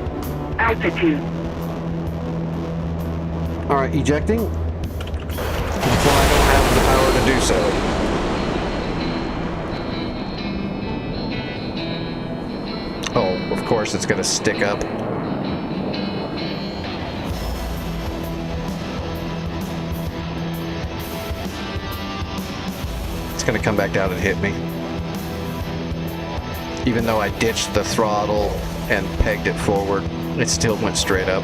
Alright, ejecting. Before I don't have the power to do so. Oh, of course it's gonna stick up. It's gonna come back down and hit me. Even though I ditched the throttle and pegged it forward, it still went straight up.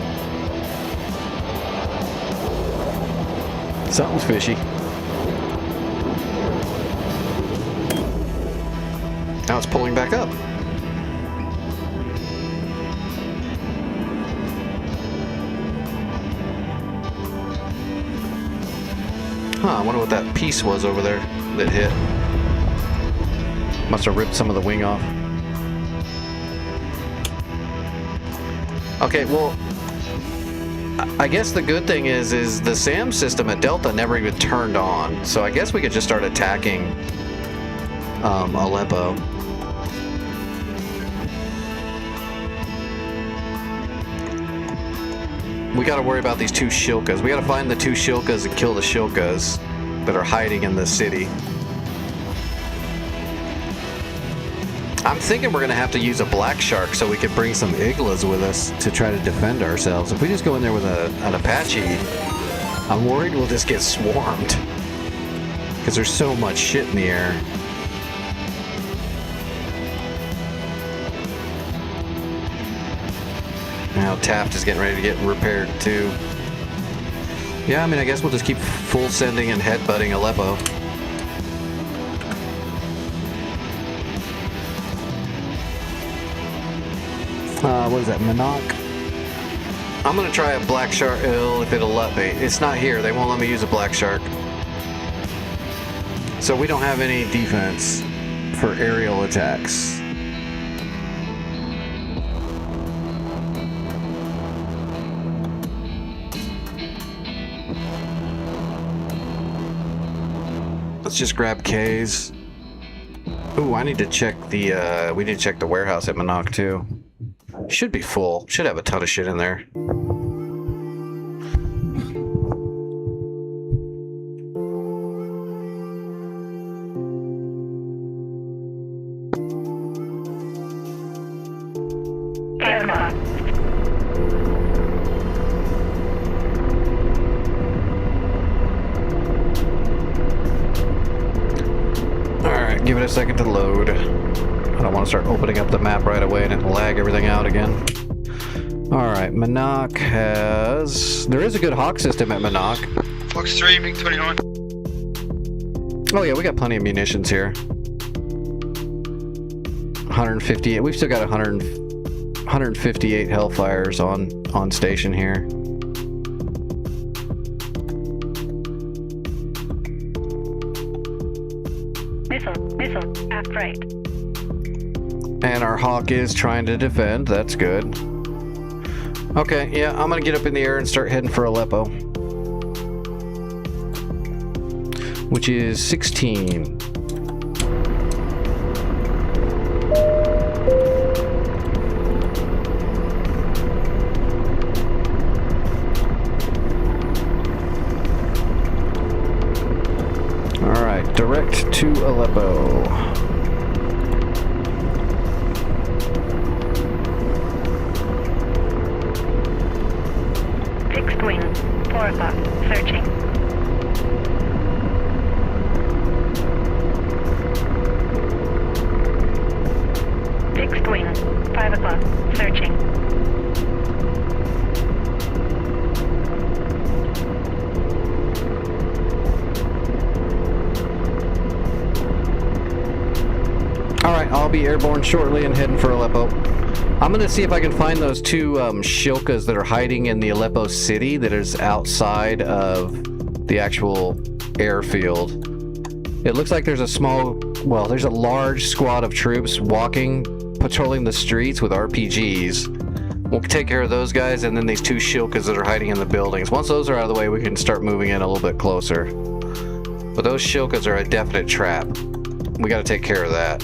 Something's fishy. Now it's pulling back up. Huh, I wonder what that piece was over there that hit. Must have ripped some of the wing off. Okay, well, I guess the good thing is the SAM system at Delta never even turned on. So I guess we could just start attacking Aleppo. We gotta worry about these two Shilkas. We gotta find the two Shilkas and kill the Shilkas that are hiding in the city. I'm thinking we're gonna have to use a black shark so we can bring some Iglas with us to try to defend ourselves. If we just go in there with an Apache, I'm worried we'll just get swarmed. Because there's so much shit in the air. Now Taft is getting ready to get repaired too. Yeah, I mean, I guess we'll just keep full sending and headbutting Aleppo. What is that, Manak? I'm gonna try a black shark if it'll let me. It's not here, they won't let me use a black shark. So we don't have any defense for aerial attacks. Let's just grab K's. Ooh, I need to check the, we need to check the warehouse at Manak too. Should be full. Should have a ton of shit in there. Alright, give it a second to load. I don't want to start opening up the map right away and it'll lag everything out again. Alright, Manak has... There is a good hawk system at Manak. Fox 3, MiG-29. Oh yeah, we got plenty of munitions here. 158. We've still got 158 Hellfires on station here. Missile, aft right. And our Hawk is trying to defend. That's good. Okay, yeah, I'm gonna get up in the air and start heading for Aleppo. Which is 16. Alright, direct to Aleppo. Fixed wing, 4 o'clock, searching. Fixed wing, 5 o'clock, searching. Alright, I'll be airborne shortly and heading for Aleppo. I'm gonna see if I can find those two Shilkas that are hiding in the Aleppo city that is outside of the actual airfield. It looks like there's there's a large squad of troops patrolling the streets with RPGs. We'll take care of those guys, and then these two Shilkas that are hiding in the buildings. Once those are out of the way, we can start moving in a little bit closer. But those Shilkas are a definite trap. We gotta take care of that.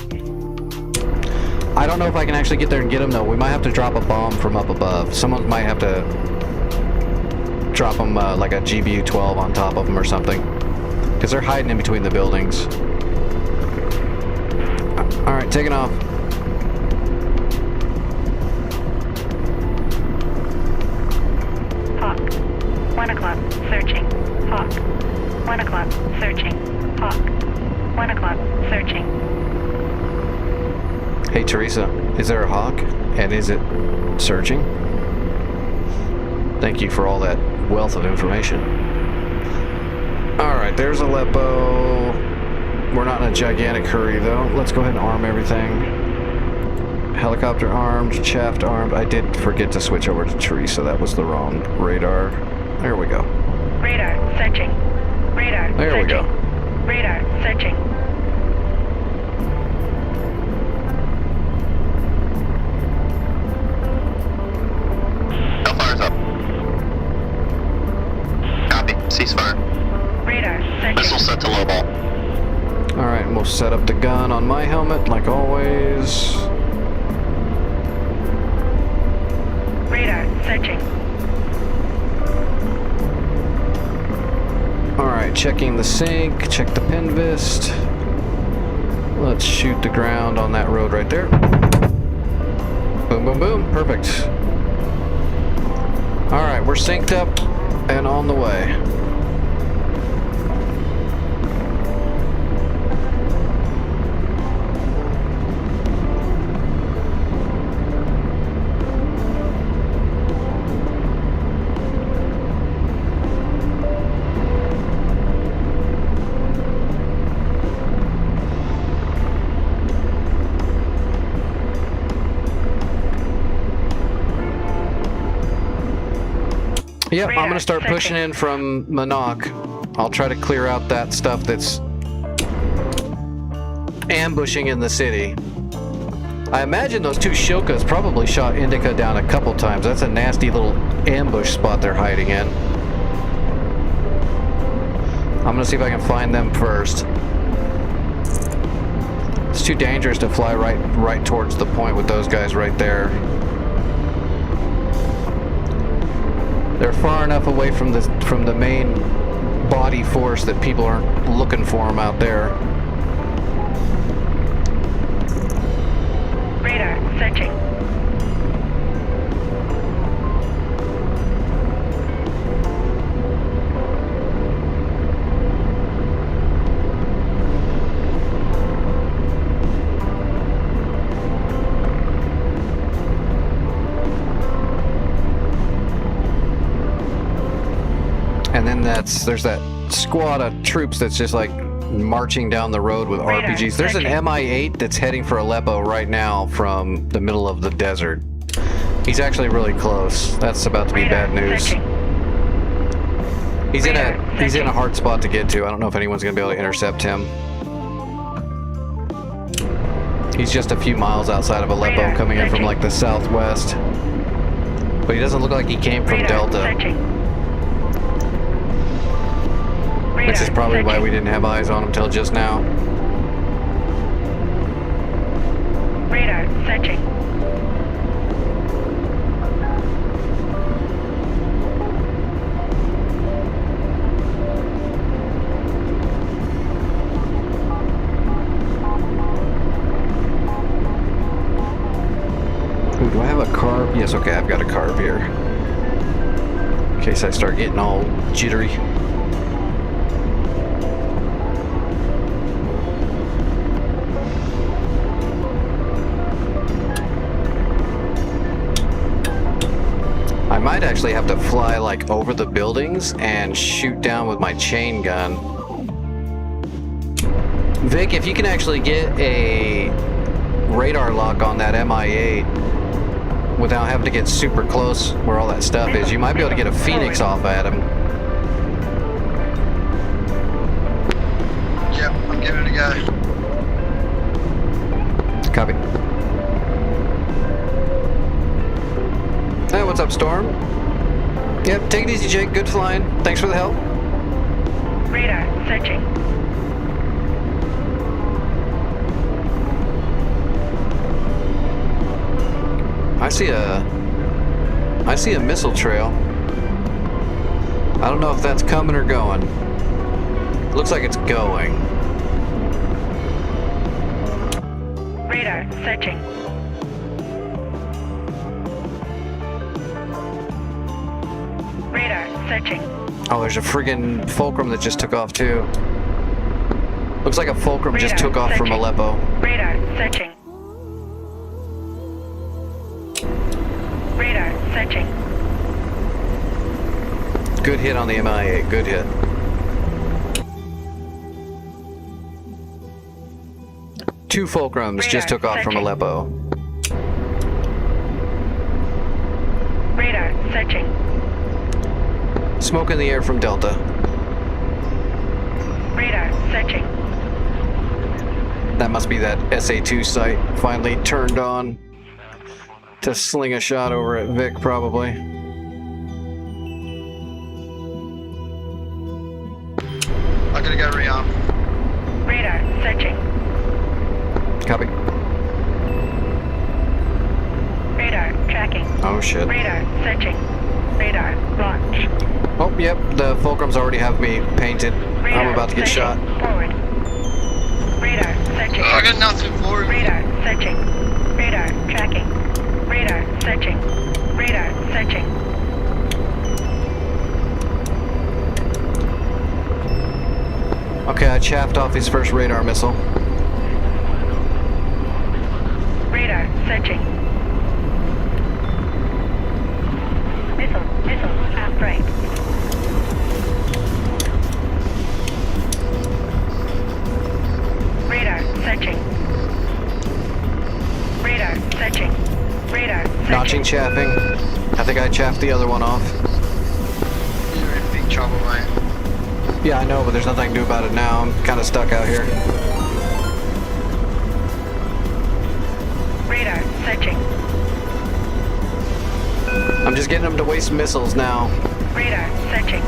I don't know if I can actually get there and get them, though. We might have to drop a bomb from up above. Someone might have to drop them like a GBU-12 on top of them or something. Because they're hiding in between the buildings. Alright, taking off. Hawk, 1 o'clock, searching. Hawk, 1 o'clock, searching. Hawk, 1 o'clock, searching. Hey Teresa, is there a Hawk? And is it searching? Thank you for all that wealth of information. Alright, there's Aleppo. We're not in a gigantic hurry though. Let's go ahead and arm everything. Helicopter armed, chaff armed. I did forget to switch over to Teresa. That was the wrong radar. There we go. Radar, searching. Radar, There searching. we go. Radar, searching. Hellfire's up. Copy. Ceasefire. Radar, searching. Missile set to low ball. Alright, and we'll set up the gun on my helmet like always. Radar, searching. Alright, checking the sync, check the pinvist. Let's shoot the ground on that road right there. Boom, boom, boom. Perfect. Alright, we're synced up and on the way. Yep, I'm gonna start pushing in from Manak. I'll try to clear out that stuff that's ambushing in the city. I imagine those two Shilkas probably shot Indica down a couple times. That's a nasty little ambush spot they're hiding in. I'm gonna see if I can find them first. It's too dangerous to fly right towards the point with those guys right there. They're far enough away from the main body force that people aren't looking for them out there. Radar, searching. And then there's that squad of troops that's just like marching down the road with RPGs. There's an MI8 that's heading for Aleppo right now from the middle of the desert. He's actually really close. That's about to be bad news. He's in a hard spot to get to. I don't know if anyone's gonna be able to intercept him. He's just a few miles outside of Aleppo, coming in from like the southwest. But he doesn't look like he came from Delta. Which is probably why we didn't have eyes on him till just now. Radar searching. Ooh, do I have a carb? Yes, okay, I've got a carb here. In case I start getting all jittery. I might actually have to fly like over the buildings and shoot down with my chain gun. Vic, if you can actually get a radar lock on that MI8 without having to get super close where all that stuff is, you might be able to get a Phoenix off at him. Yep, I'm giving it a go. Copy. Hey, what's up, Storm? Yep, take it easy, Jake. Good flying. Thanks for the help. Radar searching. I see a missile trail. I don't know if that's coming or going. Looks like it's going. Radar searching. Radar searching. Oh, there's a friggin' Fulcrum that just took off too. Looks like a Fulcrum just took off from Aleppo. Radar searching. Radar searching. Good hit on the MI8, good hit. Two Fulcrums just took off from Aleppo. Radar searching. Smoke in the air from Delta. Radar searching. That must be that SA2 site finally turned on to sling a shot over at Vic, probably. I'm gonna go rearm. Radar searching. Copy. Radar tracking. Oh shit. Radar searching. Radar launch. Oh, yep, the Fulcrums already have me painted. Radar I'm about to get shot. searching. Forward. Radar searching. Oh, I got nothing for him. Radar searching. Radar tracking. Radar searching. Radar searching. Okay, I chaffed off his first radar missile. Radar searching. Missile outbreak. Radar searching. Radar searching. Radar searching. Notching chaffing. I think I chaffed the other one off. You're in big trouble, mate. Yeah, I know, but there's nothing I can do about it now. I'm kind of stuck out here. Radar searching. I'm just getting them to waste missiles now. Radar searching.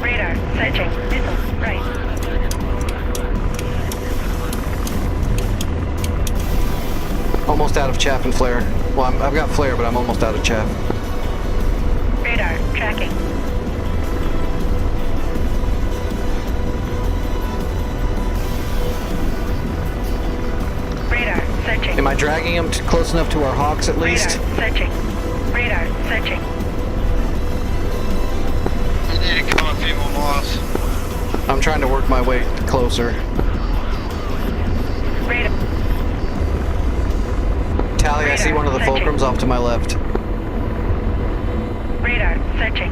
Radar searching. Missile right. Almost out of chaff and flare. Well, I've got flare, but I'm almost out of chaff. Radar tracking. Radar searching. Am I dragging them close enough to our Hawks at least? Radar searching. Radar searching. You need to come a few more miles. I'm trying to work my way closer. Tally, I see one of the Searching. fulcrums off to my left. Radar searching.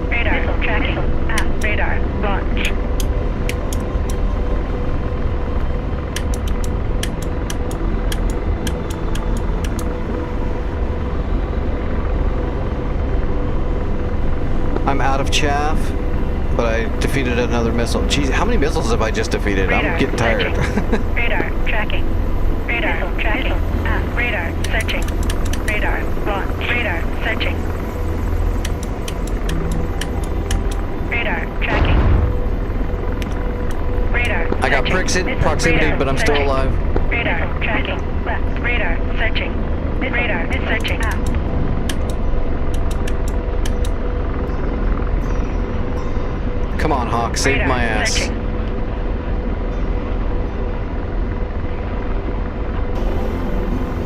Radar tracking. Radar launch. I'm out of chaff, but I defeated another missile. Jeez, how many missiles have I just defeated? Radar I'm getting tired. searching. Radar tracking. Radar tracking. Radar searching. Radar launch. Radar searching. Radar tracking. Radar I got searching. proximity, Radar but I'm still searching. alive. Radar tracking. Left. Radar searching. Radar is searching. Come on, Hawk, save Radar my ass. searching.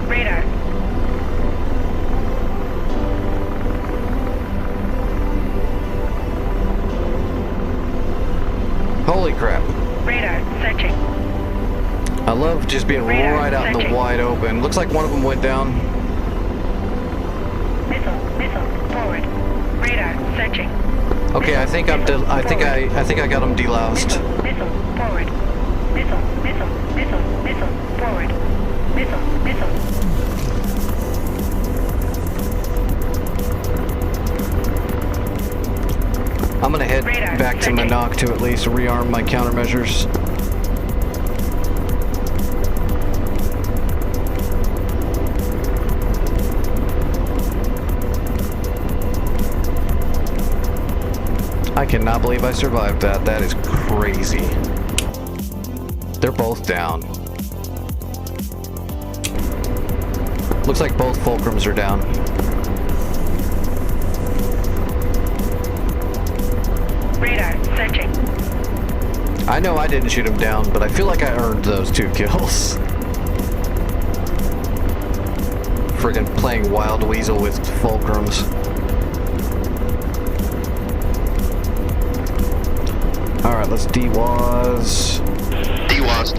Radar. Holy crap. Radar searching. I love just being Radar right out in the searching. wide open. Looks like one of them went down. Missile forward. Radar searching. Okay, I think I got him deloused. Missile forward. Missile forward. Missile. I'm gonna head Radar back to searching. Manak to at least rearm my countermeasures. I cannot believe I survived that. That is crazy. They're both down. Looks like both fulcrums are down. Radar searching. I know I didn't shoot him down, but I feel like I earned those 2 kills. Friggin' playing Wild Weasel with fulcrums. Alright, let's DWAS. DWAS.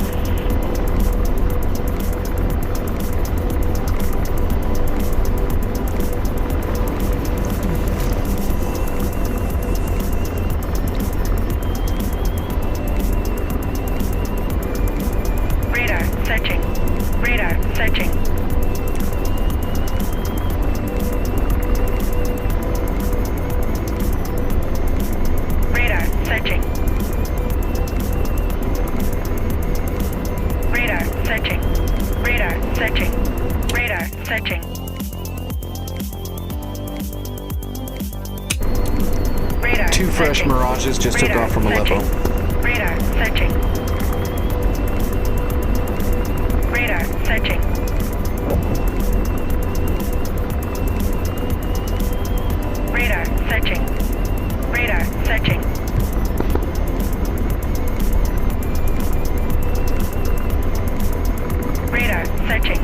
Radar searching. Radar searching. Radar searching. Radar searching. Radar searching. Radar searching. Radar 2 fresh searching. Mirages just took Radar off from Aleppo. searching. Radar searching. Radar searching. Radar searching. Radar searching. Radar searching.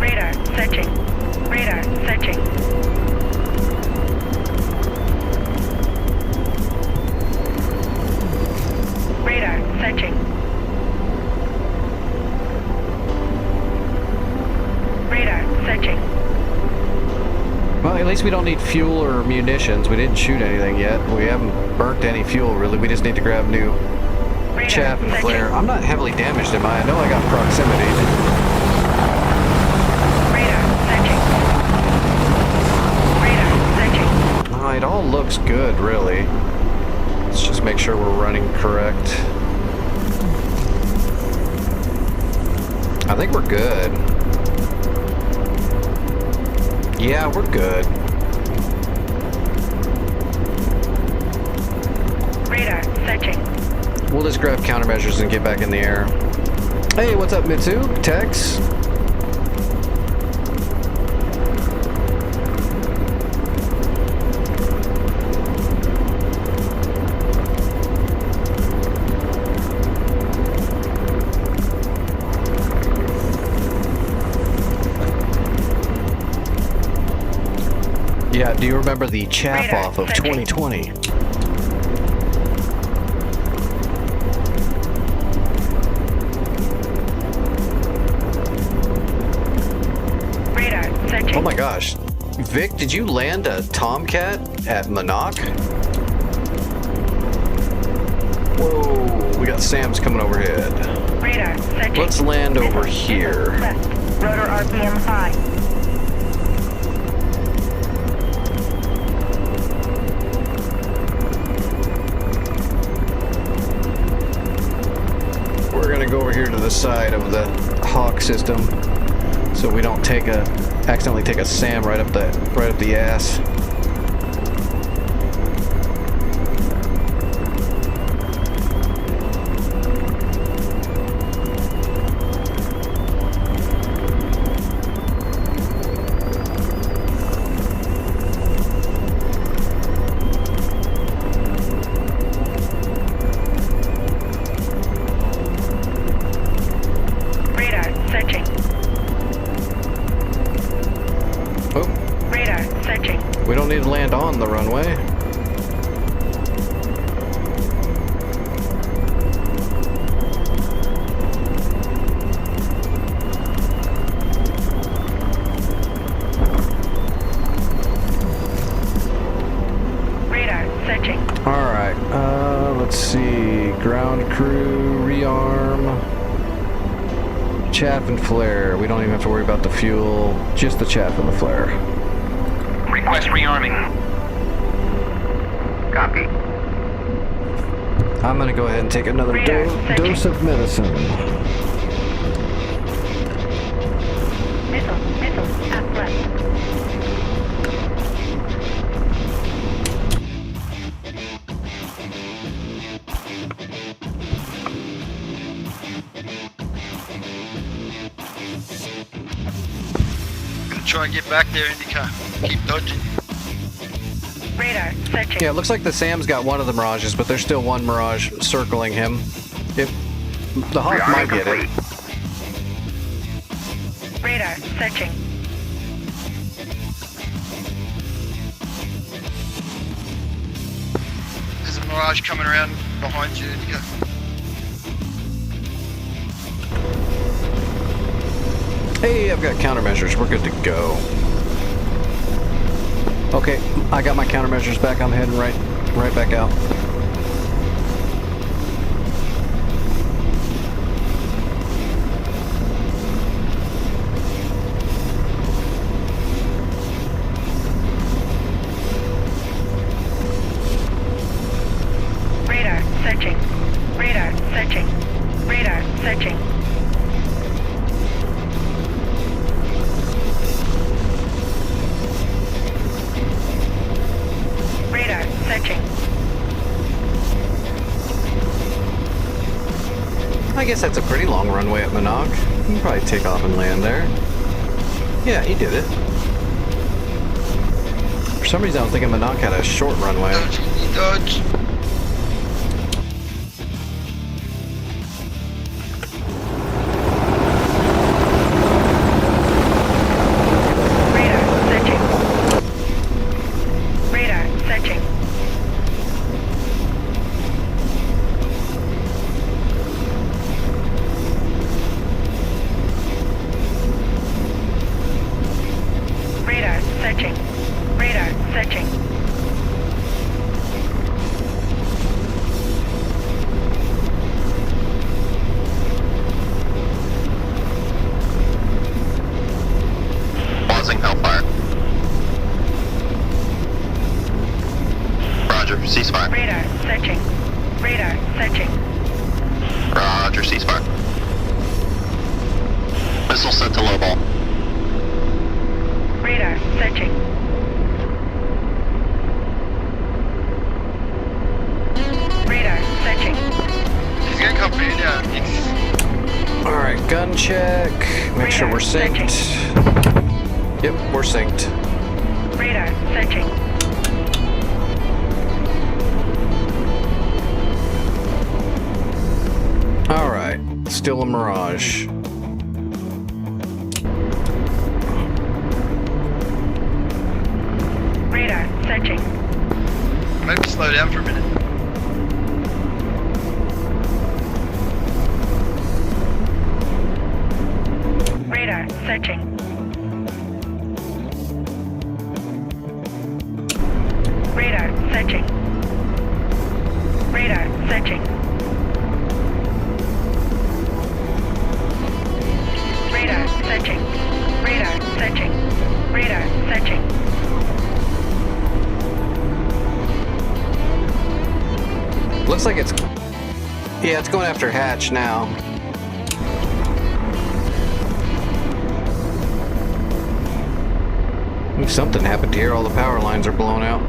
Radar searching. Radar searching. Radar searching. Radar searching. Well, at least we don't need fuel or munitions. We didn't shoot anything yet. We haven't burnt any fuel, really. We just need to grab new Radar chaff and searching. flare. I'm not heavily damaged, am I? I know I got proximity. Radar searching. Radar searching. It all looks good, really. Let's just make sure we're running correct. I think we're good. Yeah, we're good. Radar searching. We'll just grab countermeasures and get back in the air. Hey, what's up, Mitsu? Tex? Yeah, Chat, do you remember the chap Radar off of searching. 2020? Radar searching. Oh my gosh. Vic, did you land a Tomcat at Monoc? Whoa, we got Sam's coming overhead. Radar searching. Let's land over Missile here. left. Rotor RPM 5. We're gonna go over here to the side of the Hawk system, so we don't accidentally take a SAM right up the ass. Radar searching. Oh, Radar searching. we don't need to land on the runway. Radar searching. Alright, let's see. Ground crew, rearm. Chaff and flare. We don't even have to worry about the fuel, just the chaff and the flare. Request rearming. Copy. I'm gonna go ahead and take another Radar searching. dose of medicine. Missile up left. Gonna try and get back there, Indica. Keep dodging. Radar searching. Yeah, it looks like the Sam's got one of the Mirages, but there's still one Mirage circling him. If the Hawk might get it. Radar searching. There's a Mirage coming around behind you, Indica. Hey, I've got countermeasures. We're good to go. Okay, I got my countermeasures back. I'm heading right back out. Radar searching. Radar searching. Radar searching. Radar searching. I guess that's a pretty long runway at Monoc. You can probably take off and land there. Yeah, he did it. For some reason, I was thinking Monoc had a short runway. Dodge, Indy, dodge. Radar searching. Radar searching. Radar searching. Radar searching. Pausing Hellfire. Roger, ceasefire. Radar searching. Radar searching. Roger, ceasefire. Missile set to low ball. Radar searching. Radar searching. He's gonna come in now. Alright, gun check. Make sure we're synced. Yep, we're synced. Radar searching. Alright, still a Mirage. Radar down for a minute. Radar searching. Radar searching. Radar searching. Radar searching. Radar searching. Radar searching. Looks like it's... Yeah, it's going after hatch now. Ooh, something happened here. All the power lines are blown out.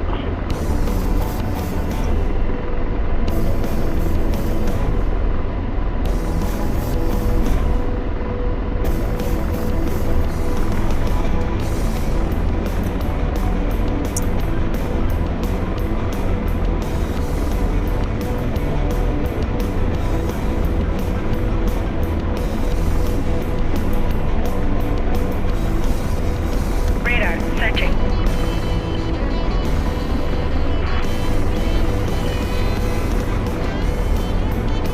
Radar searching.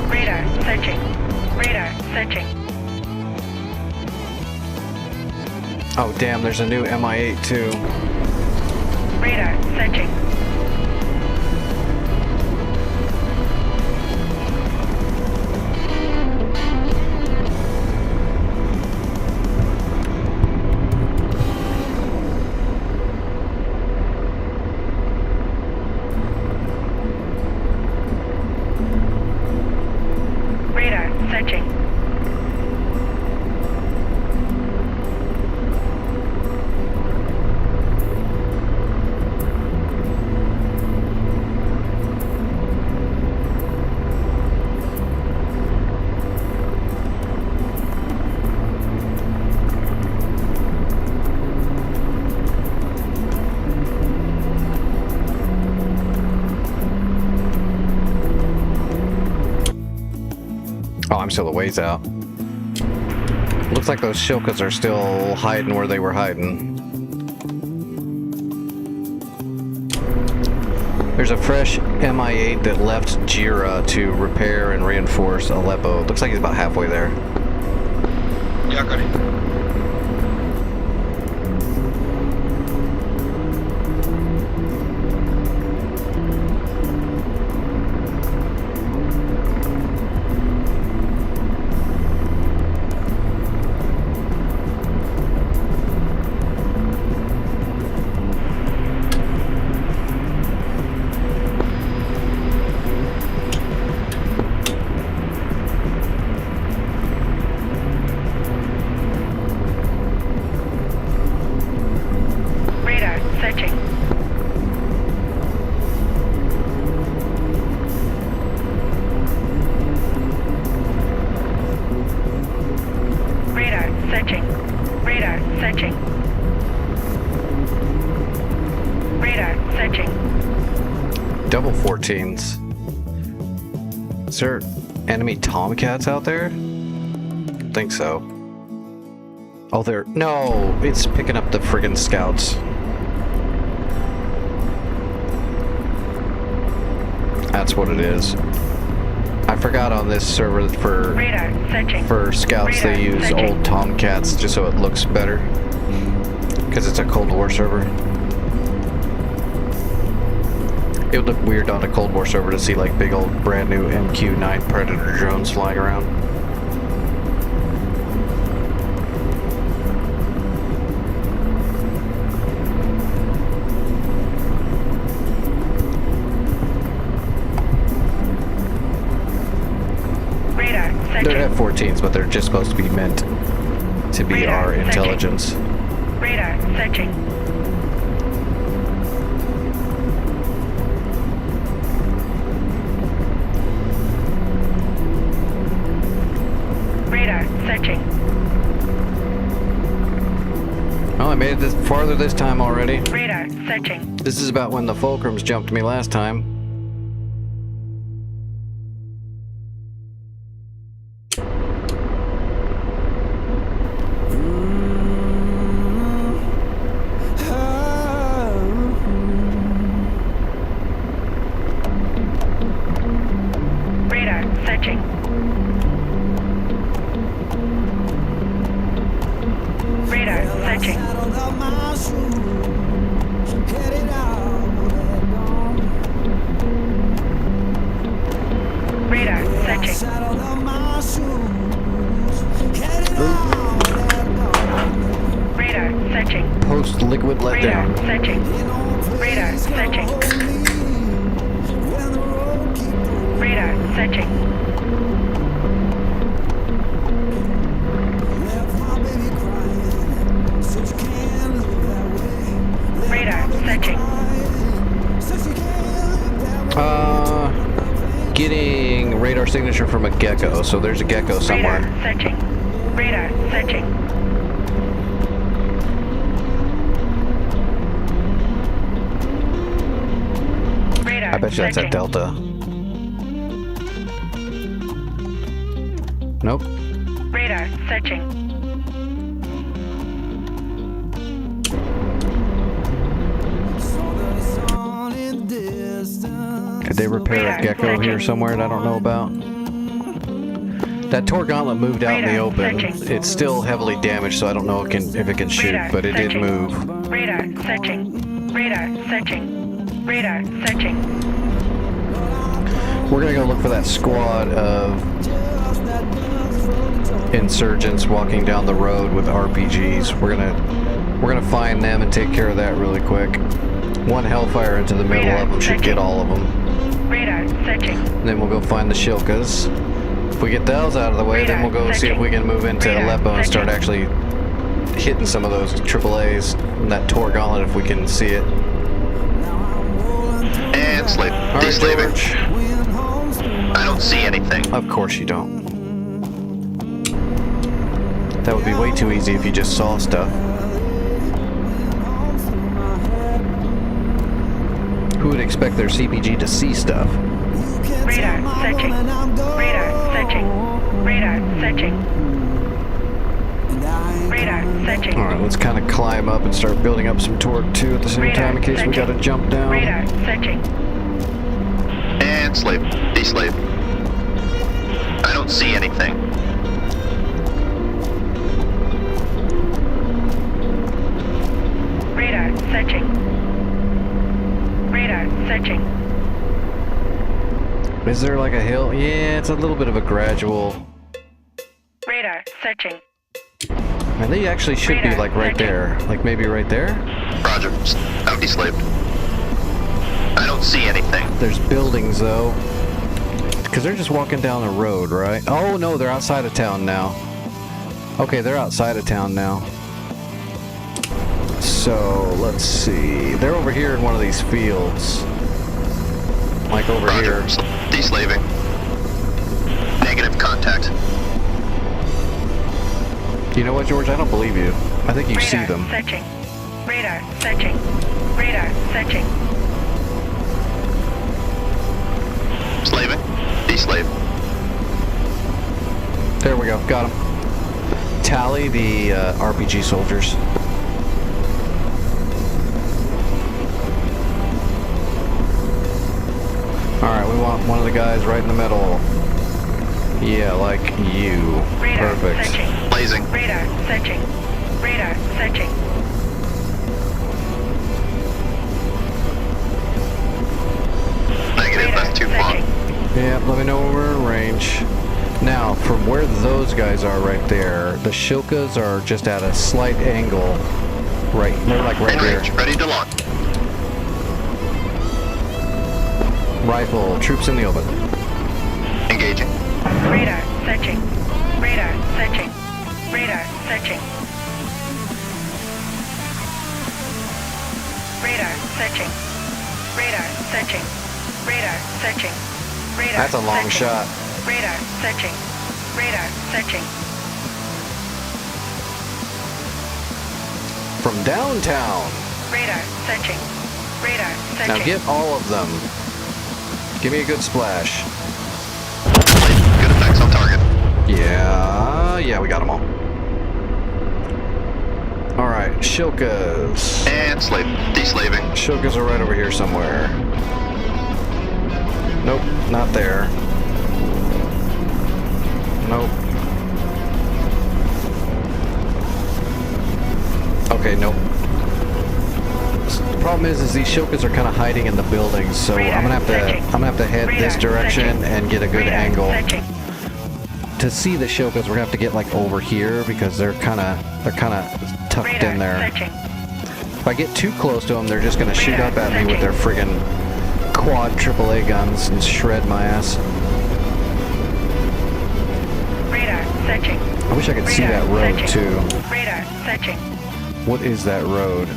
Radar searching. Radar searching. Oh, damn, there's a new MI8 too. Radar searching. Radar searching. Oh, I'm still a ways out. Looks like those Shilkas are still hiding where they were hiding. There's a fresh MI8 that left Jira to repair and reinforce Aleppo. Looks like he's about halfway there. Yeah, I got it. Radar searching. Radar searching. Radar searching. Radar searching. Double 14s. Is there enemy Tomcats out there? Think so. Oh, there. No, it's picking up the friggin' scouts. That's what it is. I forgot on this server that Radar searching. for scouts they Radar use searching. old Tomcats just so it looks better. Because it's a Cold War server. It would look weird on a Cold War server to see like big old brand new MQ-9 Predator drones flying around. Radar searching. They're F-14s, but they're just supposed to be meant to be Radar our searching. intelligence. Radar searching. Radar searching. Well, I made it this farther this time already. Radar searching. This is about when the Fulcrums jumped me last time. searching. Radar searching. Radar searching. Radar searching. Post liquid Radar letdown. searching. Radar searching. Radar searching. Radar searching. Getting radar signature from a gecko. So there's a gecko somewhere. Radar searching. Radar searching. Radar I bet you that's searching. at Delta. Nope. Radar searching. Could they repair a gecko here somewhere that I don't know about? That Tor Gauntlet moved out in the open. It's still heavily damaged, so I don't know if it can shoot, but it did move. Radar searching. Radar searching. Radar searching. We're gonna go look for that squad of insurgents walking down the road with RPGs. We're gonna find them and take care of that really quick. One Hellfire into the middle of them should get all of them. Radar searching. Then we'll go find the Shilkas. If we get those out of the way, then we'll go see if we can move into Aleppo and start actually hitting some of those AAAs and that Tor Gauntlet if we can see it. And sleep. All right, Deslaving. George. I don't see anything. Of course you don't. That would be way too easy if you just saw stuff. Who would expect their CPG to see stuff? Radar searching. Radar searching. Radar searching. Radar searching. Alright, let's kind of climb up and start building up some torque too at the same time in case we gotta jump down. Radar searching. And sleep. Deslave. I don't see anything. Radar searching. Radar searching. Is there like a hill? Yeah, it's a little bit of a gradual. Radar searching. And they actually should be like right there. Like maybe right there? Roger. Out deslaved. I don't see anything. There's buildings though. Because they're just walking down the road, right? Oh no, they're outside of town now. Okay, they're outside of town now. So, let's see. They're over here in one of these fields. Like over Roger. here. Deslaving. Negative contact. You know what, George? I don't believe you. I think you Radar see them. searching. Radar searching. Radar searching. Slaving. Deslave. There we go. Got them. Tally the RPG soldiers. Alright, we want one of the guys right in the middle. Yeah, like you. Radar Perfect. searching. Blazing. Radar searching. Radar searching. Negative. Radar That's too far. searching. Yeah, let me know when we're in range. Now, from where those guys are right there, the Shilkas are just at a slight angle. Right, they're like right In here. range. Ready to launch. Rifle, troops in the open. Engaging. Radar searching. Radar searching. Radar searching. Radar searching. Radar searching. Radar searching. Radar That's a long searching. shot. Radar searching. Radar searching. From downtown. Radar searching. Radar searching. Now get all of them. Give me a good splash. Good effects on target. Yeah, we got them all. Alright, Shilkas. And slave. Deslaving. Shilkas are right over here somewhere. Nope, not there. Nope. Okay, nope. The problem is these Shokas are kind of hiding in the buildings, so I'm gonna have to head this direction and get a good angle. To see the Shokas, we're gonna have to get like over here because they're kind of tucked in there. If I get too close to them, they're just gonna shoot up at me with their friggin' quad AAA guns and shred my ass. Radar searching. I wish I could see that road too. Radar searching. What is that road?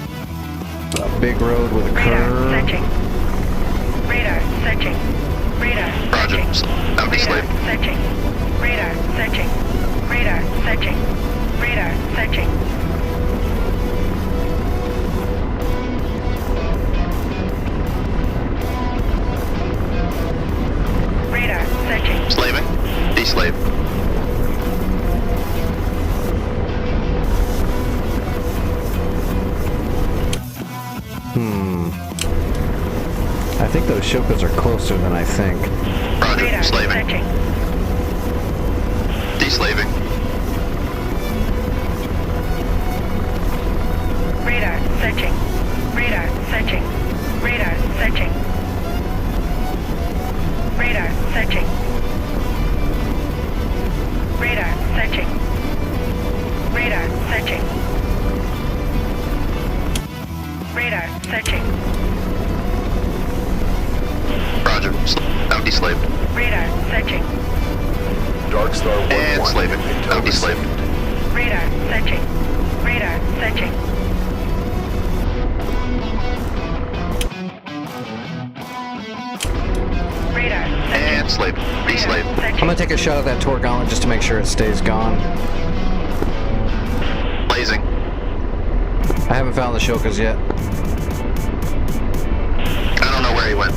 A big road with a Radar curve. searching. Radar searching. Radar Roger. searching. Out be slave. Searching. Radar searching. Radar searching. Radar searching. Radar searching. Slaving. De-slave. I think those Shokas are closer than I think. Roger. Radar Slaving. searching. De-slaving. Radar searching. Radar searching. Radar searching. Radar searching. Radar searching. Radar searching. Radar searching. Roger. Out de-slaved. Radar searching. Dark Star 1-1. And slaving. Out de-slaved. Radar searching. Radar searching. Radar searching. And slave. De-slaved. I'm gonna take a shot at that torque gauntlet just to make sure it stays gone. Blazing. I haven't found the Shokas yet. I don't know where he went.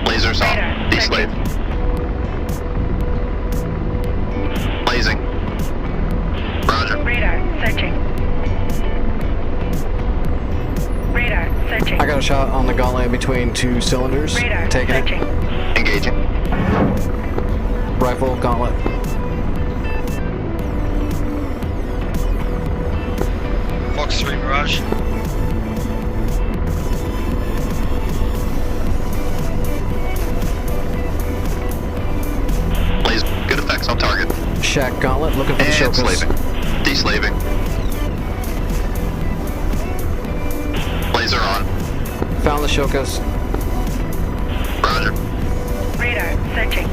Lasers off. Radar De-slave. Blazing. Roger. Radar searching. Radar searching. I got a shot on the gauntlet between two cylinders. Radar Taking searching. it. Engaging. Rifle gauntlet. Fox 3 Mirage. Blaze. Good effects on target. Shack gauntlet looking for the And Shokas. slaving. De-slaving. Laser on. Found the Shokas. Roger. Radar searching.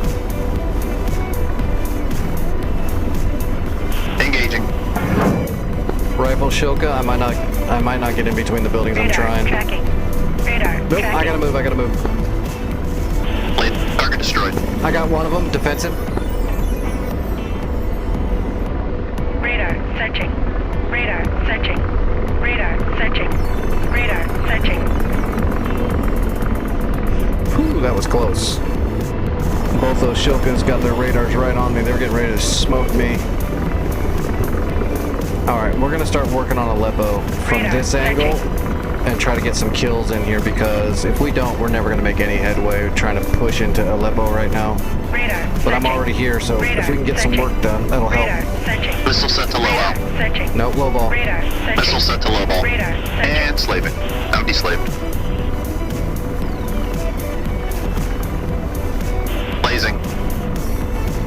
Engaging. Rifle Shoka. I might not get in between the buildings. I'm Radar trying. tracking. Radar Nope, tracking. I gotta move. Blade. Target destroyed. I got one of them, defensive. Radar searching. Radar searching. Radar searching. Radar searching. Whew, that was close. Both those Shokas got their radars right on me. They were getting ready to smoke me. Alright, we're gonna start working on Aleppo from Radar this angle and try to get some kills in here because if we don't, we're never gonna make any headway trying to push into Aleppo right now. Radar But I'm searching. already here, so if Radar we can get some searching. work done, that'll Radar help. searching. Missile set to low out. Radar searching. Nope, low ball. Radar searching. Missile set to low ball. Radar searching. And slaving. Out de-slaved. Blazing.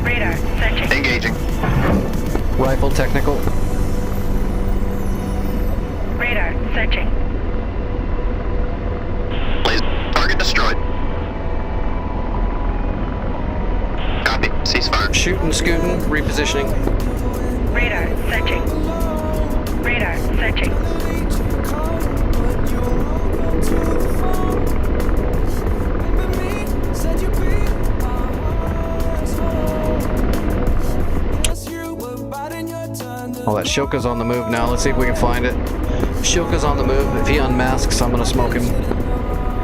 Radar searching. Engaging. Rifle technical. Radar searching. Blaze. Target destroyed. Copy. Ceasefire. Shooting, scooting, repositioning. Radar searching. Radar searching. Oh, that Shoka's on the move now. Let's see if we can find it. Shoka's on the move. If he unmasks, I'm gonna smoke him.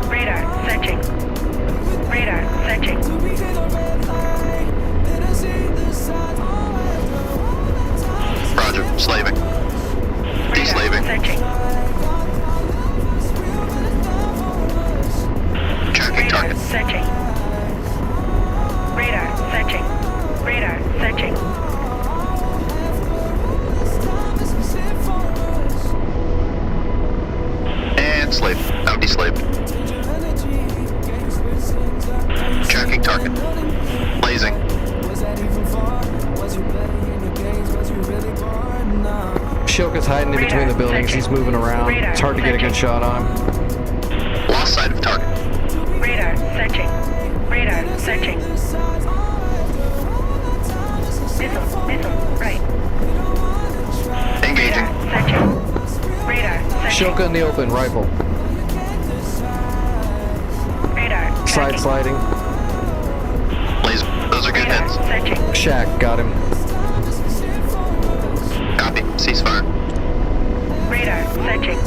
Radar searching. Radar searching. Roger. Slaving. De-slaving. Radar searching. Tracking Radar target. searching. hiding in between the buildings. He's moving around. It's hard to get a good shot on him. Lost sight of target. Radar searching. Radar searching. Missile, right. Engaging. Radar searching. Radar searching. Shoka in the open, rifle. Radar Side tracking. sliding. Laser. Those are good Radar hits. searching. Shack, got him. Copy. Ceasefire. Radar searching.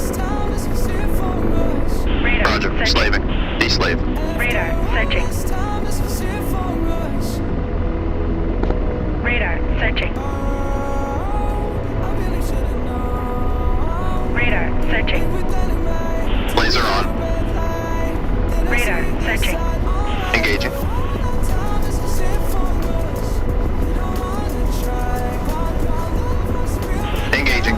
Radar Roger. searching. Slaving. Deslave. Radar searching. Radar searching. Radar searching. Laser on. Radar searching. Engaging. Engaging.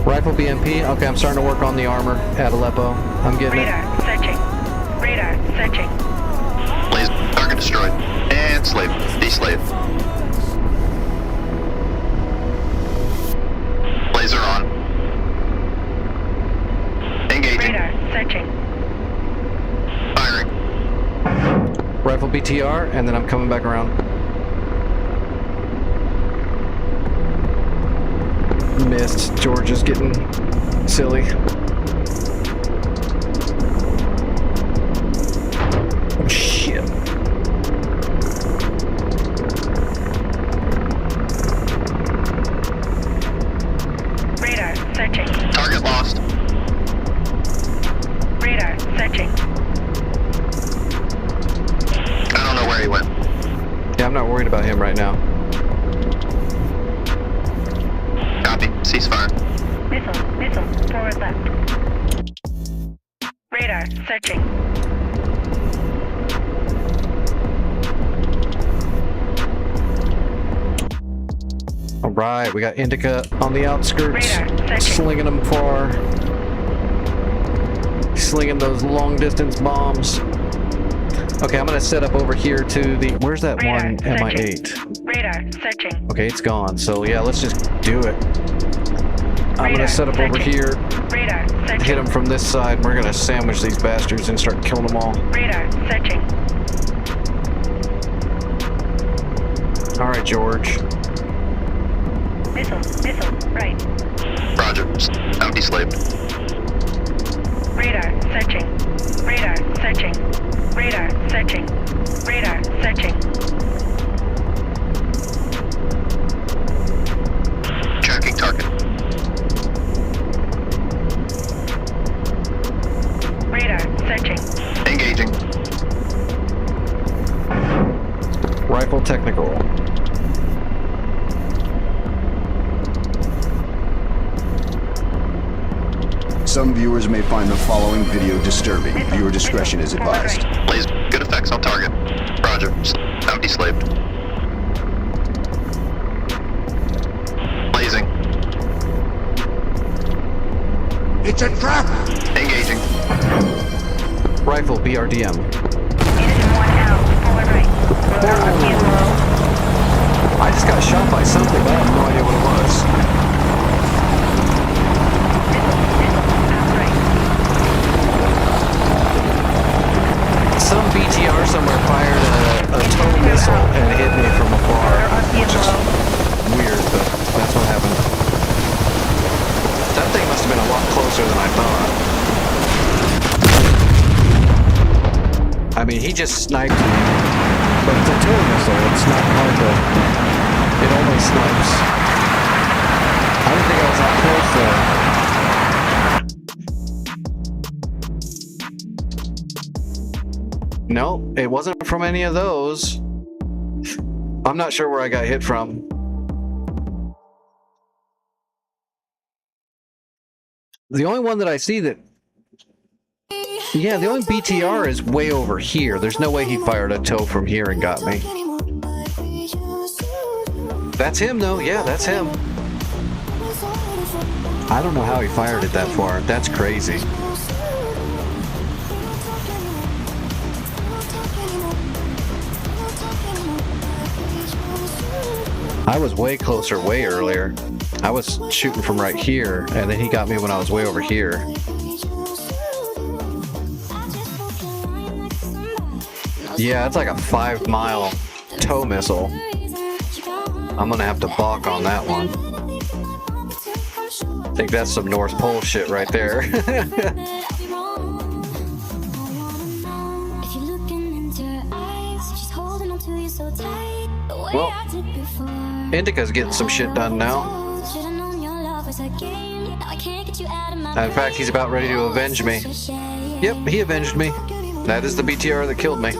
Rifle BMP. Okay, I'm starting to work on the armor at Aleppo. I'm getting it. Radar searching. Radar searching. Laser. Target destroyed. And slave. Deslave. Laser on. Engaging. Radar searching. Firing. Rifle BTR, and then I'm coming back around. Missed. George is getting silly. Oh, shit. Radar searching. Target lost. Radar searching. I don't know where he went. Yeah, I'm not worried about him right now. Copy. Ceasefire. Missile, forward left. Radar searching. All right, we got Indica on the outskirts, Radar searching. slinging them far. Slinging those long distance bombs. Okay, I'm gonna set up over here to the, where's that Radar one MI8? Radar searching. Okay, it's gone. So yeah, let's just do it. I'm Radar gonna set up over searching. here, Radar searching. hit them from this side. We're gonna sandwich these bastards and start killing them all. Radar searching. All right, George. Missile, right. Roger. I'm deslaved. Radar searching. Radar searching. Radar searching. Radar searching. Tracking target. Radar searching. Engaging. Rifle technical. Some viewers may find the following video disturbing. Viewer discretion is advised. Laser. Good effects on target. Roger. I'm deslaved. Blazing. It's a trap! Engaging. Rifle BRDM. Edison 1 out. Forward right. Rotor on is low. I just got shot by something, but I have no idea what it was. Out right. Some BTR somewhere fired a tow missile and hit me from afar. Rotor on is low. Weird, but that's what happened. That thing must have been a lot closer than I thought. I mean, he just sniped me. But it's a tow missile. It's not hard to... It only snipes. I didn't think I was that close there. No, it wasn't from any of those. I'm not sure where I got hit from. The only one that I see that... Yeah, the only BTR is way over here. There's no way he fired a tow from here and got me. That's him, though. Yeah, that's him. I don't know how he fired it that far. That's crazy. I was way closer way earlier. I was shooting from right here, and then he got me when I was way over here. Yeah, it's like a 5-mile tow missile. I'm gonna have to balk on that one. I think that's some North Pole shit right there. Well, Indica's getting some shit done now. In fact, he's about ready to avenge me. Yep, he avenged me. That is the BTR that killed me.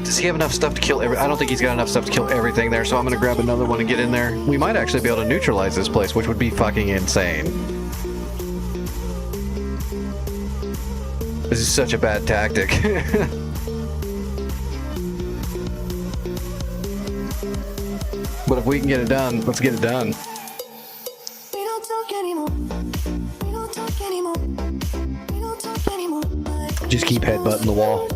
Does he have enough stuff to kill I don't think he's got enough stuff to kill everything there, so I'm gonna grab another one and get in there. We might actually be able to neutralize this place, which would be fucking insane. This is such a bad tactic. But if we can get it done, let's get it done. Just keep headbutting the wall.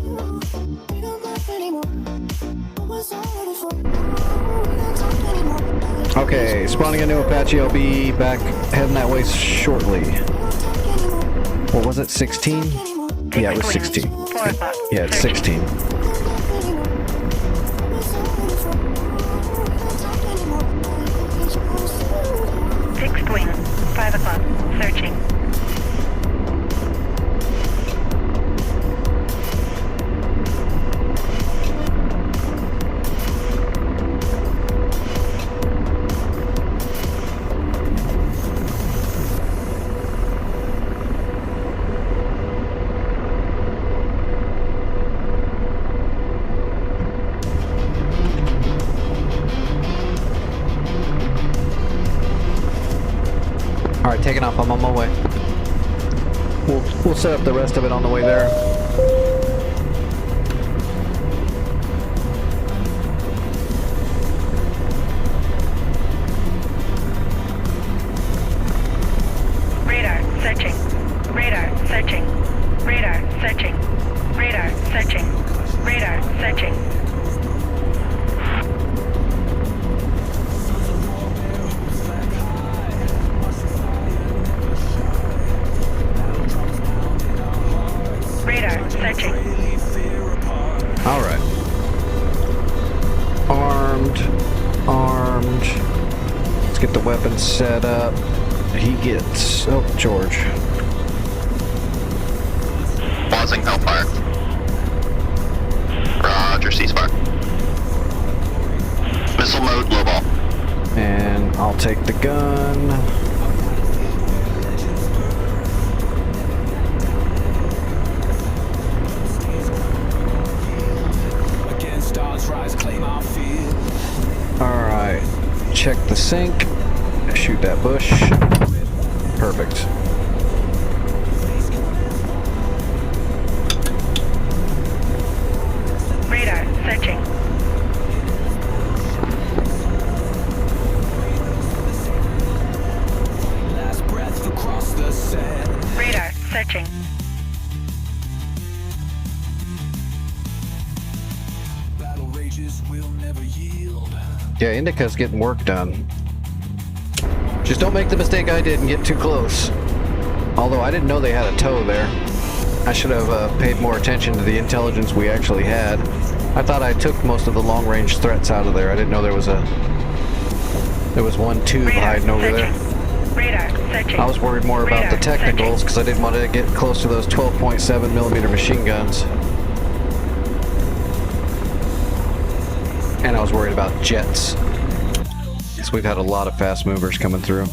Okay, spawning a new Apache. I'll be back heading that way shortly. What was it, 16? Yeah, it was 16. Yeah, it's 16. Fixed wing, 5 o'clock, searching. Alright, taking off. I'm on my way. We'll set up the rest of it on the way there. Radar searching. Radar searching. Radar searching. Radar searching. Radar searching. Radar searching. Alright. Armed. Let's get the weapons set up. He gets... Oh, George. Pausing Hellfire. Roger, ceasefire. Missile mode, low ball. And I'll take the gun. Alright. Check the sink. Shoot that bush. Perfect. Radar searching. Radar searching. Yeah, Indica's getting work done. Just don't make the mistake I did and get too close. Although I didn't know they had a tow there. I should have paid more attention to the intelligence we actually had. I thought I took most of the long-range threats out of there. I didn't know there was one tube hiding over there. Radar searching. I was worried more about the technicals because I didn't want to get close to those 12.7mm machine guns. And I was worried about jets. So we've had a lot of fast movers coming through.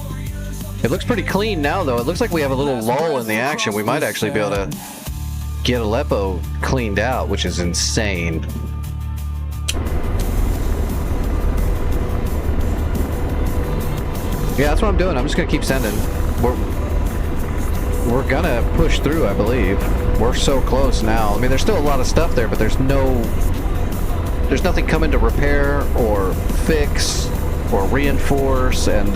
It looks pretty clean now, though. It looks like we have a little lull in the action. We might actually be able to get Aleppo cleaned out, which is insane. Yeah, that's what I'm doing. I'm just gonna keep sending. We're gonna push through, I believe. We're so close now. I mean, there's still a lot of stuff there, but there's nothing coming to repair or fix or reinforce, and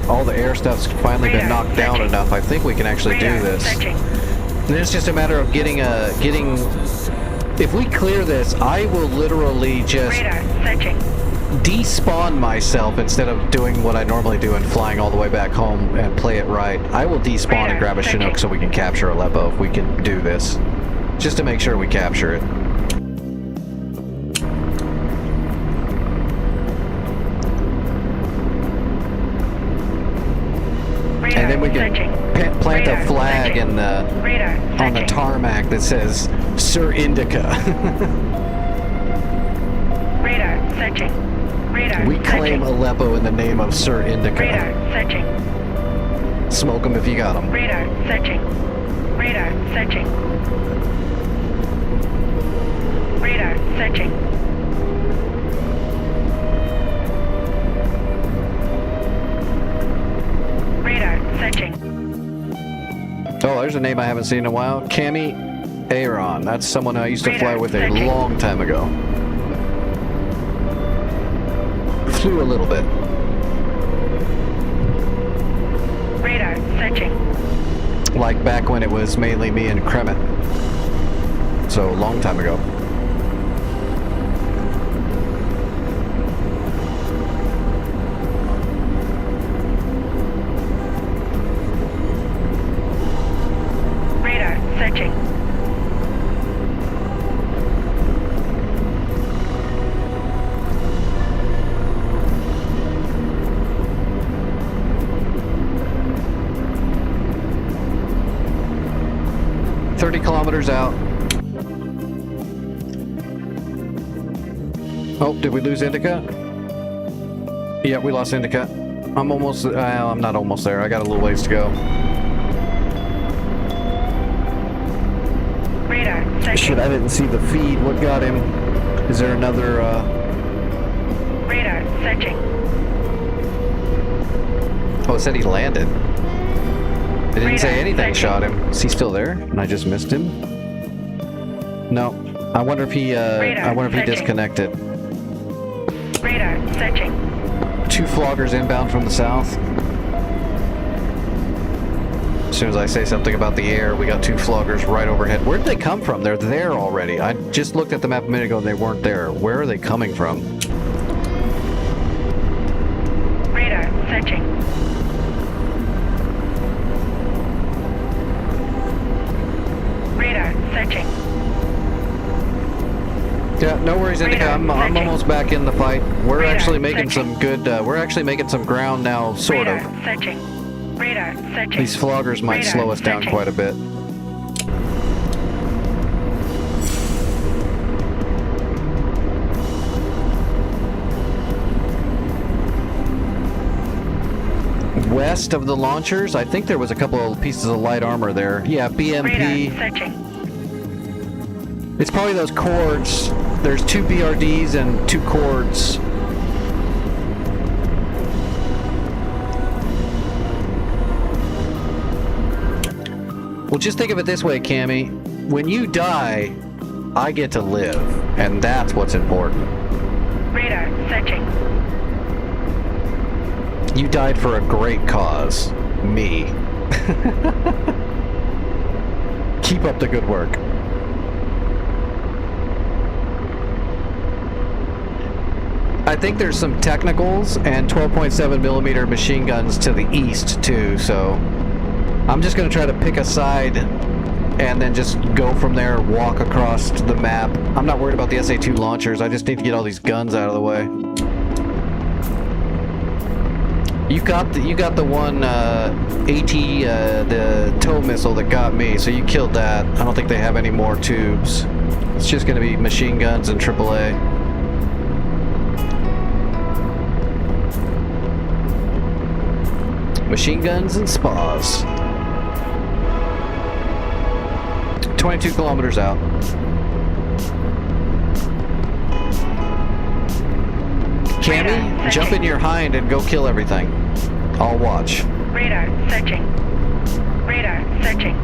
all the air stuff's finally been knocked down enough. I think we can actually do this. And it's just a matter of getting If we clear this, I will literally just Radar searching. despawn myself instead of doing what I normally do and flying all the way back home and play it right. I will despawn and grab a Chinook so we can capture Aleppo if we can do this. Just to make sure we capture it. Radar And then we can plant a flag in the on the tarmac that says Sir Indica. Radar searching. Radar We claim Aleppo in the name of Sir Indica. Radar searching. Smoke them if you got them. Radar searching. Radar searching. Radar searching. Radar searching. Oh, there's a name I haven't seen in a while. Cami Aaron. That's someone I used to fly with a long time ago. Flew a little bit. Radar searching. Like back when it was mainly me and Kremet. So, long time ago. Radar searching. Kilometers out. Oh, did we lose Indica? Yeah, we lost Indica. I'm almost, I'm not almost there. I got a little ways to go. Radar searching. Shit, I didn't see the feed. What got him? Is there another, Radar searching. Oh, it said he landed. It didn't say anything shot him. Is he still there? And I just missed him? No. I wonder if he, disconnected. Radar searching. 2 floggers inbound from the south. As soon as I say something about the air, we got 2 floggers right overhead. Where did they come from? They're there already. I just looked at the map a minute ago and they weren't there. Where are they coming from? Radar searching. Radar searching. Yeah, no worries, Indica. I'm almost back in the fight. We're actually making some good. We're actually making some ground now, sort of. Radar searching. Radar searching. These floggers might slow us down quite a bit. West of the launchers, I think there was a couple of pieces of light armor there. Yeah, BMP. Radar searching. It's probably those cords. There's 2 BRDs and 2 cords. Well, just think of it this way, Cammy. When you die, I get to live, and that's what's important. Radar searching. You died for a great cause. Me. Keep up the good work. I think there's some technicals and 12.7mm machine guns to the east too, so I'm just going to try to pick a side and then just go from there, walk across to the map. I'm not worried about the SA-2 launchers, I just need to get all these guns out of the way. You got the one AT, the tow missile that got me, so you killed that. I don't think they have any more tubes. It's just going to be machine guns and AAA. Machine guns and spas. 22 kilometers out. Cammy, jump in your hind and go kill everything. I'll watch. Radar searching. Radar searching.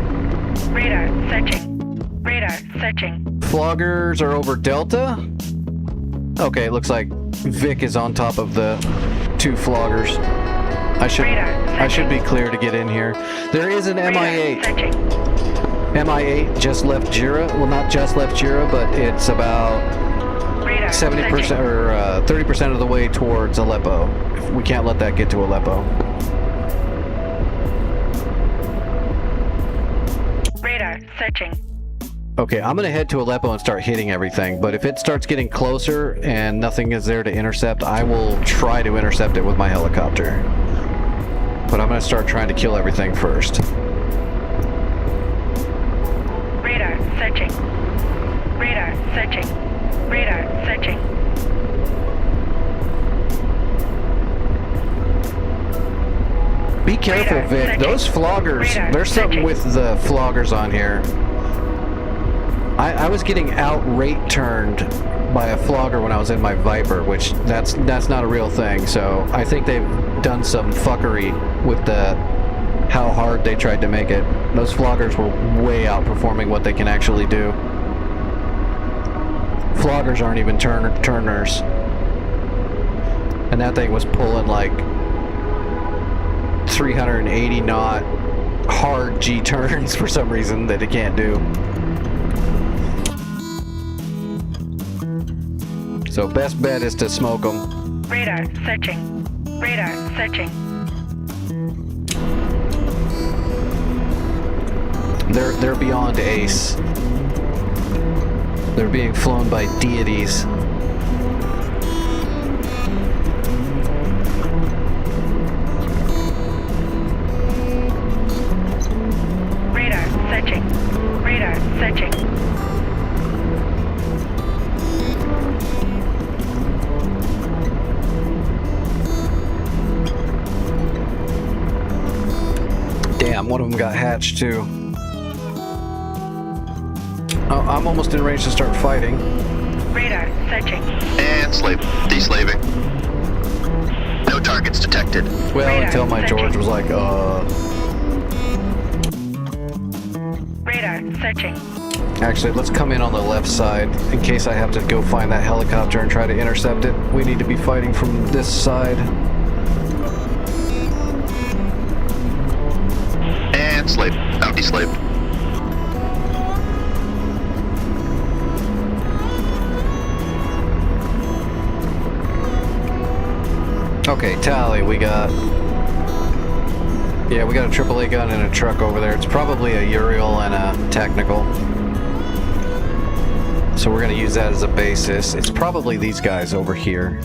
Radar searching. Radar searching. Floggers are over Delta. Okay, it looks like Vic is on top of the 2 floggers. I should be clear to get in here. There is an MI8. MI8 just left Jira. Well, not just left Jira, but it's about 70% or 30% of the way towards Aleppo. We can't let that get to Aleppo. Radar searching. Okay, I'm gonna head to Aleppo and start hitting everything, but if it starts getting closer and nothing is there to intercept, I will try to intercept it with my helicopter. But I'm gonna start trying to kill everything first. Radar searching. Radar searching. Radar searching. Be careful, Radar Vic. searching. Those floggers, Radar there's something searching. with the floggers on here. I was getting out-rate turned by a flogger when I was in my Viper, which that's not a real thing. So I think they've done some fuckery with how hard they tried to make it. Those floggers were way outperforming what they can actually do. Floggers aren't even turners. And that thing was pulling like 380 knot hard G turns for some reason that it can't do. So best bet is to smoke them. Radar searching. Radar searching. They're beyond ace. They're being flown by deities. Radar searching. Radar searching. Damn, one of them got hatched too. Oh, I'm almost in range to start fighting. Radar searching. And deslaving. No targets detected. Well, Radar until my searching. George was like, Radar searching. Actually, let's come in on the left side in case I have to go find that helicopter and try to intercept it. We need to be fighting from this side. And out deslaved. Okay, tally, we got a AAA gun and a truck over there. It's probably a Uriel and a technical. So we're gonna use that as a basis. It's probably these guys over here.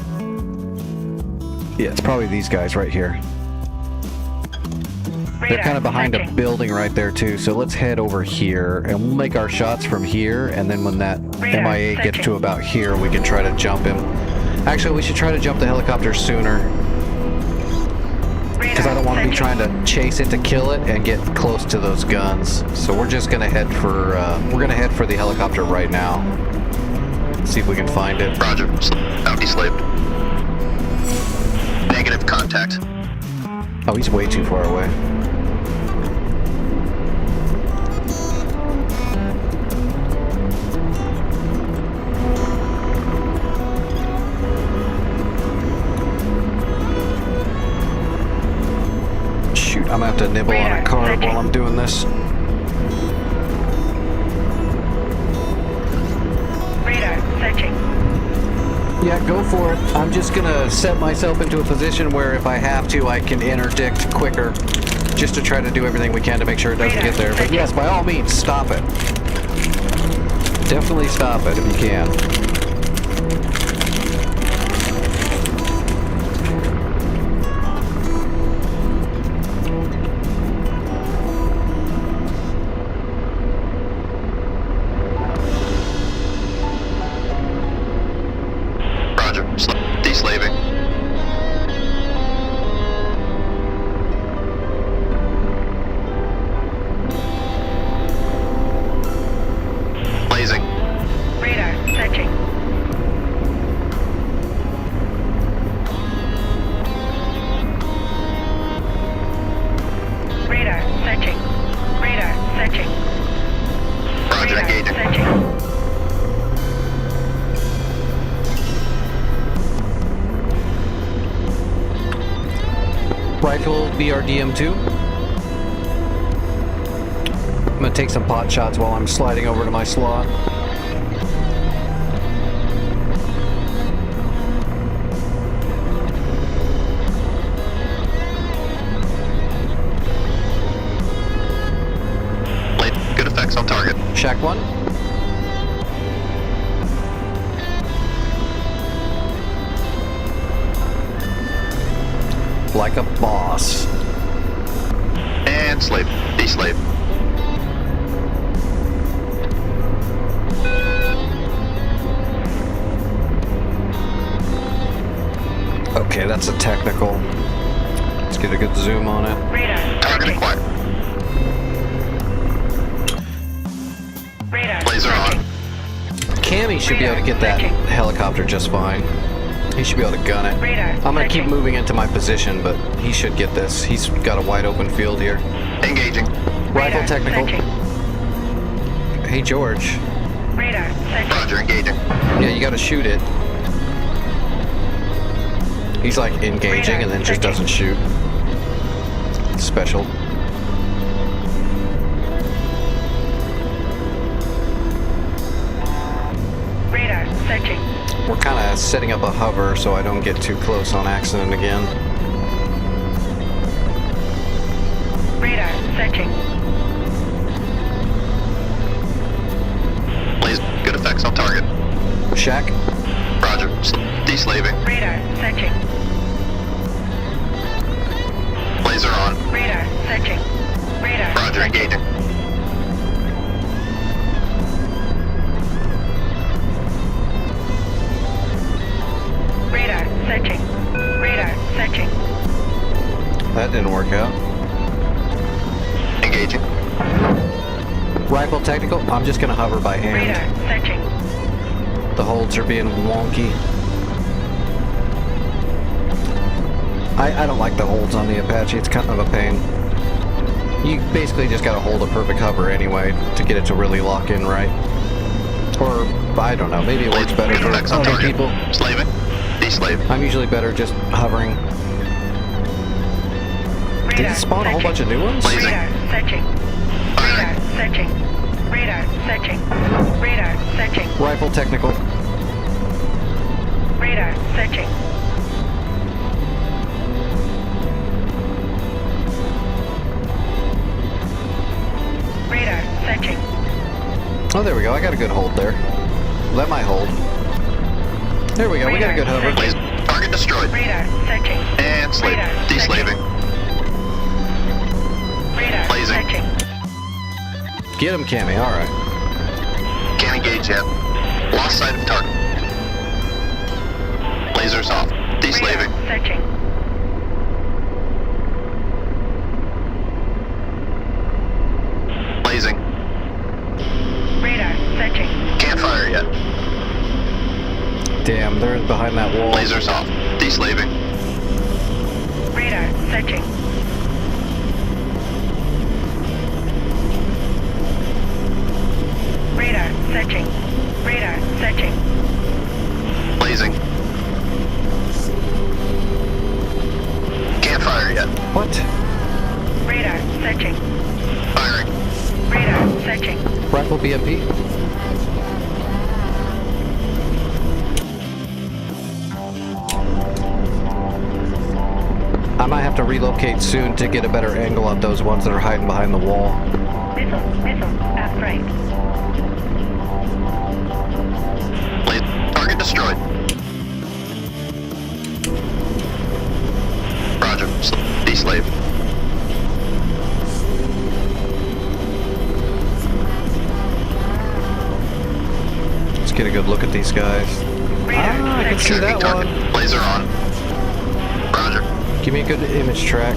Yeah, it's probably these guys right here. They're kind of behind a building right there too, so let's head over here and we'll make our shots from here, and then when that MIA gets to about here, we can try to jump him. Actually, we should try to jump the helicopter sooner, because I don't want to be trying to chase it to kill it and get close to those guns. So we're just gonna head for the helicopter right now. See if we can find it. Roger. Out deslaved. Negative contact. Oh, he's way too far away. Shoot, I'm gonna have to nibble on a card while I'm doing this. Radar searching. Yeah, go for it. I'm just gonna set myself into a position where if I have to, I can interdict quicker, just to try to do everything we can to make sure it doesn't get there. But yes, by all means, stop it. Definitely stop it if you can. Deslaving. Blazing. Radar searching. Radar searching. Radar searching. Roger, Radar engaging. searching. Rifle BRDM2. I'm gonna take some pot shots while I'm sliding over to my slot. Good effects on target. Shack 1. Like a boss. And slave. De-slave. Okay, that's a technical. Let's get a good zoom on it. Radar. Target Searching. acquired. Radar. Laser on. Searching. Cammy should be able to get that helicopter just fine. He should be able to gun it. Radar. I'm gonna keep Searching. moving into my position, but he should get this. He's got a wide open field here. Engaging. Rifle Radar. technical. Searching. Hey George. Radar. Searching. Roger, engaging. Yeah, you gotta shoot it. He's like engaging and then just doesn't shoot. Special. Radar. Searching. We're kind of setting up a hover so I don't get too close on accident again. Radar. Searching. Laser. Good effects on target. Shack. Roger. De-slaving. Radar. Searching. Laser on. Radar. Searching. Radar. Roger, Searching. engaging. Radar. Searching. Radar. Searching. That didn't work out. Engaging. Rifle technical. I'm just gonna hover by hand. Radar. Searching. The holds are being wonky. I don't like the holds on the Apache. It's kind of a pain. You basically just gotta hold a perfect hover anyway to get it to really lock in right. Or, I don't know, maybe it works better Good for effects on other target. people. Slaving. De-slave. I'm usually better just hovering. Did Radar. it spawn a whole bunch of new ones? Blazing. Radar. Searching. Radar. Searching. Radar. Searching. Radar. Searching. Rifle technical. Radar. Searching. Radar. Searching. Oh, there we go. I got a good hold there. That might hold. There we go. We got a good hover. Laser. Target destroyed. Radar. Searching. And slave. Radar. De-slaving. Radar. Blazing. Searching. Get him, Cammy. All right. Can't engage yet. Lost sight of target. Lasers off. De-slaving. Radar. Searching. Blazing. Radar. Searching. Can't fire yet. Damn, they're behind that wall. Lasers off. De-slaving. Radar. Searching. Radar. Searching. Radar. Searching. Blazing. Can't fire yet. What? Radar. Searching. Firing. Radar. Searching. Rifle BMP. I might have to relocate soon to get a better angle on those ones that are hiding behind the wall. Missile. Missile. Aft right. Target destroyed. Roger. De-slave. Let's get a good look at these guys. Radar. I can see that target. one. Laser on. Roger. Give me a good image track.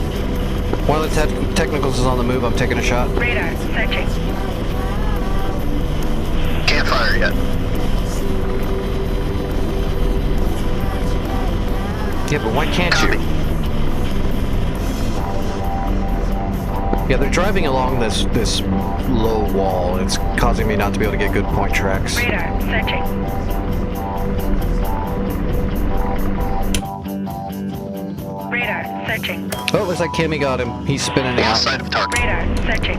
One of the technicals is on the move. I'm taking a shot. Radar. Searching. Can't fire yet. Yeah, but why can't you? Copy. Yeah, they're driving along this low wall. It's causing me not to be able to get good point tracks. Radar. Searching. Radar. Searching. Oh, looks like Kimmy got him. He's spinning Lost out. sight of target. Radar searching.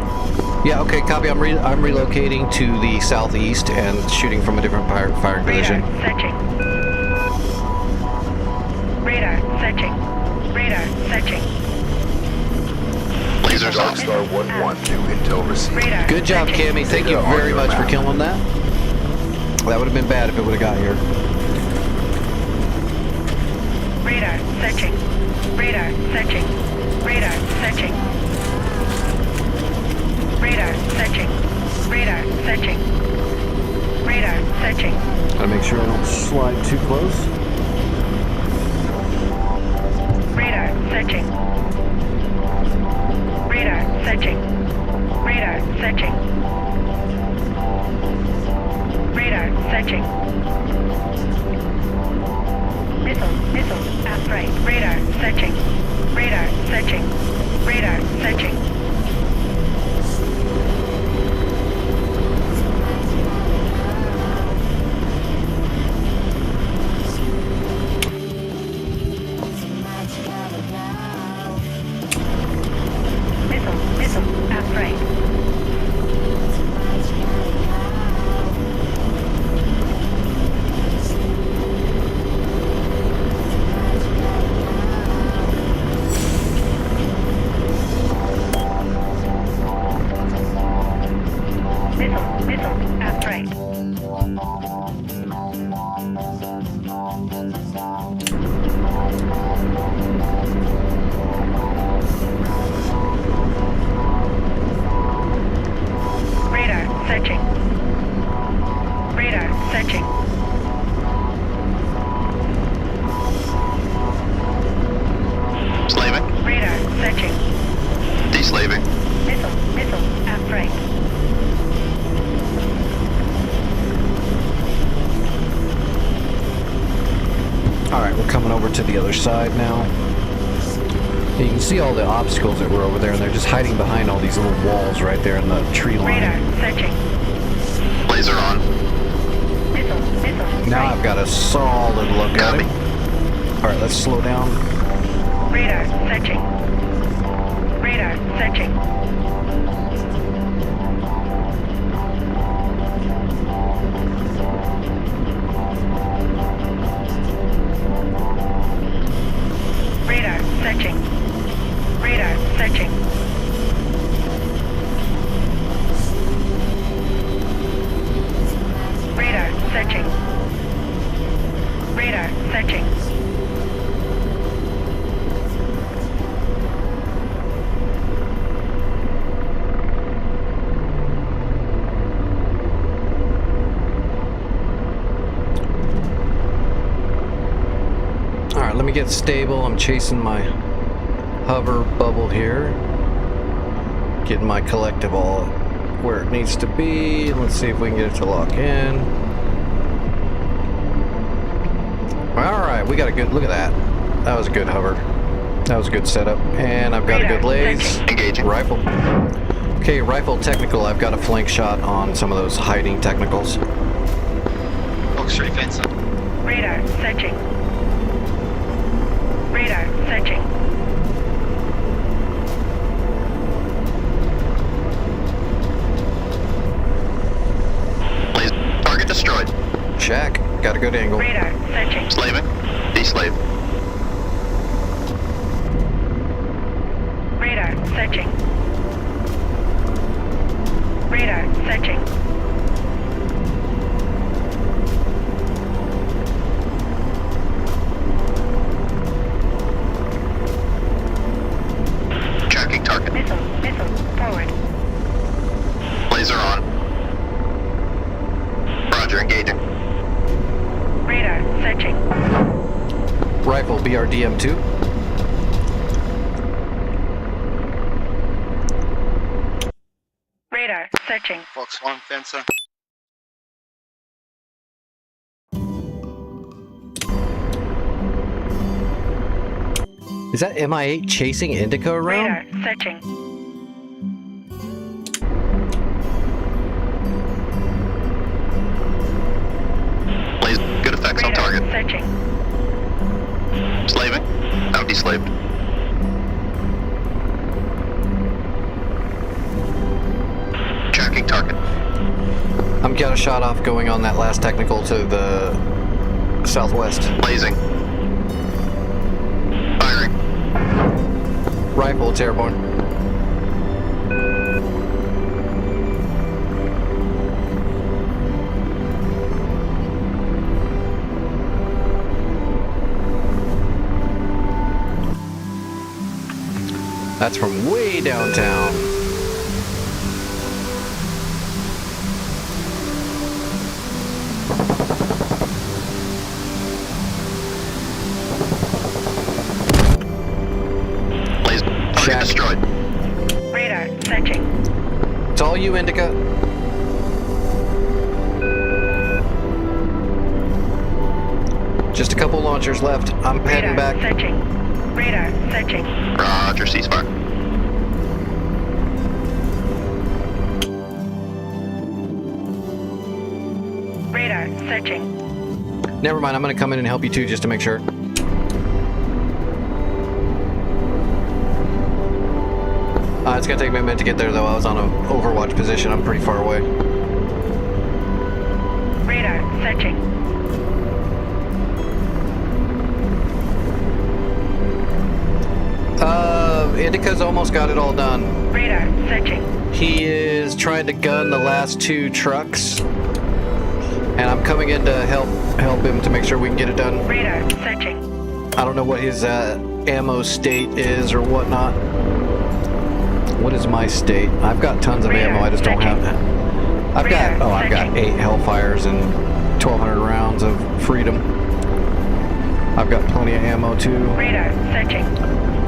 Yeah, okay, copy. I'm relocating to the southeast and shooting from a different firing position. Radar searching. Radar searching. Radar searching. Lasers Dark off. Star 1-1, new intel received. Radar Good job, searching. Kimmy. Thank you Data on very your much for map. killing that. That would have been bad if it would have got here. Radar searching. Radar searching. Radar searching. Radar searching. Radar searching. Radar searching. Gotta make sure I don't slide too close. Radar searching. Radar searching. Radar searching. Radar searching. Missile at right. Radar searching. Radar searching. Radar searching. Missile at right. Missile at right. Radar searching. Radar searching. Slaving. Radar searching. Deslaving. Missile at right. Alright, we're coming over to the other side now. You can see all the obstacles that were over there, and they're just hiding behind all these little walls right there in the tree line. Radar searching. Laser on. Missile Now right. I've got a solid look at Copy. him. Alright, let's slow down. Radar searching. Radar searching. Radar searching. Radar searching. Radar searching. Radar searching. Alright, let me get stable. I'm chasing my hover bubble here. Getting my collective all where it needs to be. Let's see if we can get it to lock in. Alright, we got a good look at that. That was a good hover. That was a good setup. And I've got a good laze. Engaging. Rifle. Okay, rifle technical. I've got a flank shot on some of those hiding technicals. Fox 3 fence. Radar searching. Radar searching. Laser. Target destroyed. Shack. Got a good angle. Radar searching. Slaving. Deslave. Radar searching. Radar searching. Tracking target. Missile forward. Laser on. Roger, engaging. Radar searching. Rifle BRDM2. Radar searching. Fox 1 fencer. Is that MI8 chasing Indica around? Radar searching. Laser. Good effects on Radar target. searching. Slaving. Now deslaved. I'm got a shot off going on that last technical to the southwest. Blazing. Firing. Rifle, it's airborne. That's from way downtown. Blaze. Target destroyed. Radar searching. It's all you, Indica. Just a couple launchers left. I'm heading Radar back. searching. Radar searching. Roger, ceasefire. Radar searching. Never mind, I'm gonna come in and help you too, just to make sure. It's gonna take me a minute to get there, though. I was on an overwatch position. I'm pretty far away. Radar searching. Indica's almost got it all done. Radar searching. He is trying to gun the last 2 trucks, and I'm coming in to help him to make sure we can get it done. Radar searching. I don't know what his ammo state is or whatnot. What is my state? I've got tons of ammo. I just don't have that. I've got 8 Hellfires and 1,200 rounds of Freedom. I've got plenty of ammo too. Radar searching.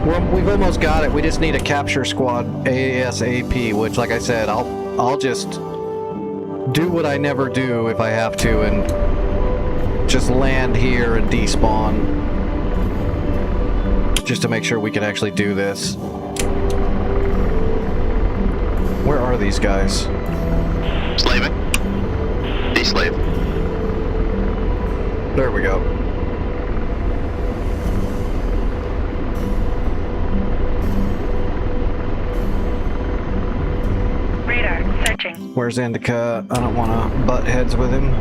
Well, we've almost got it. We just need a capture squad ASAP, which, like I said, I'll just do what I never do if I have to and just land here and despawn, just to make sure we can actually do this. Where are these guys? Slaving. Deslave. There we go. Radar searching. Where's Indica? I don't want to butt heads with him.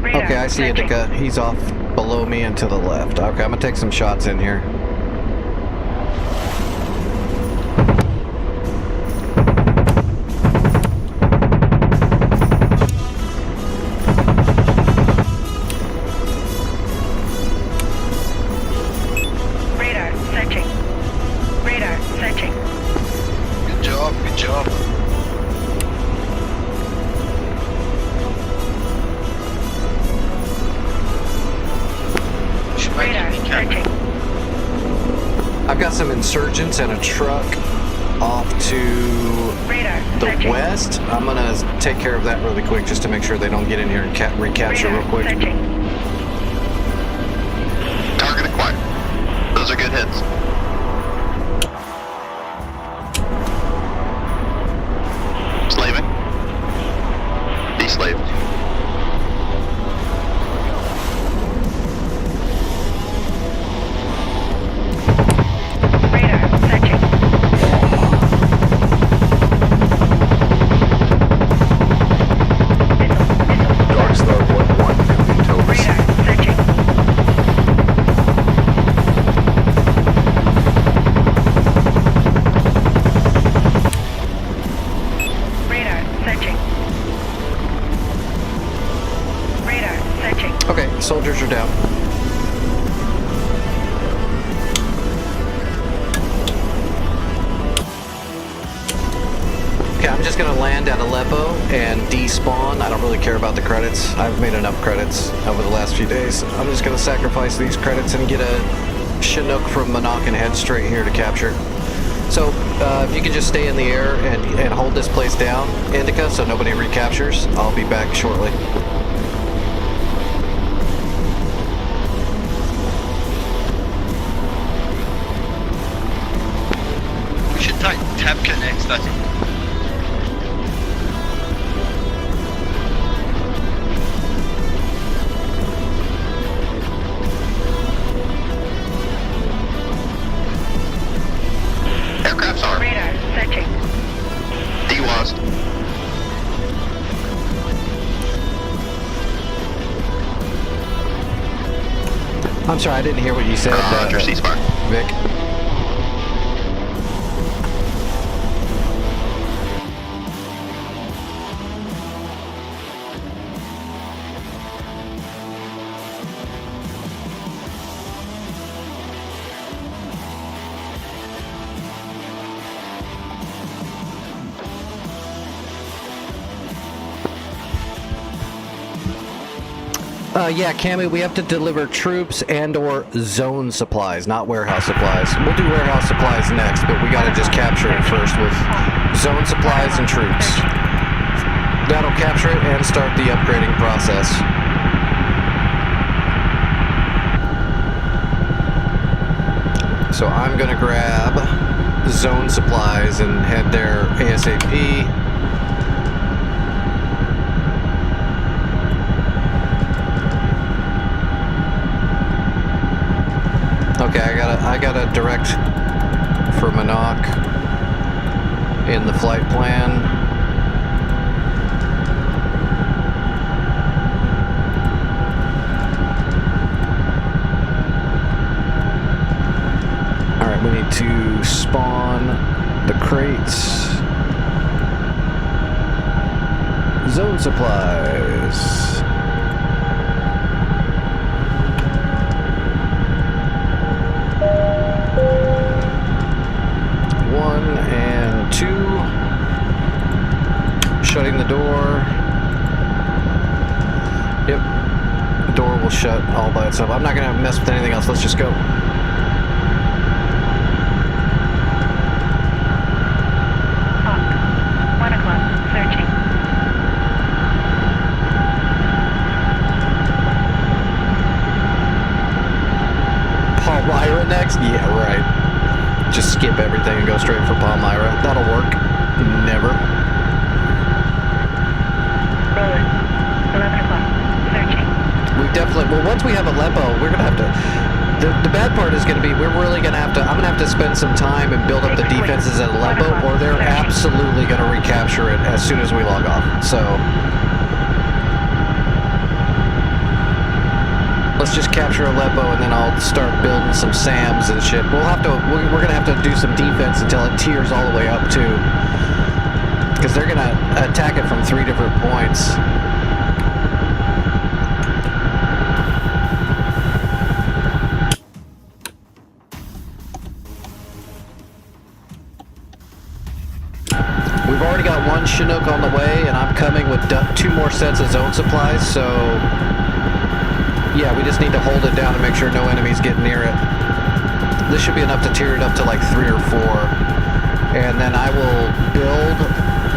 Radar Okay, I see searching. Indica. He's off below me and to the left. Okay, I'm gonna take some shots in here. Radar searching. Radar searching. Good job, good job. Should make Radar it searching. I've got some insurgents and a truck off to Radar the searching. west. I'm gonna take care of that really quick just to make sure they don't get in here and recapture real Radar quick. searching. Target acquired. Those are good hits. Slaving. Deslaved. Radar searching. Dark Star 1-1, new intel received. Radar searching. Radar searching. Radar searching. Okay, soldiers are down. Okay, I'm just gonna land at Aleppo and despawn. I don't really care about the credits. I've made enough credits over the last few days. I'm just gonna sacrifice these credits and get a Chinook from Monaco and head straight here to capture. So, if you can just stay in the air and hold this place down, Indica, so nobody recaptures, I'll be back shortly. We should take Tabka next, I think. Aircraft's armed. Radar searching. DWASD. I'm sorry, I didn't hear what you said, Roger, ceasefire. Vic. Yeah, Cammy, we have to deliver troops and/or zone supplies, not warehouse supplies. We'll do warehouse supplies next, but we gotta just capture it first with zone supplies and troops. That'll capture it and start the upgrading process. So I'm gonna grab zone supplies and head there ASAP. Okay, I got a direct for Monarch in the flight plan. Alright, we need to spawn the crates. Zone supplies. 1 and 2. Shutting the door. Yep. The door will shut all by itself. I'm not gonna mess with anything else. Let's just go. Hawk. 1 o'clock. Searching. Palmyra next? Yeah, right. Just skip everything and go straight for Palmyra. That'll work. Never. Roland. 11 o'clock. Searching. We definitely, well, once we have Aleppo, we're gonna have to, the bad part is gonna be, we're really gonna have to, I'm gonna have to spend some time and build up the defenses at Aleppo, or they're absolutely gonna recapture it as soon as we log off. So, let's just capture Aleppo and then I'll start building some SAMs and shit. We'll have to, we're gonna have to do some defense until it tears all the way up too. Because they're gonna attack it from 3 different points. We've already got 1 Chinook on the way and I'm coming with 2 more sets of zone supplies, so yeah, we just need to hold it down to make sure no enemies get near it. This should be enough to tear it up to like 3 or 4. And then I will build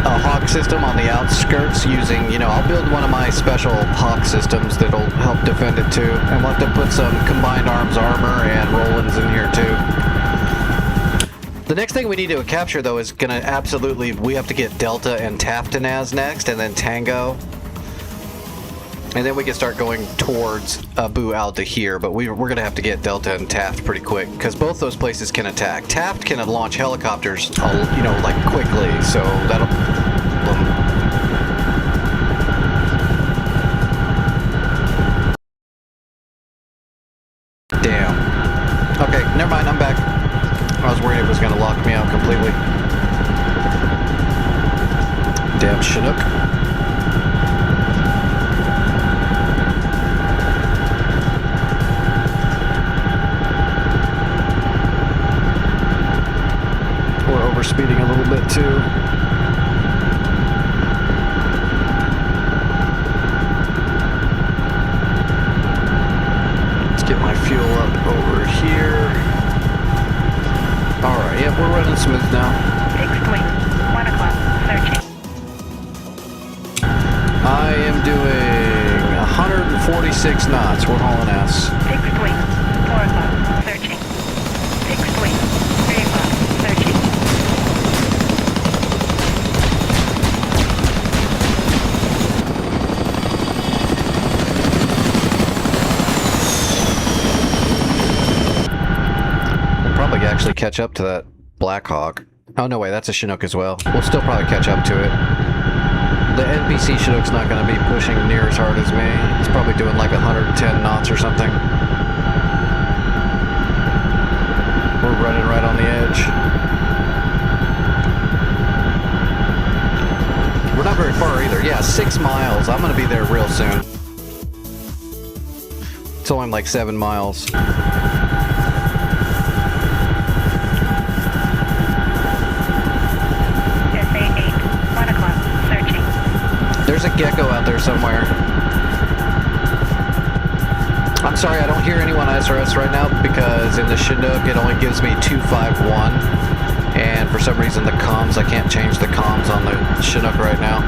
a Hawk system on the outskirts using, you know, I'll build one of my special Hawk systems that'll help defend it too. And we'll have to put some combined arms armor and Rolands in here too. The next thing we need to capture though is gonna absolutely, we have to get Delta and Taftanaz next, and then Tango. And then we can start going towards Abu Al Dahir, but we're going to have to get Delta and Taft pretty quick, because both those places can attack. Taft can launch helicopters, you know, like quickly, so that'll... Damn. Okay, never mind, I'm back. I was worried it was going to lock me out completely. Damn Chinook. Speeding a little bit too. Let's get my fuel up over here. Alright, yep, we're running smooth now. Fixed wing. 1 o'clock. Searching. I am doing 146 knots. We're hauling ass. Fixed wing. 4 o'clock. Searching. Fixed wing. 3 o'clock. Searching. Actually catch up to that Black Hawk. Oh no way, that's a Chinook as well. We'll still probably catch up to it. The NPC Chinook's not going to be pushing near as hard as me. It's probably doing like 110 knots or something. range. We're not very far either. Yeah, 6 miles. I'm gonna be there real soon. It's only like 7 miles. There's a gecko out there somewhere. I'm sorry, I don't hear anyone on SRS right now because in the Chinook it only gives me 251. And for some reason the comms, I can't change the comms on the Chinook right now.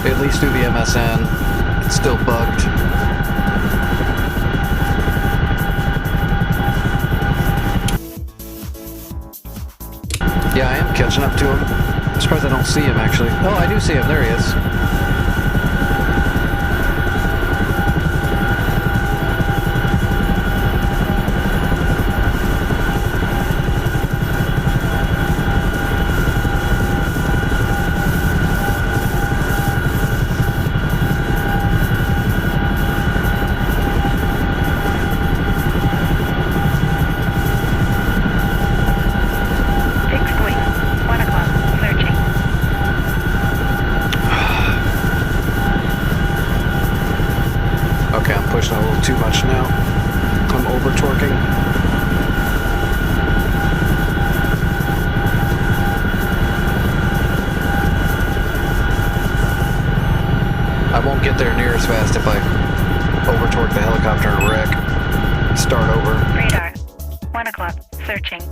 At least through the MSN, it's still bugged. Yeah, I am catching up to him. I'm surprised I don't see him actually. Oh, I do see him, there he is. Pushing a little too much now. I'm over torquing. I won't get there near as fast if I over torque the helicopter and wreck. Start over. Radar. 1 o'clock. Searching.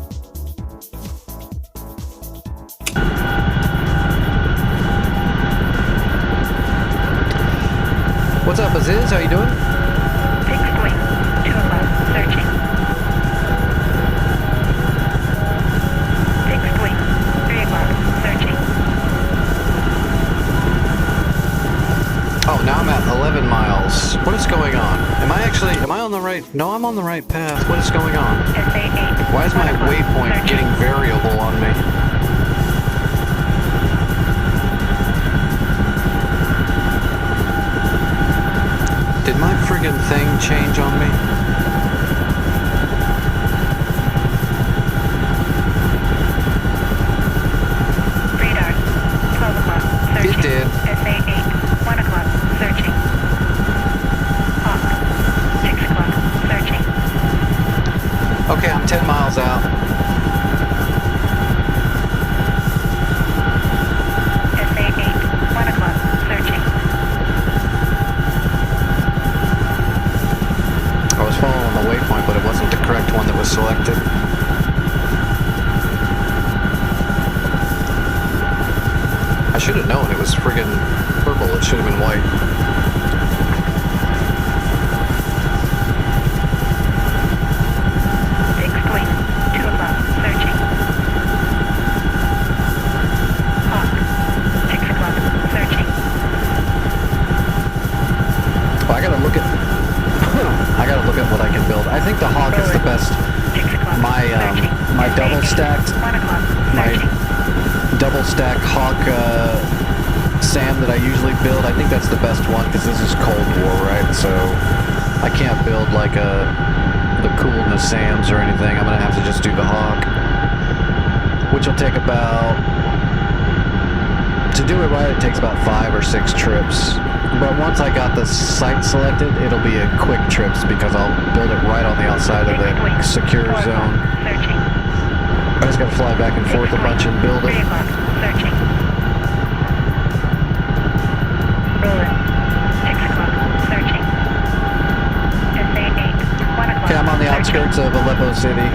What's up, Aziz? How you doing? Fixed wing. 2 o'clock. Searching. Fixed wing. 3 o'clock. Searching. Oh, now I'm at 11 miles. What is going on? Am I on the right? No, I'm on the right path. What is going on? SA8. Why is my waypoint getting variable on me? Did my friggin' thing change on me? Radar. 12 o'clock. Searching. It did. SA8. 1 o'clock. Searching. Hawk. 6 o'clock. Searching. Okay, I'm 10 miles out. SA8. 1 o'clock. Searching. I was following the waypoint, but it wasn't the correct one that was selected. I should have known it was friggin' purple. It should have been white. Fixed wing. 2 o'clock. Searching. Hawk. 6 o'clock. Searching. Well, I gotta look at what I can build. I think the Hawk is the best. 6 o'clock. My double stacked 1 o'clock. my Searching. double stack Hawk SAM that I usually build. I think that's the best one because this is Cold War, right? So I can't build like the coolness SAMs or anything. I'm gonna have to just do the Hawk, which will take about, to do it right, it takes about 5 or 6 trips. But once I got the site selected, it'll be a quick trips because I'll build it right on the outside of the secure zone. Searching. I just gotta fly back and forth a bunch and build 3 it. o'clock. Searching. Roland. 6 o'clock. Searching. SA8. 1 o'clock. Okay, I'm on the outskirts of Aleppo City.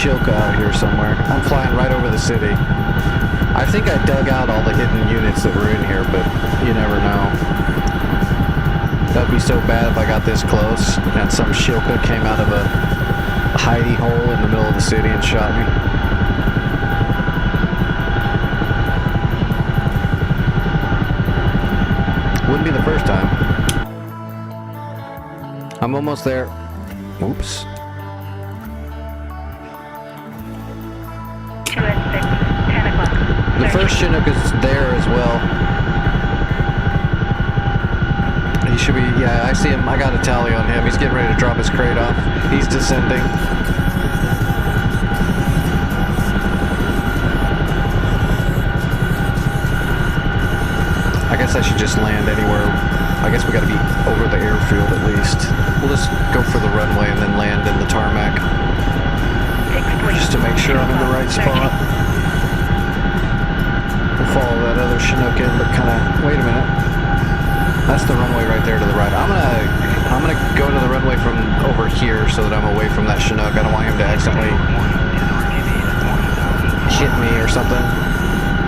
Shilka out here somewhere. I'm flying right over the city. I think I dug out all the hidden units that were in here, but you never know. That'd be so bad if I got this close and some Shilka came out of a hidey hole in the middle of the city and shot me. Wouldn't be the first time. I'm almost there. Oops. 2 at 6, 10 o'clock. The first Chinook is there as well. He should be, yeah, I see him. I got a tally on him. He's getting ready to drop his crate off. He's descending. I guess I should just land anywhere. I guess we gotta be over the airfield at least. We'll just go for the runway and then land in the tarmac. Just to make sure I'm in the right spot. We'll follow that other Chinook in, but kinda, wait a minute. That's the runway right there to the right. I'm gonna go to the runway from over here so that I'm away from that Chinook. I don't want him to accidentally hit me or something.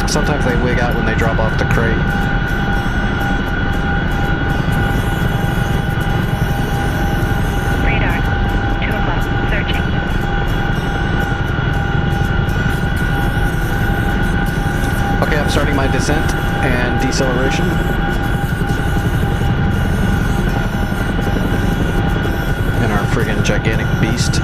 Sometimes they wig out when they drop off the crate. Radar. 2 o'clock. Searching. Okay, I'm starting my descent and deceleration. In our friggin' gigantic beast.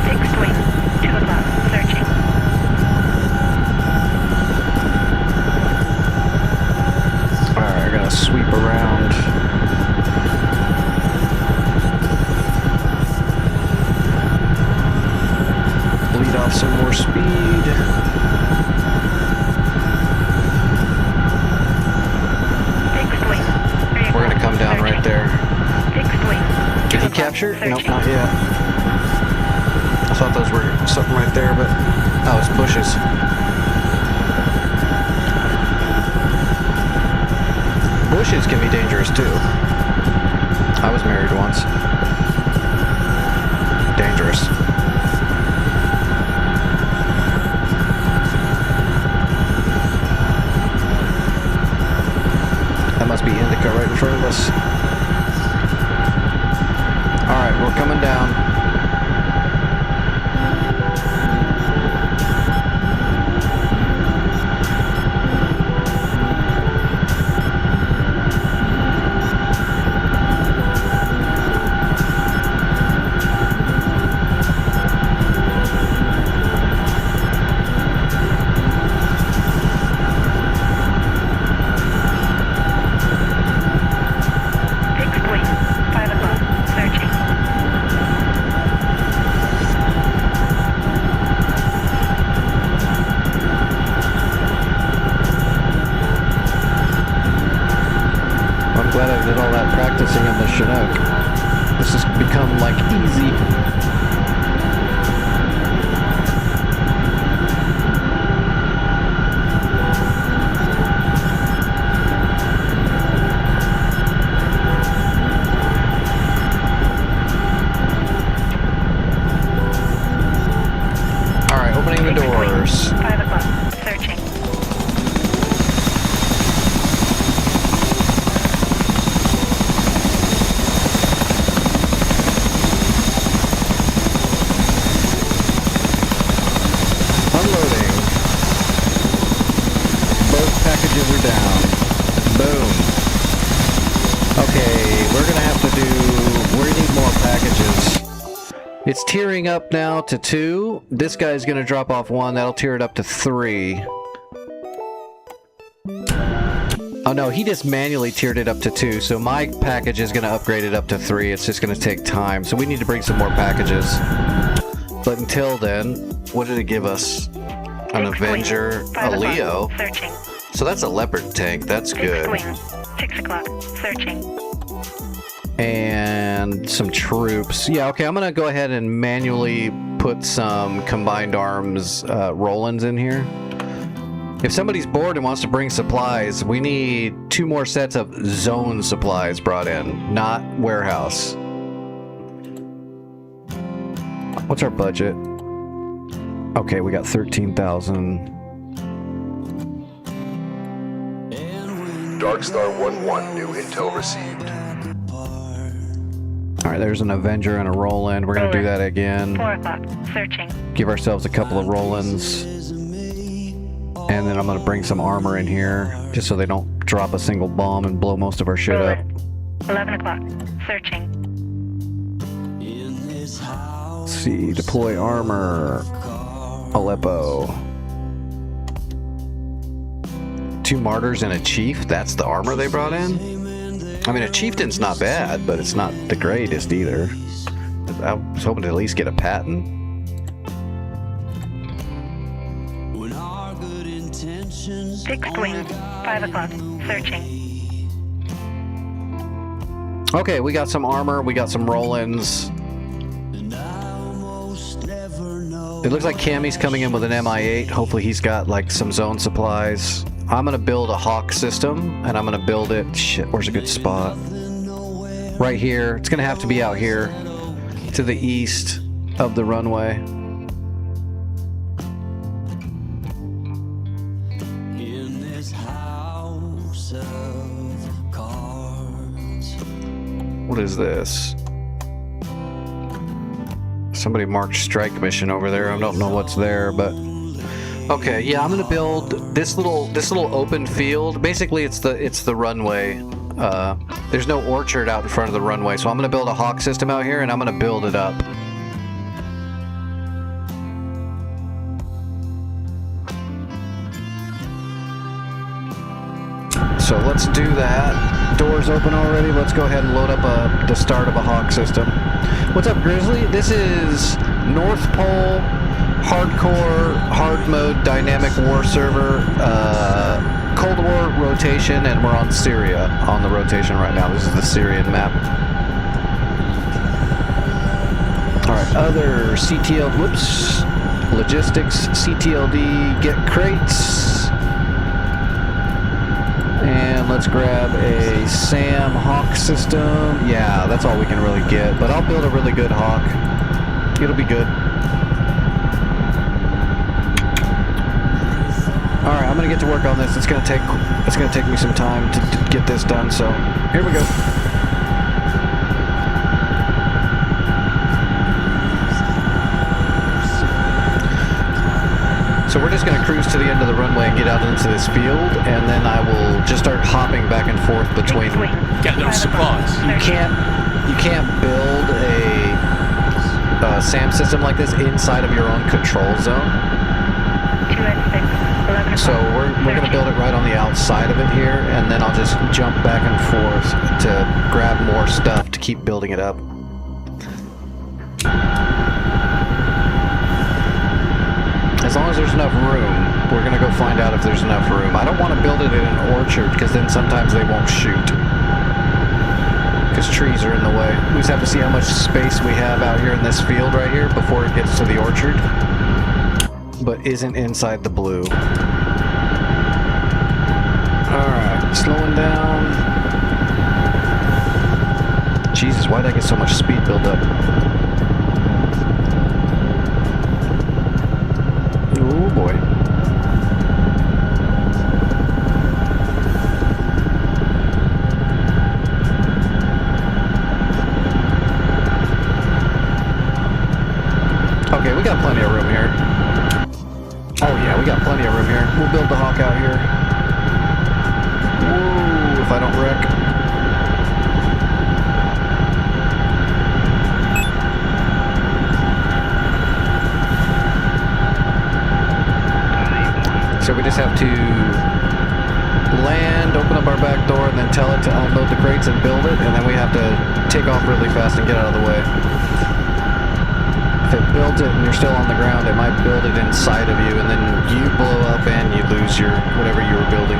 Fixed wing. 2 o'clock. Searching. Alright, I gotta sweep around. Bleed off some more speed. Fixed wing. 3 We're gonna come down right there. Fixed wing. Did he capture? Nope, not yet. I thought those were something right there, but oh, it's bushes. Bushes can be dangerous too. I was married once. Dangerous. That must be Indica right in front of us. Alright, we're coming down. Fixed wing. 5 o'clock. Searching. I'm glad I did all that practicing on the Chinook. This has become like easy. Alright, opening the doors. 5 o'clock. Searching. Unloading. Both packages are down. Boom. Okay, we're gonna have to do... We need more packages. It's tearing up now to 2. This guy's gonna drop off 1. That'll tear it up to 3. Oh no, he just manually tiered it up to 2, so my package is gonna upgrade it up to 3. It's just gonna take time, so we need to bring some more packages. But until then, what did it give us? An Avenger, a Leo. Searching. So that's a Leopard tank, that's Fixed good. wing. 6 o'clock. Searching. And some troops. Yeah, okay, I'm gonna go ahead and manually put some combined arms Rolands in here. If somebody's bored and wants to bring supplies, we need 2 more sets of zone supplies brought in, not warehouse. What's our budget? Okay, we got 13,000. Darkstar 1-1, new intel received. Alright, there's an Avenger and a Roland. We're gonna do that again. 4 o'clock. Searching. Give ourselves a couple of Rolands. And then I'm gonna bring some armor in here, just so they don't drop a single bomb and blow most of our shit up. 11 o'clock. Searching. Let's see, deploy armor. Aleppo. 2 martyrs and a chief. That's the armor they brought in? I mean, a chieftain's not bad, but it's not the greatest either. I was hoping to at least get a patent. Fixed wing. 5 o'clock. Searching. Okay, we got some armor, we got some Rolands. It looks like Cammy's coming in with an MI8. Hopefully he's got like some zone supplies. I'm gonna build a Hawk system, and I'm gonna build it. Shit, where's a good spot? Right here. It's gonna have to be out here, to the east of the runway. What is this? Somebody marked strike mission over there. I don't know what's there, but okay, yeah, I'm gonna build this little open field. Basically, it's the runway. There's no orchard out in front of the runway, so I'm gonna build a Hawk system out here, and I'm gonna build it up. So let's do that. Doors open already. Let's go ahead and load up the start of a Hawk system. What's up, Grizzly? This is North Pole hardcore hard mode dynamic war server, Cold War rotation, and we're on Syria on the rotation right now. This is the Syrian map. All right, other CTL. Whoops. Logistics, CTLD, get crates. And let's grab a SAM Hawk system. Yeah, that's all we can really get. But I'll build a really good Hawk. It'll be good. All right, I'm gonna get to work on this. It's gonna take me some time to get this done. So here we go. So we're just going to cruise to the end of the runway and get out into this field, and then I will just start hopping back and forth between. Get those supplies. You can't build a SAM system like this inside of your own control zone. 2 at 6. 11 So we're going to build it right on the outside of it here, and then I'll just jump back and forth to grab more stuff to keep building it up. As long as there's enough room, we're going to go find out if there's enough room. I don't want to build it in an orchard, because then sometimes they won't shoot. Because trees are in the way. We just have to see how much space we have out here in this field right here before it gets to the orchard. But isn't inside the blue. Alright, slowing down. Jesus, why'd I get so much speed build up? Oh boy. Okay, we got plenty of room here. Oh yeah, we got plenty of room here. We'll build the Hawk out here. Whoa, if I don't wreck. So we just have to land, open up our back door, and then tell it to unload the crates and build it, and then we have to take off really fast and get out of the way. If it builds it and you're still on the ground, it might build it inside of you, and then you blow up and you lose your whatever you were building.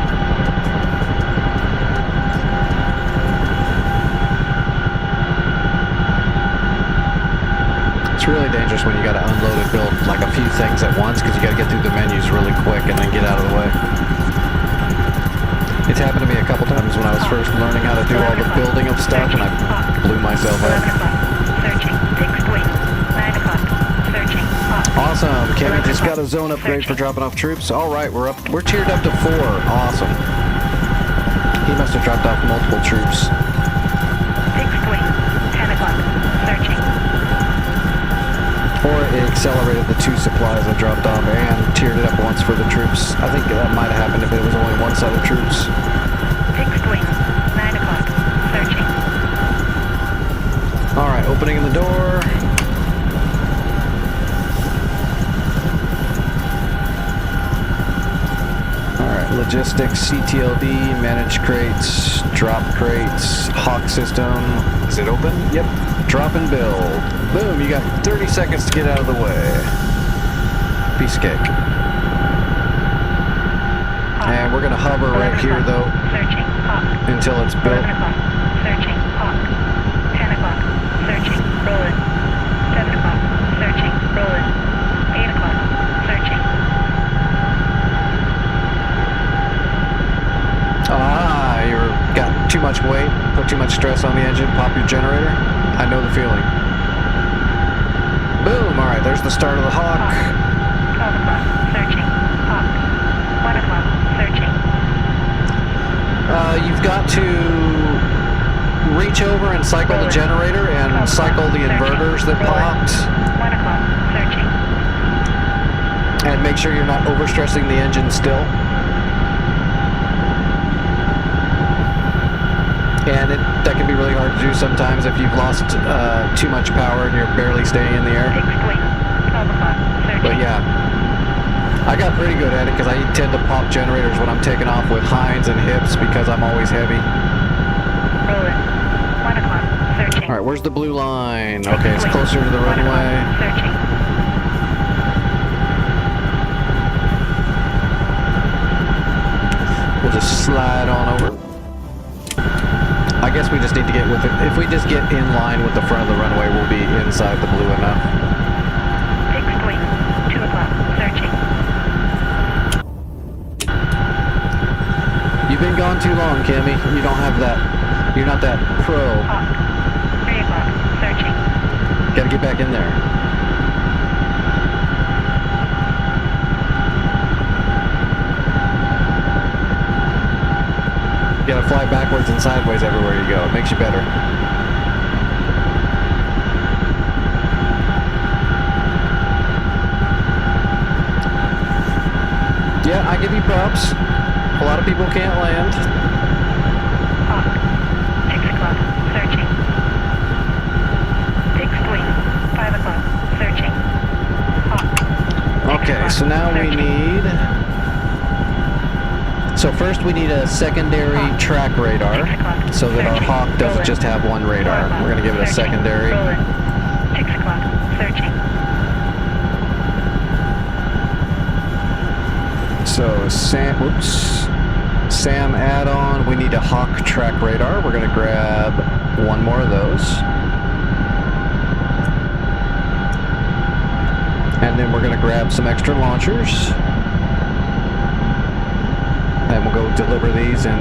It's really dangerous. just when you got to unload and build like a few things at once because you got to get through the menus really quick and then get out of the way. It's happened to me a couple times when I was first learning how to do all the building of stuff, and I blew myself 11 up. o'clock. Searching. Fixed wing. 9 o'clock. Searching. Hawk. Awesome. Cammy just got a zone upgrade for dropping off troops. All right, we're tiered up to 4. Awesome. He must have dropped off multiple troops. Fixed wing. 10 o'clock. Searching. Or it accelerated the 2 supplies I dropped off and tiered it up once for the troops. I think that might have happened if it was only one set of troops. Fixed wing. 9 o'clock. Searching. Alright, opening the door. Alright, logistics, CTLD, manage crates, drop crates, Hawk system. Is it open? Yep. Drop and build. Boom, you got 30 seconds to get out of the way. Piece of cake. And we're going to hover right here, though, Searching. Hawk. until it's built. 11 o'clock. Searching. Hawk. 10 o'clock. Searching. Rolling. 7 o'clock. Searching. Rolling. 8 o'clock. Searching. Ah, you got too much weight, put too much stress on the engine, pop your generator. I know the feeling. Boom, all right, there's the start of the Hawk. 12 o'clock. Searching. Hawk. 1 o'clock. Searching. You've got to reach over and cycle the generator and cycle the inverters that popped. 1 o'clock. Searching. And make sure you're not overstressing the engine still. And that can be really hard to do sometimes if you've lost too much power and you're barely staying in the air. Fixed wing. 12 o'clock. Searching. But yeah, I got pretty good at it because I tend to pop generators when I'm taking off with hinds and hips because I'm always heavy. Rolling. 1 o'clock. Searching. All right, where's the blue line? Okay, it's closer to the 1 o'clock. runway. Searching. We'll just slide on over. I guess we just need to get with it. If we just get in line with the front of the runway, we'll be inside the blue enough. Fixed wing. 2 o'clock. Searching. You've been gone too long, Cammy. You don't have that. You're not that pro. Hawk. 3 o'clock. Searching. Gotta get back in there. You gotta fly backwards and sideways everywhere you go. It makes you better. Yeah, I give you props. A lot of people can't land. Hawk. 6 o'clock. Searching. Fixed wing. 5 o'clock. Searching. Hawk. Okay, so now we need... So first we need a secondary track radar so that our Hawk doesn't just have one radar. We're going to give it a secondary. 6 o'clock. Searching. So Sam add-on, we need a Hawk track radar. We're going to grab one more of those. And then we're going to grab some extra launchers. And we'll go deliver these and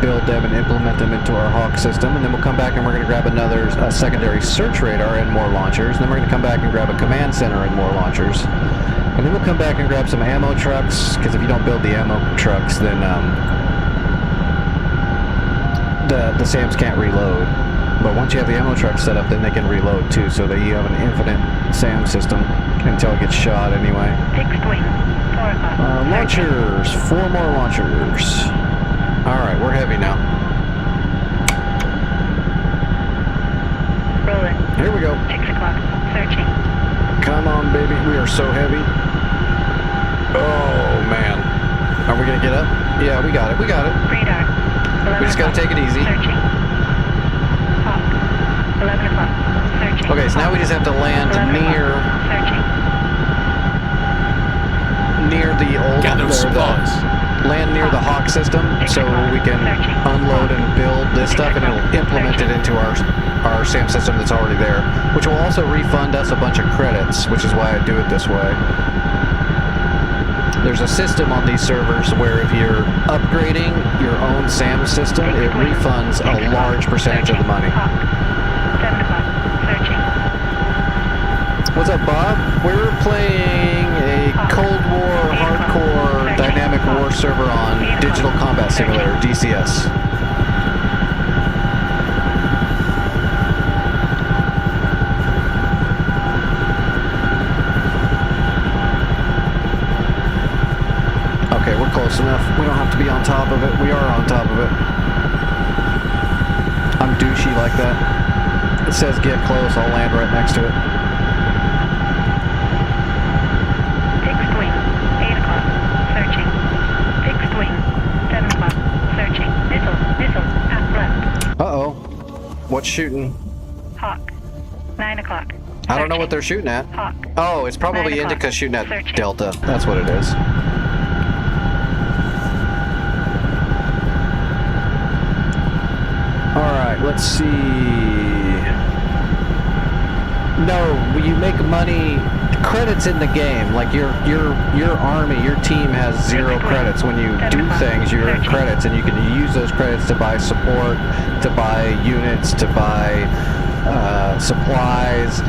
build them and implement them into our Hawk system. And then we'll come back and we're going to grab another secondary search radar and more launchers. And then we're going to come back and grab a command center and more launchers. And then we'll come back and grab some ammo trucks, because if you don't build the ammo trucks, then the SAMs can't reload. But once you have the ammo trucks set up, then they can reload too, so that you have an infinite SAM system until it gets shot anyway. Fixed wing. 4 o'clock. Launchers. 4 more launchers. Alright, we're heavy now. Rolling. Here we go. 6 o'clock. Searching. Come on, baby. We are so heavy. Oh, man. Are we going to get up? Yeah, we got it. We got it. Radar. 11 We just got to take it easy. Searching. Hawk. 11 o'clock. Searching. Okay, so now we just have to land 11 near o'clock. Searching. the old land near the Hawk system, so we can unload and build this stuff, and it'll implement it into our SAM system that's already there, which will also refund us a bunch of credits, which is why I do it this way. There's a system on these servers where if you're upgrading your own SAM system, it refunds a large percentage of the money. 7 o'clock. Searching. What's up, Bob? We're playing a Cold War hardcore dynamic war server on Digital Combat Simulator, DCS. Okay, we're close enough. We don't have to be on top of it. We are on top of it. I'm douchey like that. It says get close, I'll land right next to it. Fixed wing. 8 o'clock. Searching. Fixed wing. 7 o'clock. Searching. Missile. At left. Uh-oh. What's shooting? Hawk. 9 o'clock. I don't know what they're shooting at. Hawk. Oh, it's probably 9 o'clock. Indica shooting at Searching. Delta. That's what it is. Alright, let's see. No, you make money, credits in the game. Like your army, your team has 0 credits. When you do things, you earn credits, and you can use those credits to buy support, to buy units, to buy supplies.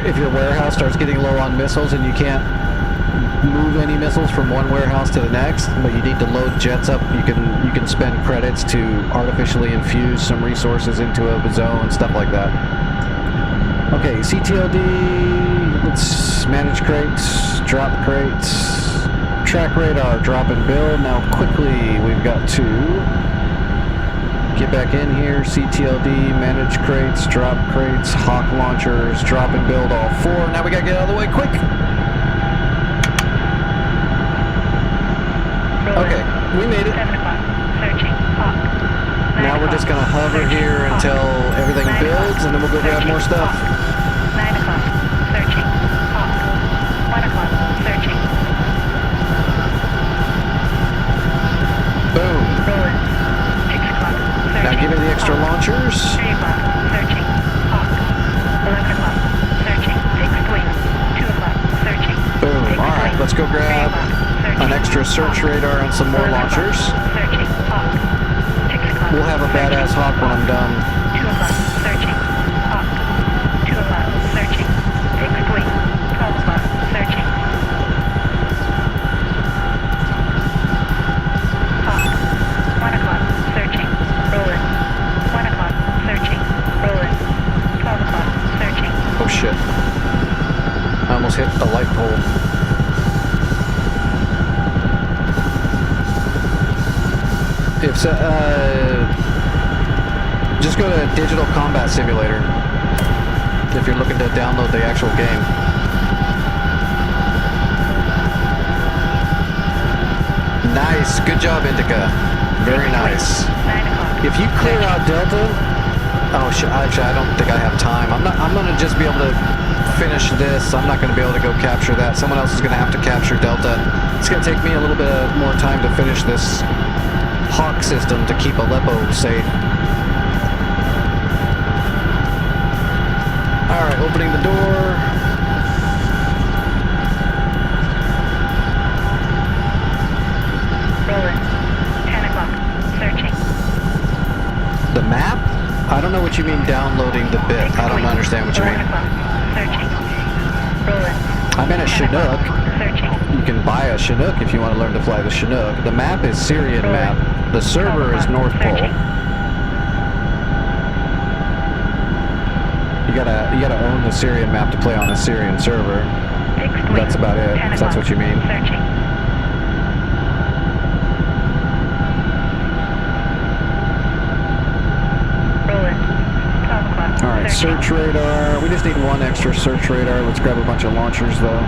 If your warehouse starts getting low on missiles and you can't move any missiles from one warehouse to the next, but you need to load jets up, you can spend credits to artificially infuse some resources into a zone and stuff like that. Okay, CTLD, let's manage crates, drop crates, track radar, drop and build. Now quickly, we've got to get back in here, CTLD, manage crates, drop crates, hawk launchers, drop and build all 4. Now we gotta get out of the way quick. Okay, we made it. 7 o'clock. Searching. Hawk. Now we're just gonna hover here until everything builds, and then we'll go grab more stuff. 9 o'clock. Searching. Hawk. 1 o'clock. Searching. Boom. Rolling. 6 o'clock. Searching. Now give me the extra launchers. 3 o'clock. Searching. Hawk. 11 o'clock. Searching. Fixed wing. 2 o'clock. Searching. Boom. Alright, let's go grab an extra search radar and some more launchers. Searching. Hawk. 6 o'clock. We'll have a badass hawk when I'm done. 2 o'clock. Searching. Hawk. 2 o'clock. Searching. Fixed wing. 12 o'clock. Searching. Hawk. 1 o'clock. Searching. Rolling. 1 o'clock. Searching. Rolling. 12 o'clock. Searching. Oh shit. I almost hit the light pole. If so, just go to Digital Combat Simulator if you're looking to download the actual game. Nice, good job, Indica. Very nice. 9 o'clock. If you clear out Delta, oh shit! Actually, I don't think I have time. I'm gonna just be able to finish this. I'm not gonna be able to go capture that. Someone else is gonna have to capture Delta. It's gonna take me a little bit more time to finish this Hawk system to keep Aleppo safe. Alright, opening the door. Rolling. 10 o'clock. Searching. The map? I don't know what you mean downloading the bit. I don't understand what you 11 mean. o'clock. Searching. Rolling. I'm in a 10 o'clock. Chinook. Searching. You can buy a Chinook if you want to learn to fly the Chinook. The map is Syrian map. The server is North Pole. You gotta own the Syrian map to play on a Syrian server. Fixed wing. That's about it. 10 If that's what you mean. Searching. Rolling. 12 o'clock. All right, search radar. We just need 1 extra search radar. Let's grab a bunch of launchers though.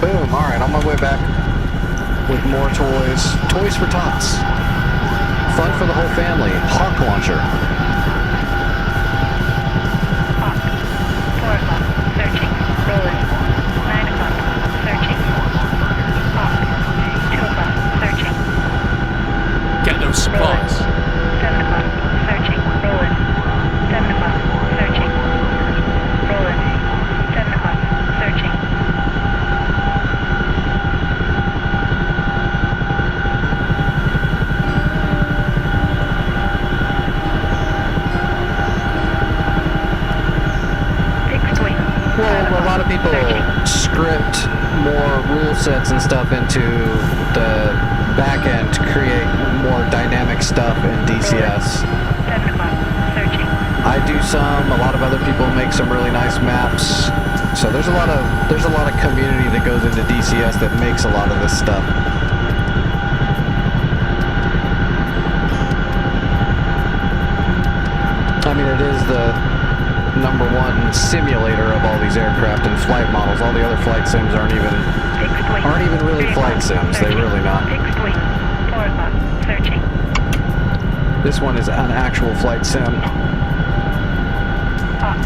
Boom. All right, on my way back with more toys. Toys for tots. Fun for the whole family. Hawk launcher. 4 o'clock. Searching. people script more rule sets and stuff into the back end to create more dynamic stuff in DCS. 7 o'clock. Searching. I do some. A lot of other people make some really nice maps. So there's a lot of community that goes into DCS that makes a lot of this stuff. I mean, it is the #1 simulator of all these aircraft and flight models. All the other flight sims aren't even really flight sims. They're really not. Fixed wing. 4 o'clock. Searching. This one is an actual flight sim. Hawk.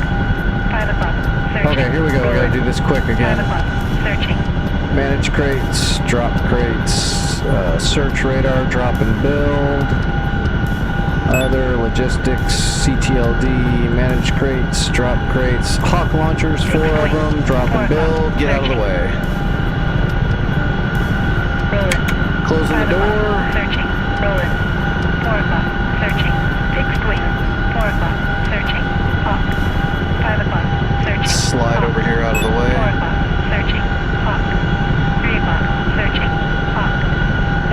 5 o'clock. Searching. Okay, here we go. We gotta do this quick 5 again. o'clock. Searching. Manage crates, drop crates, search radar, drop and build. Other logistics, CTLD, manage crates, drop crates, Hawk launchers, 4 of them, drop and build, get out of the way. Rolling. Closing the 5 o'clock. door. Searching. Rolling. 4 o'clock. Searching. Fixed wing. 4 o'clock. Searching. Hawk. 5 o'clock. Searching. Slide Hawk. over here out of the 4 way. o'clock. Searching. Hawk. 3 o'clock. Searching. Hawk.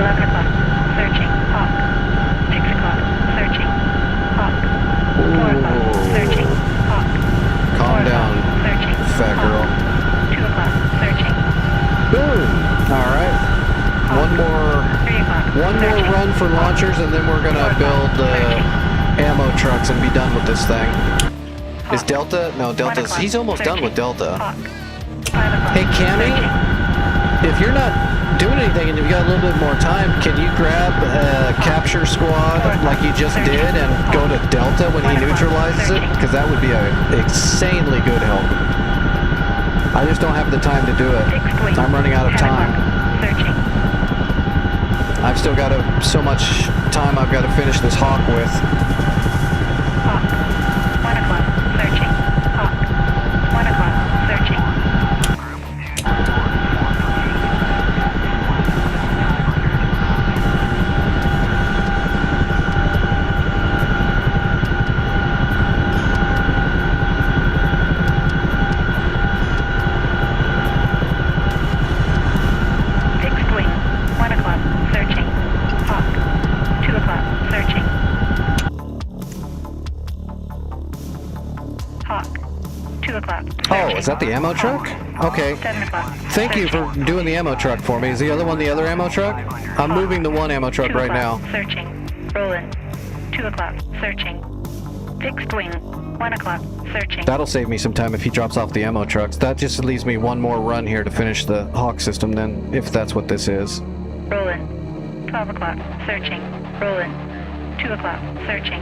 11 o'clock. Searching. Hawk. 6 o'clock. Searching. Hawk. 4 o'clock. Searching. Hawk. Calm 4 o'clock. down, Searching. fat Hawk. girl. 2 o'clock. Searching. Boom! Alright. One more 3 o'clock. One more run for launchers, and then we're gonna build ammo trucks and be done with this thing. Is Delta? No, Delta's. He's almost done with Delta. Hey, Cammy, if you're not doing anything and you've got a little bit more time, can you grab a capture squad like you just did and go to Delta when he neutralizes it? Because that would be an insanely good help. I just don't have the time to do it. I'm running out of time. Searching. I've still got so much time I've got to finish this Hawk with. Hawk. 1 o'clock. Searching. Hawk. 1 o'clock. Searching. Fixed wing. 1 o'clock. Searching. Hawk. 2 o'clock. Searching. Hawk. 2 o'clock. Oh, is that the ammo truck? Okay. 7 o'clock. Thank you for doing the ammo truck for me. Is the other one the other ammo truck? I'm moving the one ammo truck 2 right o'clock. now. Searching. Rolling. 2 o'clock. Searching. Fixed wing. 1 o'clock. Searching. That'll save me some time if he drops off the ammo trucks. That just leaves me one more run here to finish the Hawk system then, if that's what this is. Rolling. 12 o'clock. Searching. Rolling. 2 o'clock. Searching.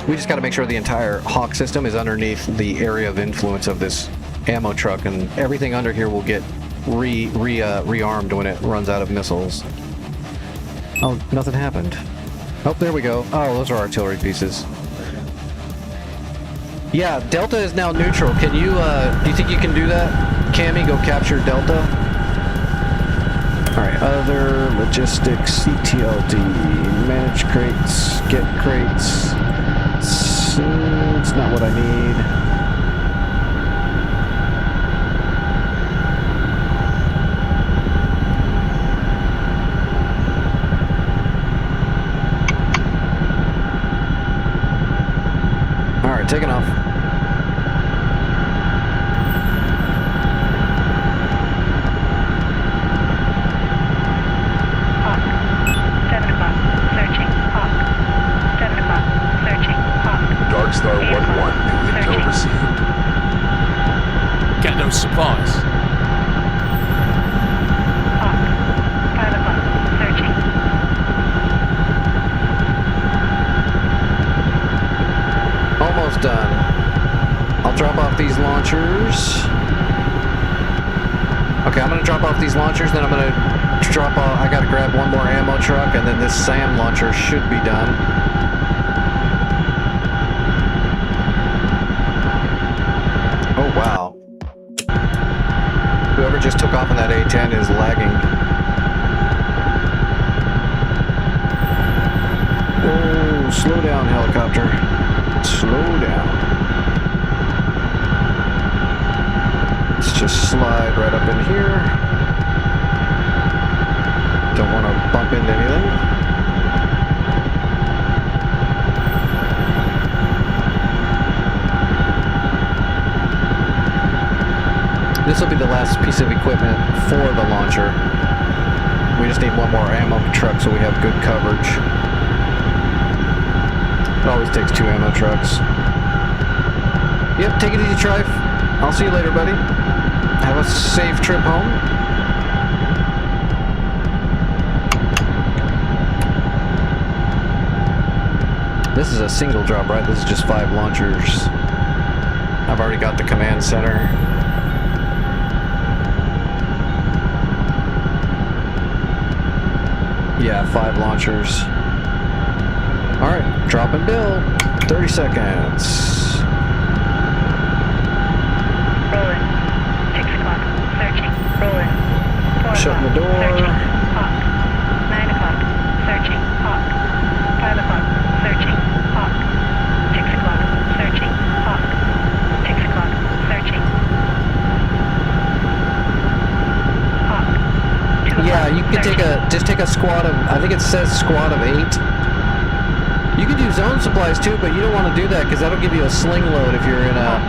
We just got to make sure the entire Hawk system is underneath the area of influence of this ammo truck, and everything under here will get rearmed when it runs out of missiles. Oh, nothing happened. Oh, there we go. Oh, those are artillery pieces. Yeah, Delta is now neutral. Can you, do you think you can do that? Cammy, go capture Delta. Alright, other logistics, CTLD, manage crates, get crates. It's not what I need. Alright, taking off. Hawk. 7 o'clock. Searching. Hawk. 7 o'clock. Searching. Hawk. Dark Star 1-1, new intel Searching. received. Got no supplies. Hawk. 5 o'clock. Searching. Almost done. I'll drop off these launchers. Okay, I'm gonna drop off these launchers, then I'm gonna drop off. I gotta grab one more ammo truck, and then this SAM launcher should be done. Oh wow. Whoever just took off in that A-10 is lagging. Oh, slow down, helicopter. Slow down. Let's just slide right up in here. Don't want to bump into anything. This will be the last piece of equipment for the launcher. We just need one more ammo truck so we have good coverage. It always takes 2 ammo trucks. Yep, take it easy, Trife. I'll see you later, buddy. Have a safe trip home. This is a single drop, right? This is just 5 launchers. I've already got the command center. Yeah, 5 launchers. Alright, drop and build. 30 seconds. Rolling. 6 o'clock. Searching. Rolling. 4 Shutting the o'clock. door. Searching. Hawk. 9 o'clock. Searching. Hawk. 5 o'clock. Searching. Hawk. 6 o'clock. Searching. Hawk. 6 o'clock. Searching. Hawk. 2 o'clock. Yeah, you can just take a squad of, I think it says squad of 8. You can do zone supplies too, but you don't want to do that because that'll give you a sling load if you're in a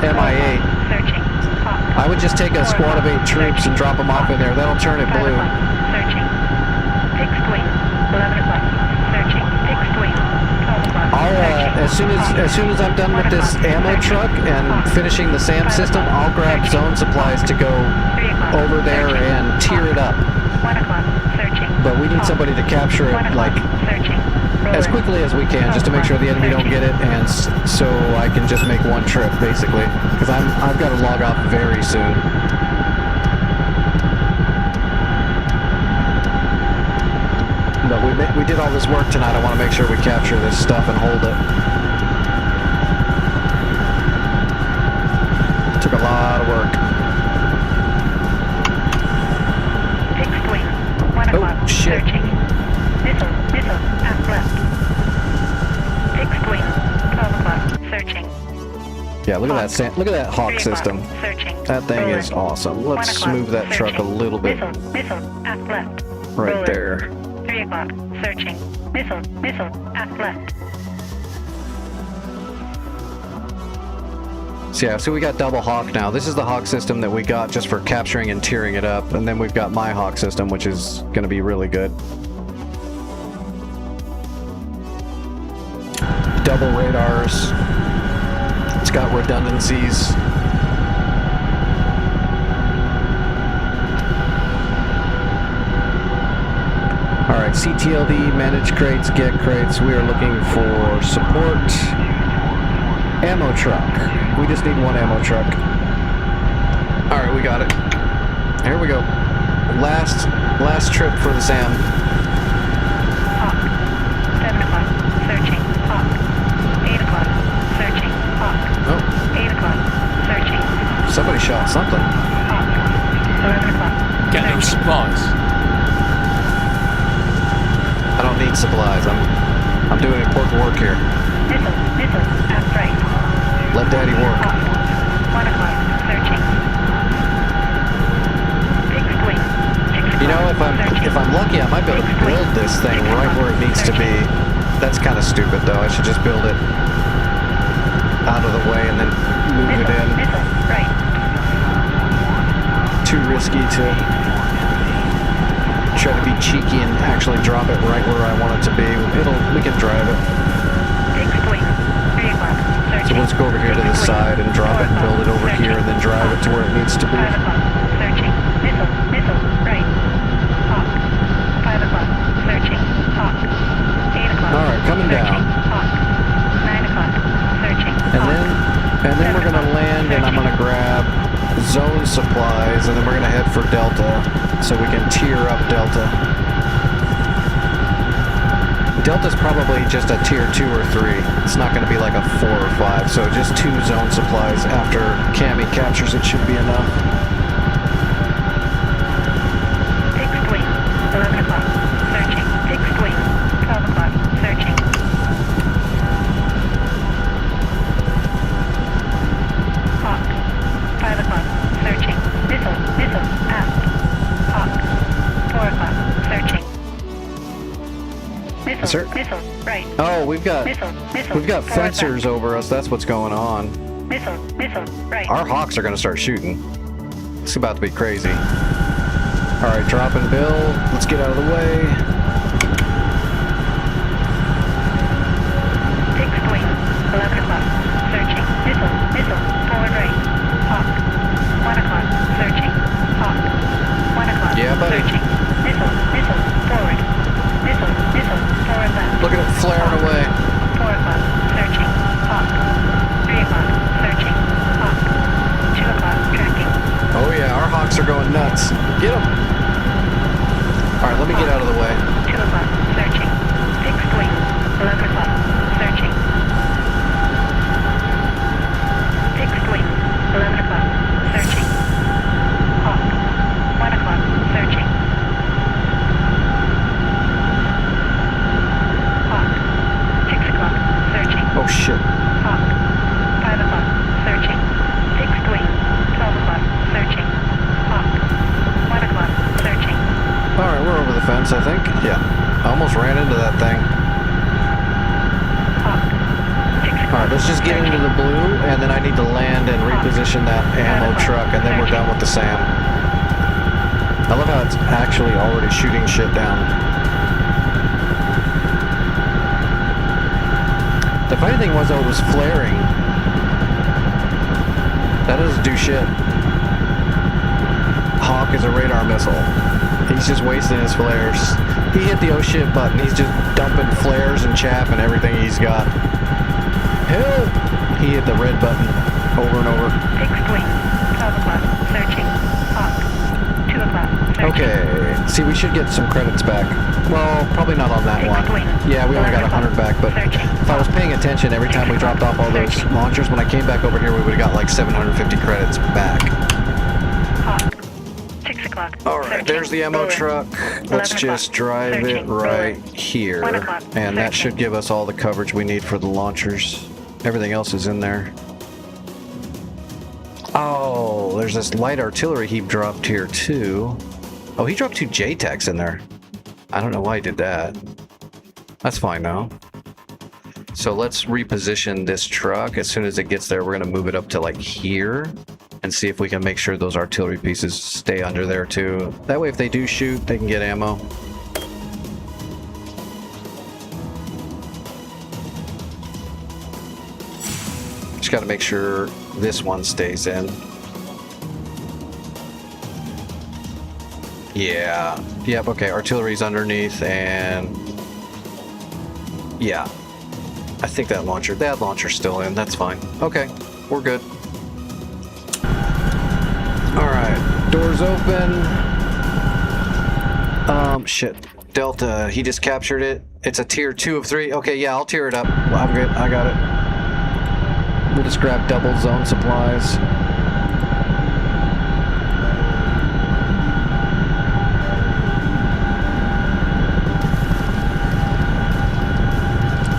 MIA. Searching. Hawk. I would just take a squad of 8 troops and drop them off in there. That'll turn it 5 blue. o'clock. Searching. Fixed wing. 11 o'clock. Searching. Fixed wing. 12 o'clock. Searching. As soon as I'm done with this ammo truck and finishing the SAM system, I'll grab zone supplies to go 3 o'clock. over there Searching. and tear it up. 1 o'clock. Searching. But we need somebody to capture 1 it o'clock. like Searching. as Rolling. quickly as we can, just to make sure the enemy don't get it, and so I can just make one trip basically, because I've got to log off very soon. But we did all this work tonight. I want to make sure we capture this stuff and hold it. Took a lot of work. Fixed wing. 1 o'clock. Oh shit! Searching. Missile. Aft left. Fixed wing. 12 o'clock. Searching. Yeah, look at that. Look at that Hawk 3 o'clock. system. Searching. That thing Rolling. is awesome. 1 Let's o'clock. move that truck a Searching. little bit. Missile. Aft left. Right Rolling. there. 3 o'clock. Searching. Missile. Aft left. So yeah, so we got double Hawk now. This is the Hawk system that we got just for capturing and tearing it up, and then we've got my Hawk system, which is going to be really good. Double radars. It's got redundancies. Alright, CTLD, manage crates, get crates. We are looking for support. Ammo truck. We just need 1 ammo truck. Alright, we got it. Here we go. Last trip for the SAM. Hawk. 7 o'clock. Searching. Hawk. 8 o'clock. Searching. Hawk. Oh, 8 o'clock. Searching. somebody shot something. Hawk. 11 o'clock. Got no Searching. supplies. I don't need supplies. I'm doing important work here. Missile. Aft right. Let Daddy work. Hawk. 1 o'clock. Searching. Fixed wing. 6 o'clock. You know, if I'm lucky, I might be able to build this thing right where it needs to be. That's kind of stupid, though. I should just build it out of the way and then move it in. Missile. Right. Too risky to try to be cheeky and actually drop it right where I want it to be. We can drive it. Fixed wing. 3 o'clock. So Searching. let's go over here to the Fixed wing. side and drop it and build it over here and then drive it to where it needs to be. 5 o'clock. Searching. Missile. Right. Hawk. 5 o'clock. Searching. Hawk. 8 o'clock. Alright, coming Searching. down. Hawk. 9 o'clock. Searching. And Hawk. then we're gonna land and I'm gonna grab zone supplies and then we're gonna head for Delta so we can tier up Delta. Delta's probably just a tier 2 or 3. It's not gonna be like a 4 or 5, so just 2 zone supplies after Cammy captures it should be enough. Fixed wing. 11 o'clock. Searching. Fixed wing. 12 o'clock. Searching. Hawk. 5 o'clock. Searching. Sir? Missile, right. Oh, we've got Missile, fencers forward left. over us. That's what's going on. Missile, right. Our Hawks are going to start shooting. It's about to be crazy. All right, dropping Bill. Let's get out of the way. Fixed wing, 11 o'clock, searching. Missile, forward right. Hawk, 1 o'clock, searching. Hawk, 1 o'clock, Yeah, buddy. searching. Missile, forward. Missile, forward left. Look at it flaring Hawk, away. 4 o'clock, searching. Hawk, 3 o'clock, searching. Hawk, 2 o'clock, tracking. Oh yeah, our Hawks are going nuts. Get them. All right, let me get out of the way. 2 o'clock, searching. Fixed wing, 11 o'clock, searching. Fixed wing, 11 o'clock, searching. Hawk, 1 o'clock, searching. Hawk, 6 o'clock, searching. Oh shit. Hawk, 5 o'clock, searching. Fixed wing, 12 o'clock, searching. Hawk, 1 o'clock, searching. All right, we're over the fence, I think. Yeah, I almost ran into that thing. Hawk, 6 o'clock, All right, let's just get into the blue, and then I need to land and reposition that ammo truck, and then we're done with the SAM. I love how it's actually already shooting shit down. The funny thing was, though, it was flaring. That doesn't do shit. Hawk is a radar missile. He's just wasting his flares. He hit the oh shit button. He's just dumping flares and chaff and everything he's got. Help! He hit the red button over and over. Fixed wing, 12 o'clock, searching. Hawk, 2 o'clock, searching. Okay. See, we should get some credits back. Well, probably not on that one. Yeah, we only got 100 back, but if I was paying attention every time we dropped off all those launchers, when I came back over here, we would have got like 750 credits back. Hawk, 6 o'clock. All right, there's the ammo truck. Let's just drive it right here, and that should give us all the coverage we need for the launchers. Everything else is in there. Oh, there's this light artillery he dropped here too. Oh, he dropped 2 JTACs in there. I don't know why he did that. That's fine now. So let's reposition this truck. As soon as it gets there, we're going to move it up to like here and see if we can make sure those artillery pieces stay under there too. That way if they do shoot, they can get ammo. Just got to make sure this one stays in. Yeah. Yep, okay, artillery's underneath, and yeah. I think that launcher's still in. That's fine. Okay, we're good. Alright, doors open. Shit. Delta, he just captured it. It's a tier 2 of 3. Okay, yeah, I'll tier it up. I'm good. I got it. We'll just grab double zone supplies.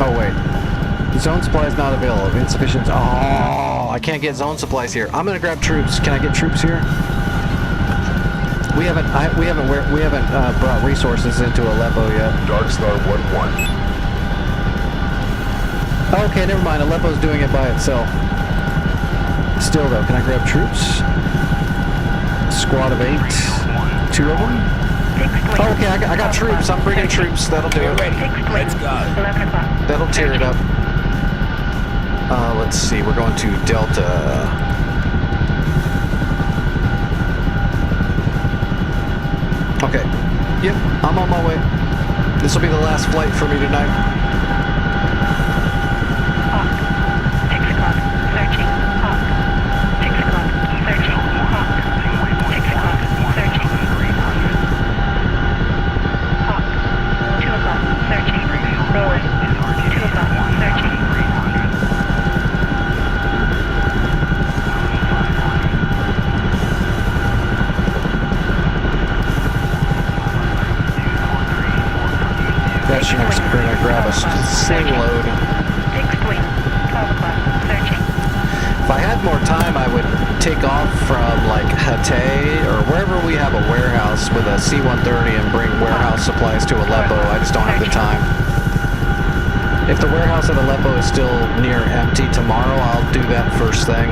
Oh, wait. Zone supplies not available. Insufficient. Oh, I can't get zone supplies here. I'm gonna grab troops. Can I get troops here? We haven't brought resources into Aleppo yet. Dark Star 1-1. Okay, never mind. Aleppo's doing it by itself. Still though, can I grab troops? Squad of 8. 2 of them? Oh, okay, I got troops. I'm bringing troops. That'll do it. Let's go. That'll tear it up. Let's see. We're going to Delta. Okay. Yep, I'm on my way. This will be the last flight for me tonight. Hawk, 6 o'clock, searching. Hawk, 6 o'clock, searching. Hawk, 6 o'clock, searching. Hawk, 2 o'clock, searching. Roller, 2 o'clock, searching. That shit, we're gonna grab a sling load. Fixed wing, 12 o'clock, searching. If I had more time, I would take off from like Hatay or wherever we have a warehouse with a C-130 and bring warehouse supplies to Aleppo. I just don't have the time. If the warehouse at Aleppo is still near empty tomorrow, I'll do that first thing.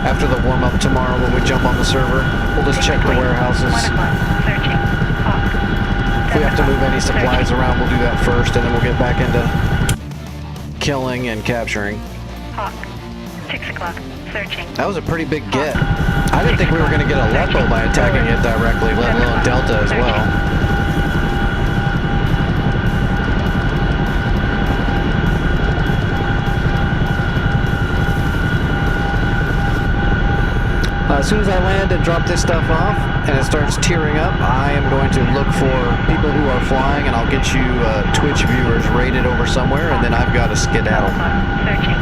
After the warm-up tomorrow when we jump on the server, we'll just check the warehouses. 1 o'clock. Searching. Hawk. If we have to move any supplies around, we'll do that first, and then we'll get back into killing and capturing. Hawk. 6 o'clock. Searching. That was a pretty big get. I didn't think we were going to get Aleppo by attacking it directly, let alone Delta as well. As soon as I land and drop this stuff off and it starts tearing up, I am going to look for people who are flying, and I'll get you Twitch viewers rated over somewhere, and then I've got to skedaddle. Searching.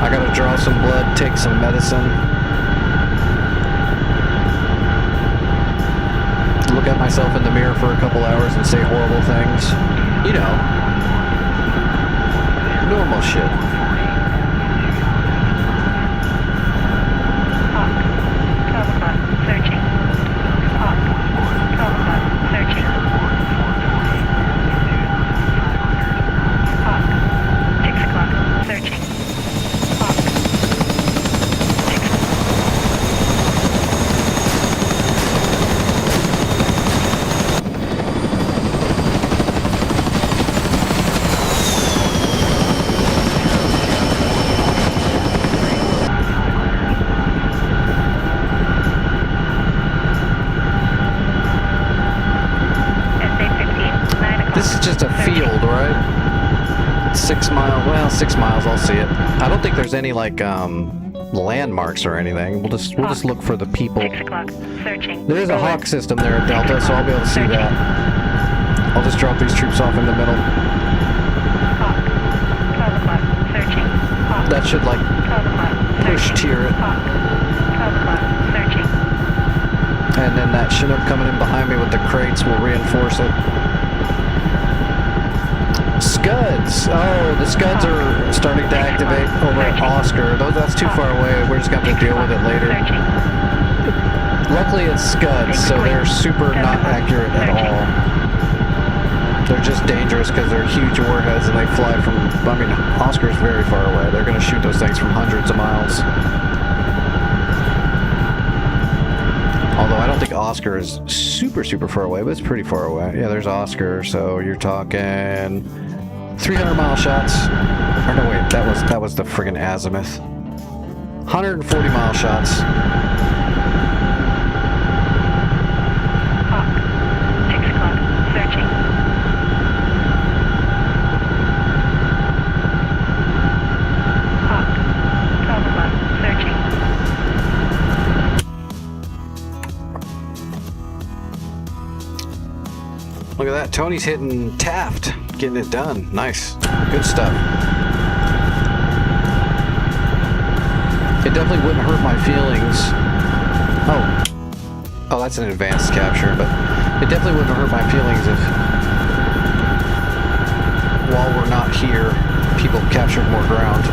I got to draw some blood, take some medicine, look at myself in the mirror for a couple hours and say horrible things. You know, normal shit. This is just a field, right? 6 miles, well, 6 miles, I'll see it. I don't think there's any, like, landmarks or anything. We'll just look for the people. 6 o'clock. Searching. There is a Hawk system there at Delta, so I'll be able to see that. I'll just drop these troops off in the middle. Hawk. 12 o'clock. Searching. Hawk. That should, like, 12 o'clock. push tier it. Hawk. 12 o'clock. Searching. And then that Chinook coming in behind me with the crates will reinforce it. Scuds! Oh, the Scuds are starting to activate over at Oscar. That's too far away. We're just going to have to deal with it later. Luckily it's Scuds, so they're super not accurate at all. They're just dangerous because they're huge warheads and they fly from, I mean, Oscar's very far away. They're going to shoot those things from hundreds of miles. Although I don't think Oscar is super far away, but it's pretty far away. Yeah, there's Oscar, so you're talking 300-mile shots. Or no, wait, that was the friggin' azimuth. 140-mile shots. Hawk. 6 o'clock. Searching. Hawk. 12 o'clock. Searching. Look at that. Tony's hitting Taft. Getting it done. Nice. Good stuff. It definitely wouldn't hurt my feelings. Oh, that's an advanced capture, but it definitely wouldn't hurt my feelings if, while we're not here, people captured more ground.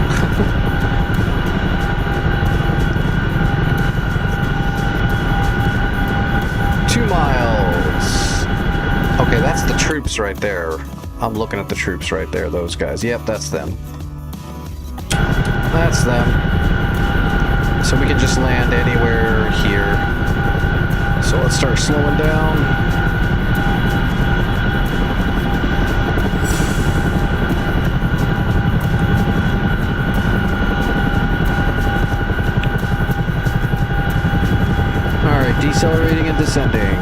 2 miles. Okay, that's the troops right there. I'm looking at the troops right there, those guys. Yep, that's them. That's them. So we can just land anywhere here. So let's start slowing down. Alright, decelerating and descending.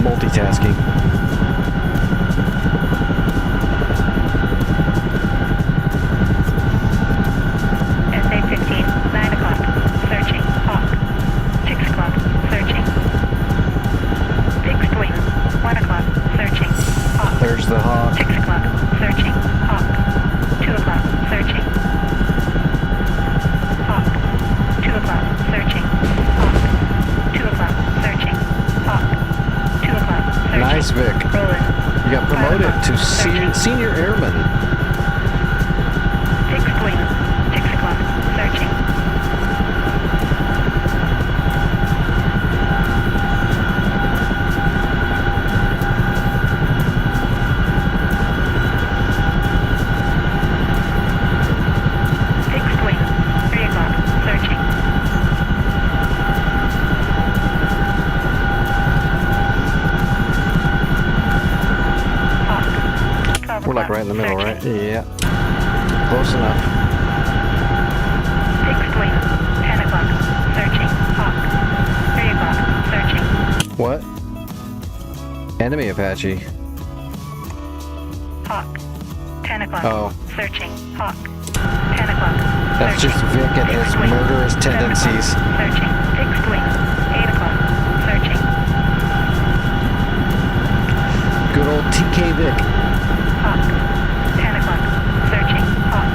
Multitasking. SA-15, 9 o'clock. Searching. Hawk. 6 o'clock. Searching. Fixed wing. 1 o'clock. Searching. Hawk. There's the Hawk. 6 o'clock. Searching. Hawk. 2 o'clock. Searching. Hawk. 2 o'clock. Searching. Hawk. 2 o'clock. Searching. Hawk. 2 o'clock. Searching. Nice, Vic. Rolling. You got promoted to senior airman. Fixed wing. 6 o'clock. Searching. in the middle, right? Yeah. Close enough. Fixed wing. 10 o'clock. Searching. Hawk. 3 o'clock. Searching. What? Enemy Apache. Hawk. 10 o'clock. Oh. Searching. Hawk. 10 o'clock. That's just Searching. Vic and his Fixed wing. murderous 7 o'clock. tendencies. Searching. Fixed wing. 8 o'clock. Searching. Good old TK Vic. Hawk. 10 o'clock. Searching. Hawk.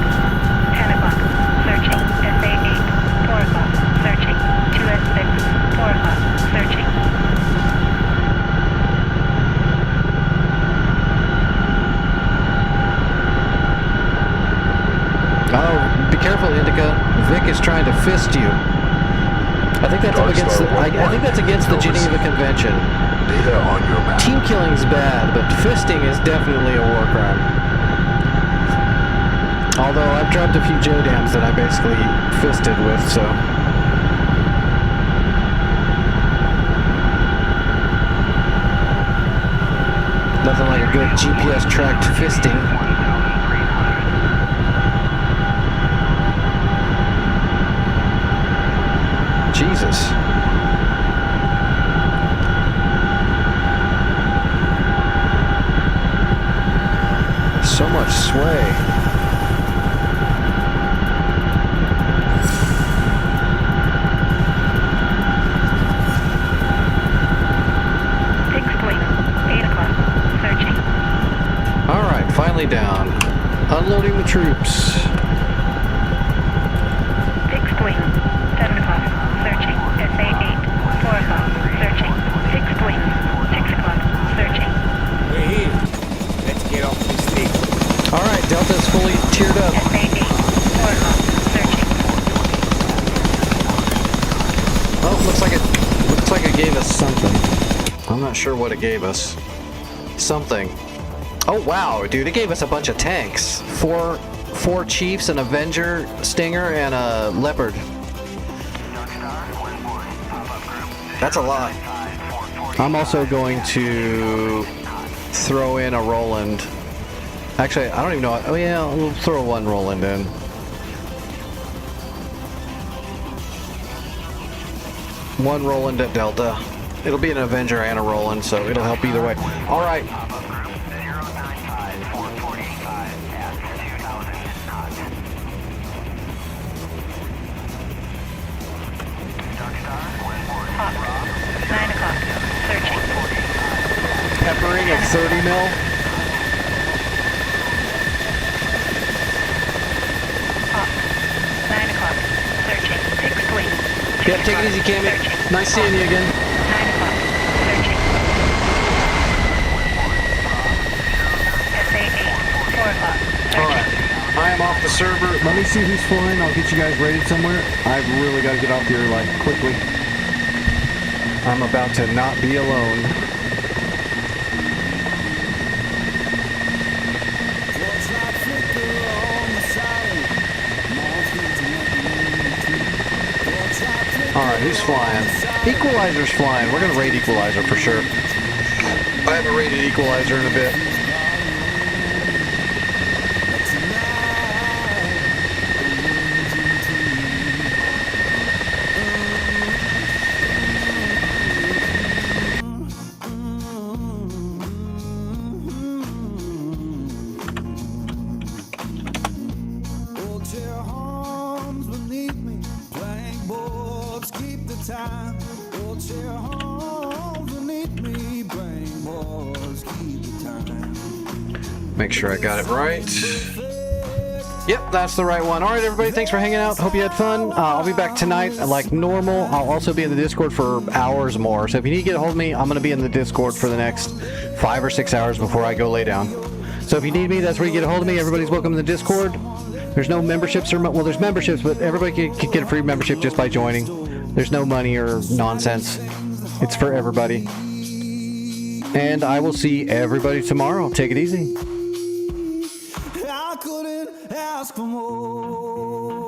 10 o'clock. Searching. SA8. 4 o'clock. Searching. 2S6. 4 o'clock. Searching. Oh, be careful, Indica. Vic is trying to fist you. I think that's up against the, I think that's against the Geneva Convention. Data on your map. Team killing's bad, but fisting is definitely a war crime. Although I've dropped a few JDAMs that I basically fisted with, so. Nothing like a good GPS tracked fisting. 1,300. Jesus. So much sway. Fixed wing. 8 o'clock. Searching. Alright, finally down. Unloading the troops. Fixed wing. 7 o'clock. Searching. SA8. 4 o'clock. Searching. Fixed wing. 6 o'clock. Searching. We're here. Let's get off this thing. Alright, Delta's fully tiered up. SA8. 4 o'clock. Searching. Oh, looks like it gave us something. I'm not sure what it gave us. Something. Oh wow, dude, it gave us a bunch of tanks. Four chiefs, an Avenger, Stinger, and a Leopard. That's a lot. I'm also going to throw in a Roland. Actually, I don't even know. Oh yeah, we'll throw one Roland in. One Roland at Delta. It'll be an Avenger and a Roland, so it'll help either way. All right. Hawk. 9 o'clock. Searching. Peppering at 30 mil. Hawk. 9 o'clock. Searching. Fixed wing. Yep, take it easy, Cammy. Nice seeing you again. 9 o'clock. Searching. SA8. 4 o'clock. Searching. Alright. I am off the server. Let me see who's flying. I'll get you guys rated somewhere. I've really got to get off here, like, quickly. I'm about to not be alone. Alright, who's flying? Equalizer's flying. We're going to raid Equalizer for sure. I haven't raided Equalizer in a bit. Make sure I got it right. Yep, that's the right one. All right, everybody, thanks for hanging out. Hope you had fun. I'll be back tonight like normal. I'll also be in the Discord for hours more. So if you need to get a hold of me, I'm going to be in the Discord for the next 5 or 6 hours before I go lay down. So if you need me, that's where you get a hold of me. Everybody's welcome to the Discord. There's no memberships or well, there's memberships, but everybody can get a free membership just by joining. There's no money or nonsense. It's for everybody. And I will see everybody tomorrow. Take it easy. I couldn't ask for more.